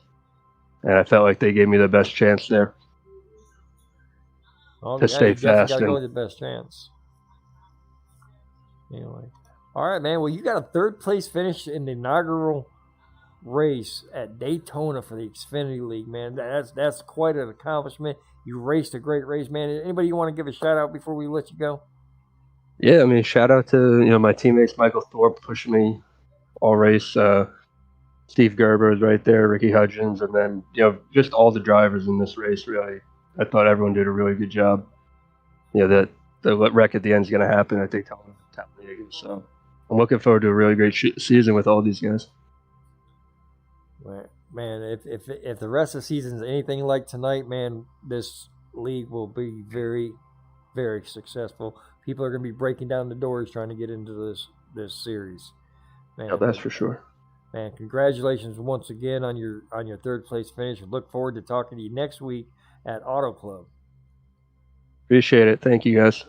and I felt like they gave me the best chance there to stay fast. You got to go with the best chance. Anyway, all right, man. Well, you got a 3rd place finish in the inaugural race at Daytona for the Xfinity League, man. That's quite an accomplishment. You raced a great race, man. Anybody you want to give a shout out before we let you go? Yeah, shout out to my teammates, Michael Thorpe, pushing me all race. Steve Gerber was right there, Ricky Hudgens, and then just all the drivers in this race. Really, I thought everyone did a really good job. That the wreck at the end is going to happen at Daytona Talladega. So I'm looking forward to a really great season with all these guys. Man, if the rest of the season is anything like tonight, man, this league will be very, very successful. People are going to be breaking down the doors trying to get into this series. Man, that's for sure. Man, congratulations once again on your third place finish. Look forward to talking to you next week at Auto Club. Appreciate it. Thank you, guys.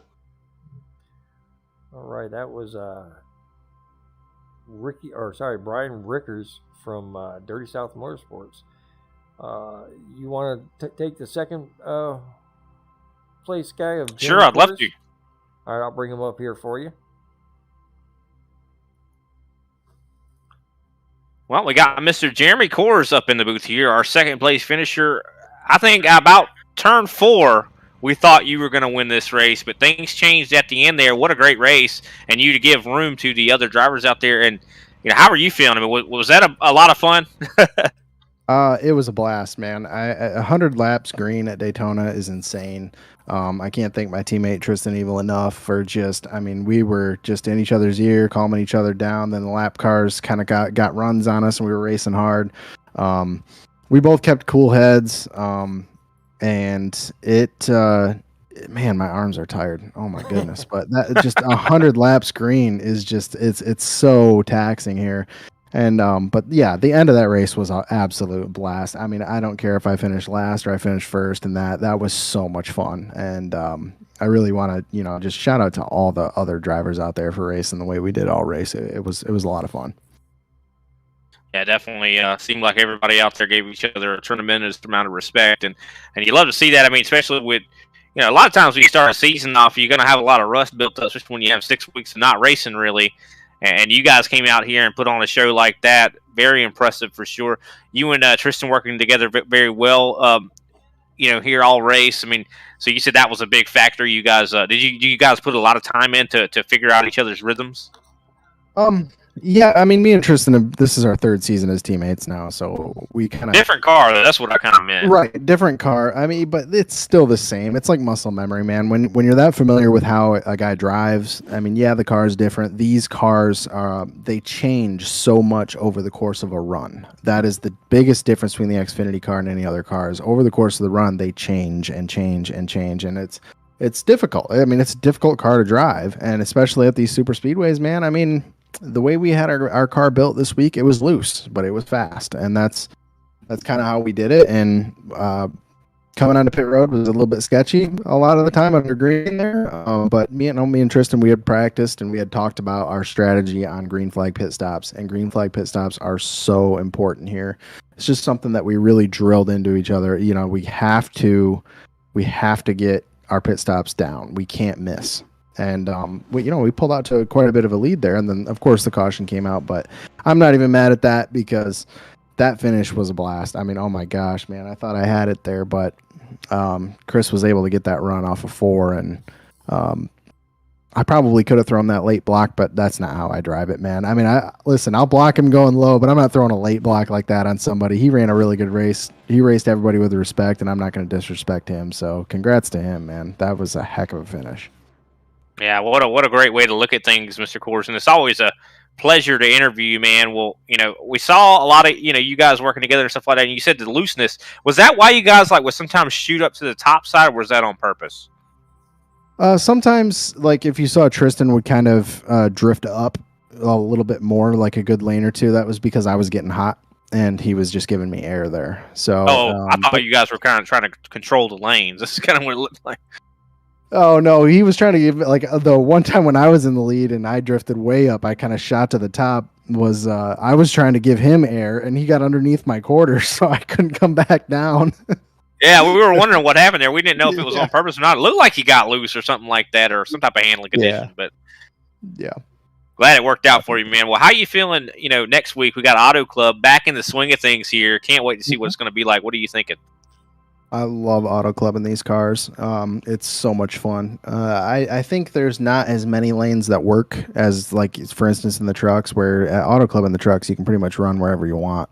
All right, that was Brian Rickers from Dirty South Motorsports. You want to take the second place guy of Sure, I'd love to. All right, I'll bring him up here for you. Well, we got Mr. Jeremy Kors up in the booth here, our second place finisher. I think about turn 4, we thought you were going to win this race, but things changed at the end there. What a great race, and you to give room to the other drivers out there. And how are you feeling? I mean, was that a lot of fun? It was a blast, man. 100 laps green at Daytona is insane. I can't thank my teammate Tristan Evil enough for we were just in each other's ear, calming each other down. Then the lap cars kind of got runs on us, and we were racing hard. We both kept cool heads, and man, my arms are tired. Oh my goodness! But that just 100 laps green is just it's so taxing here. And but yeah, the end of that race was an absolute blast. I mean, I don't care if I finished last or I finished first, and that was so much fun. And I really want to just shout out to all the other drivers out there for racing the way we did all race. It was a lot of fun. Yeah, definitely seemed like everybody out there gave each other a tremendous amount of respect, and you love to see that. I mean, especially with a lot of times when you start a season off, you're going to have a lot of rust built up, especially when you have 6 weeks of not racing really. And you guys came out here and put on a show like that. Very impressive for sure. You and Tristan working together very well, here all race. I mean, so you said that was a big factor. You guys, did you guys put a lot of time in to figure out each other's rhythms? Yeah, I mean, me and Tristan, this is our third season as teammates now, so we kind of... Different car, that's what I kind of meant. Right, different car. I mean, but it's still the same. It's like muscle memory, man. When you're that familiar with how a guy drives, I mean, yeah, the car is different. These cars, they change so much over the course of a run. That is the biggest difference between the Xfinity car and any other cars. Over the course of the run, they change and change and change, and it's difficult. I mean, it's a difficult car to drive, and especially at these super speedways, man. I mean... The way we had our car built this week, it was loose, but it was fast, and that's kind of how we did it. And coming onto pit road was a little bit sketchy a lot of the time under green there. But me and Tristan, we had practiced and we had talked about our strategy on green flag pit stops, and green flag pit stops are so important here. It's just something that we really drilled into each other. We have to get our pit stops down. We can't miss. And we pulled out to quite a bit of a lead there, and then of course the caution came out. But I'm not even mad at that because that finish was a blast. I mean, oh my gosh, man! I thought I had it there, but Chris was able to get that run off of 4, and I probably could have thrown that late block, but that's not how I drive it, man. I mean, I'll block him going low, but I'm not throwing a late block like that on somebody. He ran a really good race. He raced everybody with respect, and I'm not going to disrespect him. So congrats to him, man. That was a heck of a finish. Yeah, what a great way to look at things, Mr. Kors, and it's always a pleasure to interview you, man. Well, we saw a lot of you guys working together and stuff like that. And you said the looseness, was that why you guys would sometimes shoot up to the top side, or was that on purpose? Sometimes, like if you saw Tristan would kind of drift up a little bit more, like a good lane or two, that was because I was getting hot and he was just giving me air there. So, I thought you guys were kind of trying to control the lanes. This is kind of what it looked like. Oh no, he was trying to give the one time when I was in the lead and I drifted way up, I kind of shot to the top. I was trying to give him air and he got underneath my quarters, so I couldn't come back down. Yeah, we were wondering what happened there. We didn't know if it was on purpose or not. It looked like he got loose or something like that, or some type of handling condition. But yeah, glad it worked out for you, man. Well, how you feeling? Next week we got Auto Club back in the swing of things here. Can't wait to see what it's going to be like. What are you thinking? I love auto clubbing these cars. It's so much fun. I think there's not as many lanes that work as, like, for instance, in the trucks, where at auto club in the trucks you can pretty much run wherever you want.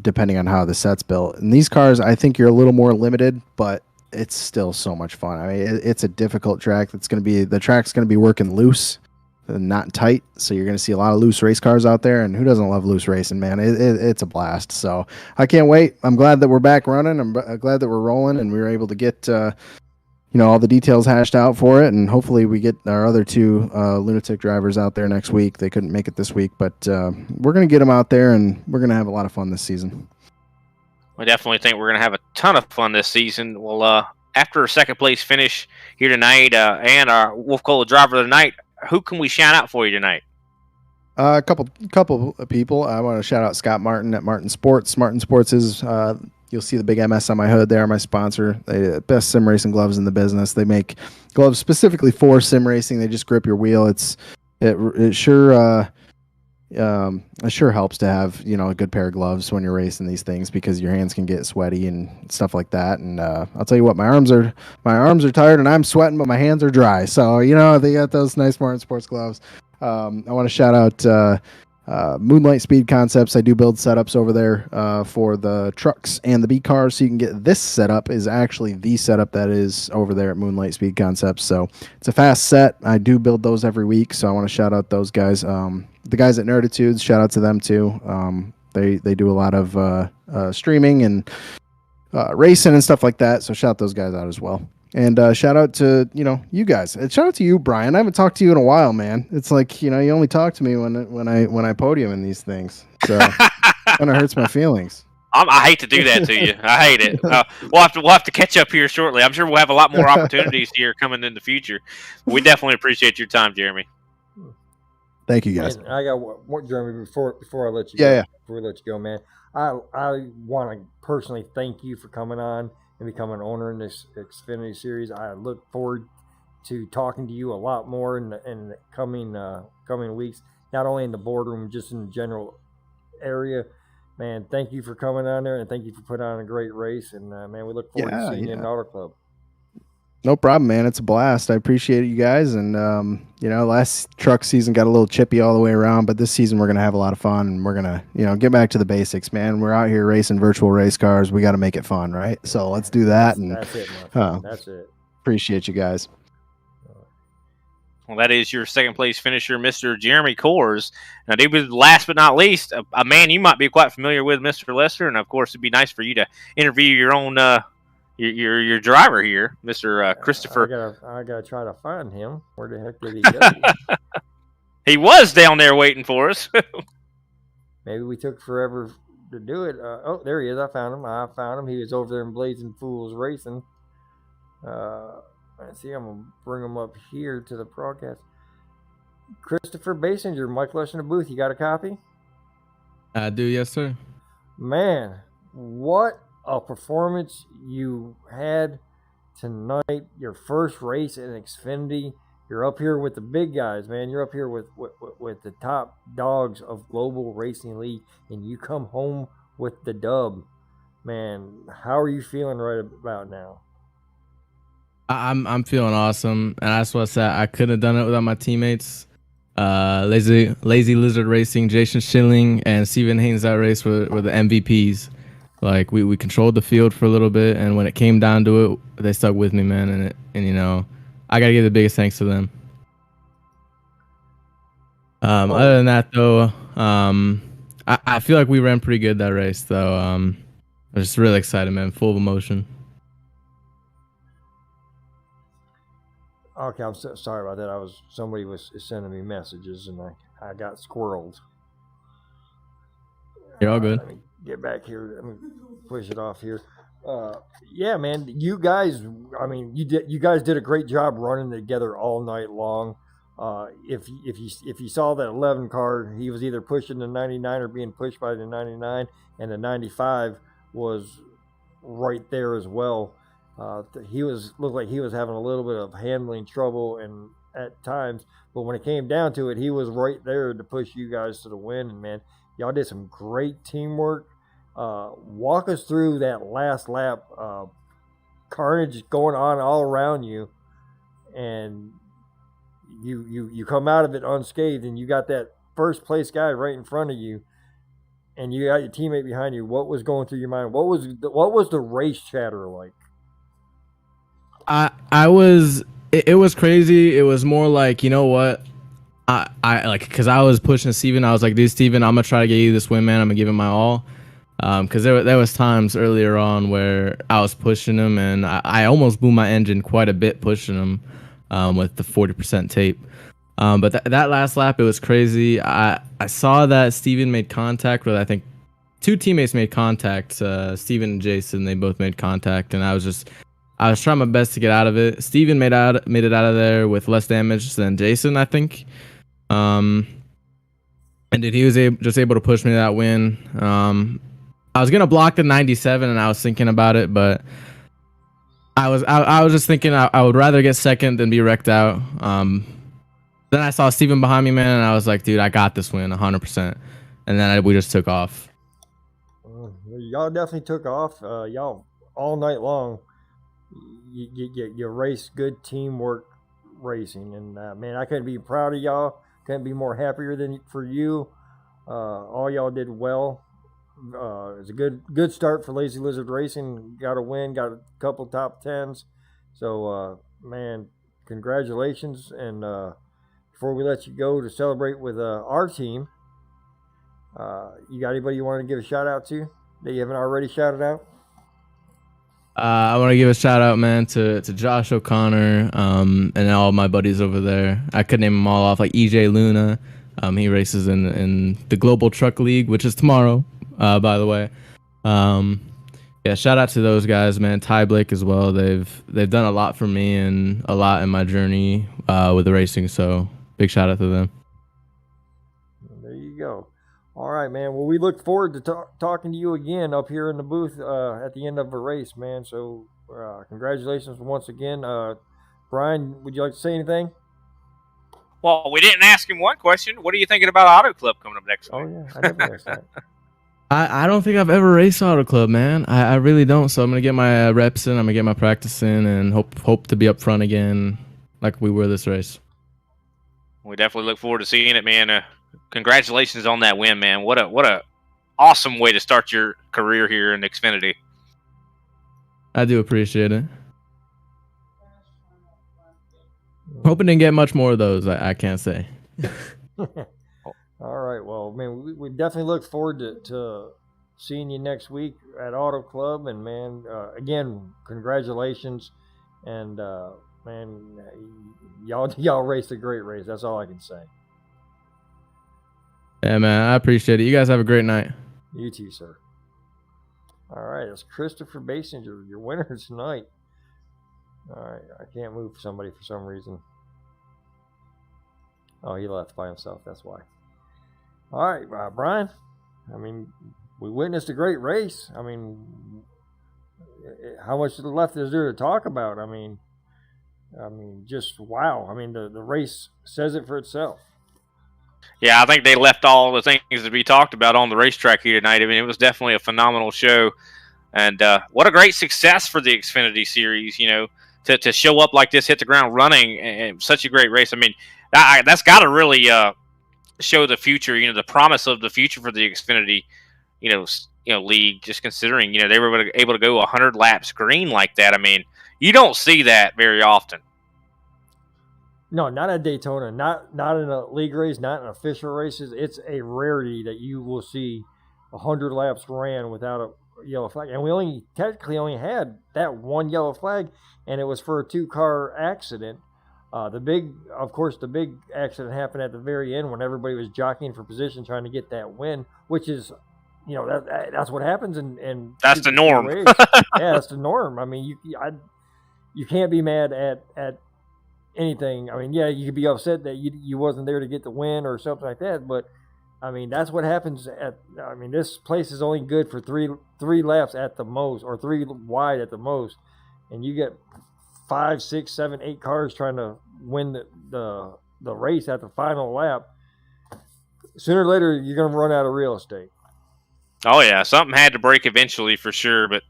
Depending on how the set's built. In these cars, I think you're a little more limited, but it's still so much fun. I mean, it's a difficult track. The track's gonna be working loose and not tight, so you're gonna see a lot of loose race cars out there. And who doesn't love loose racing, man? It's a blast. So I can't wait. I'm glad that we're back running. I'm glad that we're rolling, and we were able to get all the details hashed out for it, and hopefully we get our other two lunatic drivers out there next week. They couldn't make it this week, but we're going to get them out there, and we're going to have a lot of fun this season. I definitely think we're going to have a ton of fun this season. Well, after a second place finish here tonight and our Wolf Cola driver of the night, who can we shout out for you tonight? A couple of people. I want to shout out Scott Martin at Martin Sports. Martin Sports is, you'll see the big MS on my hood there, my sponsor. They best sim racing gloves in the business. They make gloves specifically for sim racing. They just grip your wheel. It sure helps to have a good pair of gloves when you're racing these things, because your hands can get sweaty and stuff like that. And I'll tell you what, my arms are tired and I'm sweating, but my hands are dry. So they got those nice Martin Sports gloves. I want to shout out Moonlight Speed Concepts. I do build setups over there for the trucks and the B cars, so you can get this setup is actually the setup that is over there at Moonlight Speed Concepts. So it's a fast set. I do build those every week, so I want to shout out those guys. The guys at Nerditudes, shout out to them too. They do a lot of streaming and racing and stuff like that, so shout those guys out as well. And shout out to you guys. And shout out to you, Brian. I haven't talked to you in a while, man. It's like you only talk to me when I podium in these things, so kind of hurts my feelings. I hate to do that to you. I hate it. We'll have to catch up here shortly. I'm sure we'll have a lot more opportunities here coming in the future. We definitely appreciate your time, Jeremy. Thank you, guys. And I got one, Jeremy. Before I let you go, before we let you go, man. I want to personally thank you for coming on and become an owner in this Xfinity series. I look forward to talking to you a lot more in the coming weeks, not only in the boardroom, just in the general area. Man, thank you for coming on there, and thank you for putting on a great race. And man, we look forward to seeing you in the Auto Club. No problem, man. It's a blast. I appreciate it, you guys. And last truck season got a little chippy all the way around, but this season we're gonna have a lot of fun, and we're gonna get back to the basics, man. We're out here racing virtual race cars. We got to make it fun, right? So let's do that. That's it, man. That's it. Appreciate you guys. Well, that is your second place finisher, Mr. Jeremy Coors. Now, David, last but not least, a man you might be quite familiar with, Mr. Lester, and of course, it'd be nice for you to interview your own your driver here, Mr. Christopher. I gotta try to find him. Where the heck did he go? He was down there waiting for us. Maybe we took forever to do it. Oh, there he is. I found him. He was over there in Blazing Fools Racing. I see. I'm gonna bring him up here to the broadcast. Christopher Basinger, Mike Lush in the booth. You got a copy? I do, yes, sir. Man, what a performance you had tonight. Your first race in Xfinity. You're up here with the big guys, man. You're up here with the top dogs of Global Racing League, and you come home with the dub. Man, how are you feeling right about now? I'm feeling awesome, and that's what I said. I couldn't have done it without my teammates. Lazy Lizard Racing, Jason Schilling, and Steven Haynes. That race were the MVPs. Like we controlled the field for a little bit, and when it came down to it, they stuck with me, man. And I gotta give the biggest thanks to them. Other than that, though, I feel like we ran pretty good that race, though. I'm just really excited, man. Full of emotion. Okay, I'm sorry about that. Somebody was sending me messages, and I got squirreled. You're all good. Let me get back here. Let me push it off here. Yeah, man, you guys. I mean, you guys did a great job running together all night long. If you saw that 11 car, he was either pushing the 99 or being pushed by the 99, and the 95 was right there as well. Looked like he was having a little bit of handling trouble and at times, but when it came down to it, he was right there to push you guys to the win. And man, y'all did some great teamwork. Walk us through that last lap. Carnage going on all around you, and you come out of it unscathed, and you got that first place guy right in front of you, and you got your teammate behind you. What was going through your mind? What was the race chatter like? I was it was crazy. It was more like, you know what? I like, because I was pushing Steven. I was like, dude, Steven, I'm gonna try to get you this win, man. I'm gonna give it my all. Because there was times earlier on where I was pushing him, and I almost blew my engine quite a bit pushing him with the 40% tape. But that last lap, it was crazy. I saw that Steven made contact with, I think, two teammates made contact. Steven and Jason, they both made contact, and I was trying my best to get out of it. Steven made it out of there with less damage than Jason, I think. And dude, he was just able to push me to that win. I was gonna block the 97, and I was thinking about it, but I was just thinking I would rather get second than be wrecked out. Then I saw Steven behind me, man, and I was like, dude, I got this win 100%. And then we just took off. Y'all definitely took off. Y'all all night long. You race good teamwork racing, and man, I couldn't be proud of y'all. Couldn't be more happier than for you. All y'all did well. It was a good start for Lazy Lizard Racing. Got a win, got a couple top tens. So man, congratulations. And before we let you go to celebrate with our team, you got anybody you want to give a shout out to that you haven't already shouted out? I want to give a shout out, man, to Josh O'Connor, and all my buddies over there. I could name them all off, like EJ Luna. He races in the Global Truck League, which is tomorrow, by the way. Yeah, shout out to those guys, man. Ty Blake as well. They've done a lot for me and a lot in my journey with the racing. So big shout out to them. There you go. All right, man. Well, we look forward to talking to you again up here in the booth at the end of a race, man. So congratulations once again. Brian, would you like to say anything? Well, we didn't ask him one question. What are you thinking about Auto Club coming up next week? Oh, yeah. I never asked that. I don't think I've ever raced Auto Club, man. I really don't. So I'm going to get my reps in. I'm going to get my practice in and hope to be up front again like we were this race. We definitely look forward to seeing it, man. Congratulations on that win, man. What a awesome way to start your career here in Xfinity. I do appreciate it. Hoping to get much more of those, I can't say. All right. Well, man, we definitely look forward to seeing you next week at Auto Club. And, man, again, congratulations. And, man, y'all raced a great race. That's all I can say. Yeah, man, I appreciate it. You guys have a great night. You too, sir. All right. That's Christopher Basinger, your winner tonight. All right. I can't move somebody for some reason. Oh, he left by himself. That's why. All right, Brian. I mean, we witnessed a great race. I mean, how much left is there to talk about? I mean, just wow. I mean, the race says it for itself. Yeah, I think they left all the things to be talked about on the racetrack here tonight. I mean, it was definitely a phenomenal show. And what a great success for the Xfinity Series, you know, to show up like this, hit the ground running, and such a great race. I mean, that's got to really show the future, you know, the promise of the future for the Xfinity, you know, league. Just considering, you know, they were able to go 100 laps green like that. I mean, you don't see that very often. No, not at Daytona, not in a league race, not in official races. It's a rarity that you will see 100 laps ran without a yellow flag. And we technically only had that one yellow flag, and it was for a 2-car accident. The big accident happened at the very end when everybody was jockeying for position, trying to get that win, which is, you know, that's what happens. And that's the norm. Yeah, that's the norm. I mean, you can't be mad at anything. I mean, yeah, you could be upset that you wasn't there to get the win or something like that, but I mean, that's what happens this place is only good for three laps at the most, or 3 wide at the most, and you get 5, 6, 7, 8 cars trying to win the race at the final lap. Sooner or later, you're going to run out of real estate. Oh yeah, something had to break eventually for sure. But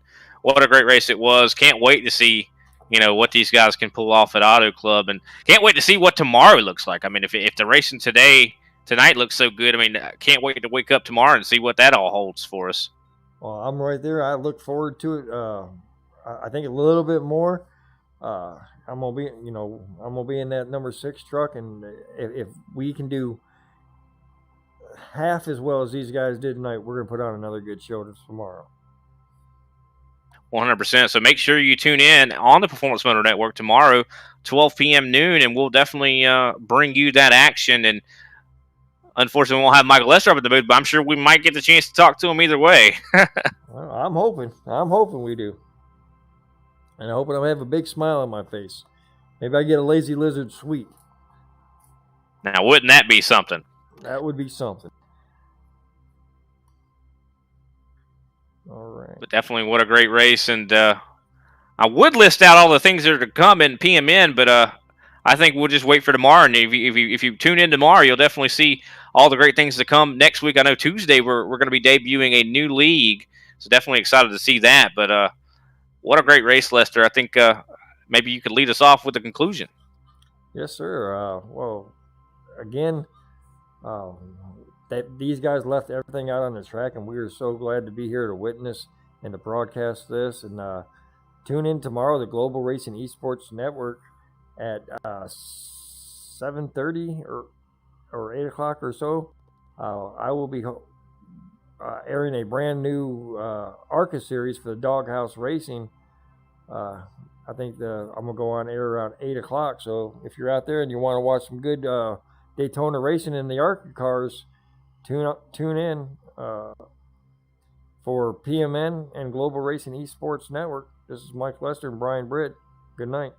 what a great race it was! Can't wait to see what these guys can pull off at Auto Club, and can't wait to see what tomorrow looks like. I mean, if the racing tonight looks so good, I mean, I can't wait to wake up tomorrow and see what that all holds for us. Well, I'm right there. I look forward to it. I think a little bit more. I'm gonna be in that number 6 truck, and if we can do half as well as these guys did tonight, we're gonna put on another good show tomorrow. 100%. So make sure you tune in on the Performance Motor Network tomorrow, 12 p.m. noon, and we'll definitely bring you that action. And unfortunately, we won't have Michael Lester up at the booth, but I'm sure we might get the chance to talk to him either way. Well, I'm hoping we do. And I hope I have a big smile on my face. Maybe I get a Lazy Lizard suite. Now, wouldn't that be something? That would be something. All right. But definitely, what a great race. And I would list out all the things that are to come in PMN, but I think we'll just wait for tomorrow. And if you tune in tomorrow, you'll definitely see all the great things to come next week. I know Tuesday we're going to be debuting a new league, so definitely excited to see that. But what a great race, Lester. I think maybe you could lead us off with the conclusion. Yes, sir. Well, again, that these guys left everything out on the track, and we are so glad to be here to witness and to broadcast this. And tune in tomorrow, the Global Racing Esports Network at 7:30 or 8 o'clock or so. I will be airing a brand new ARCA series for the Doghouse Racing. I think I'm going to go on air around 8 o'clock. So if you're out there and you want to watch some good Daytona racing in the ARCA cars, tune in for PMN and Global Racing Esports Network. This is Mike Lester and Brian Britt. Good night.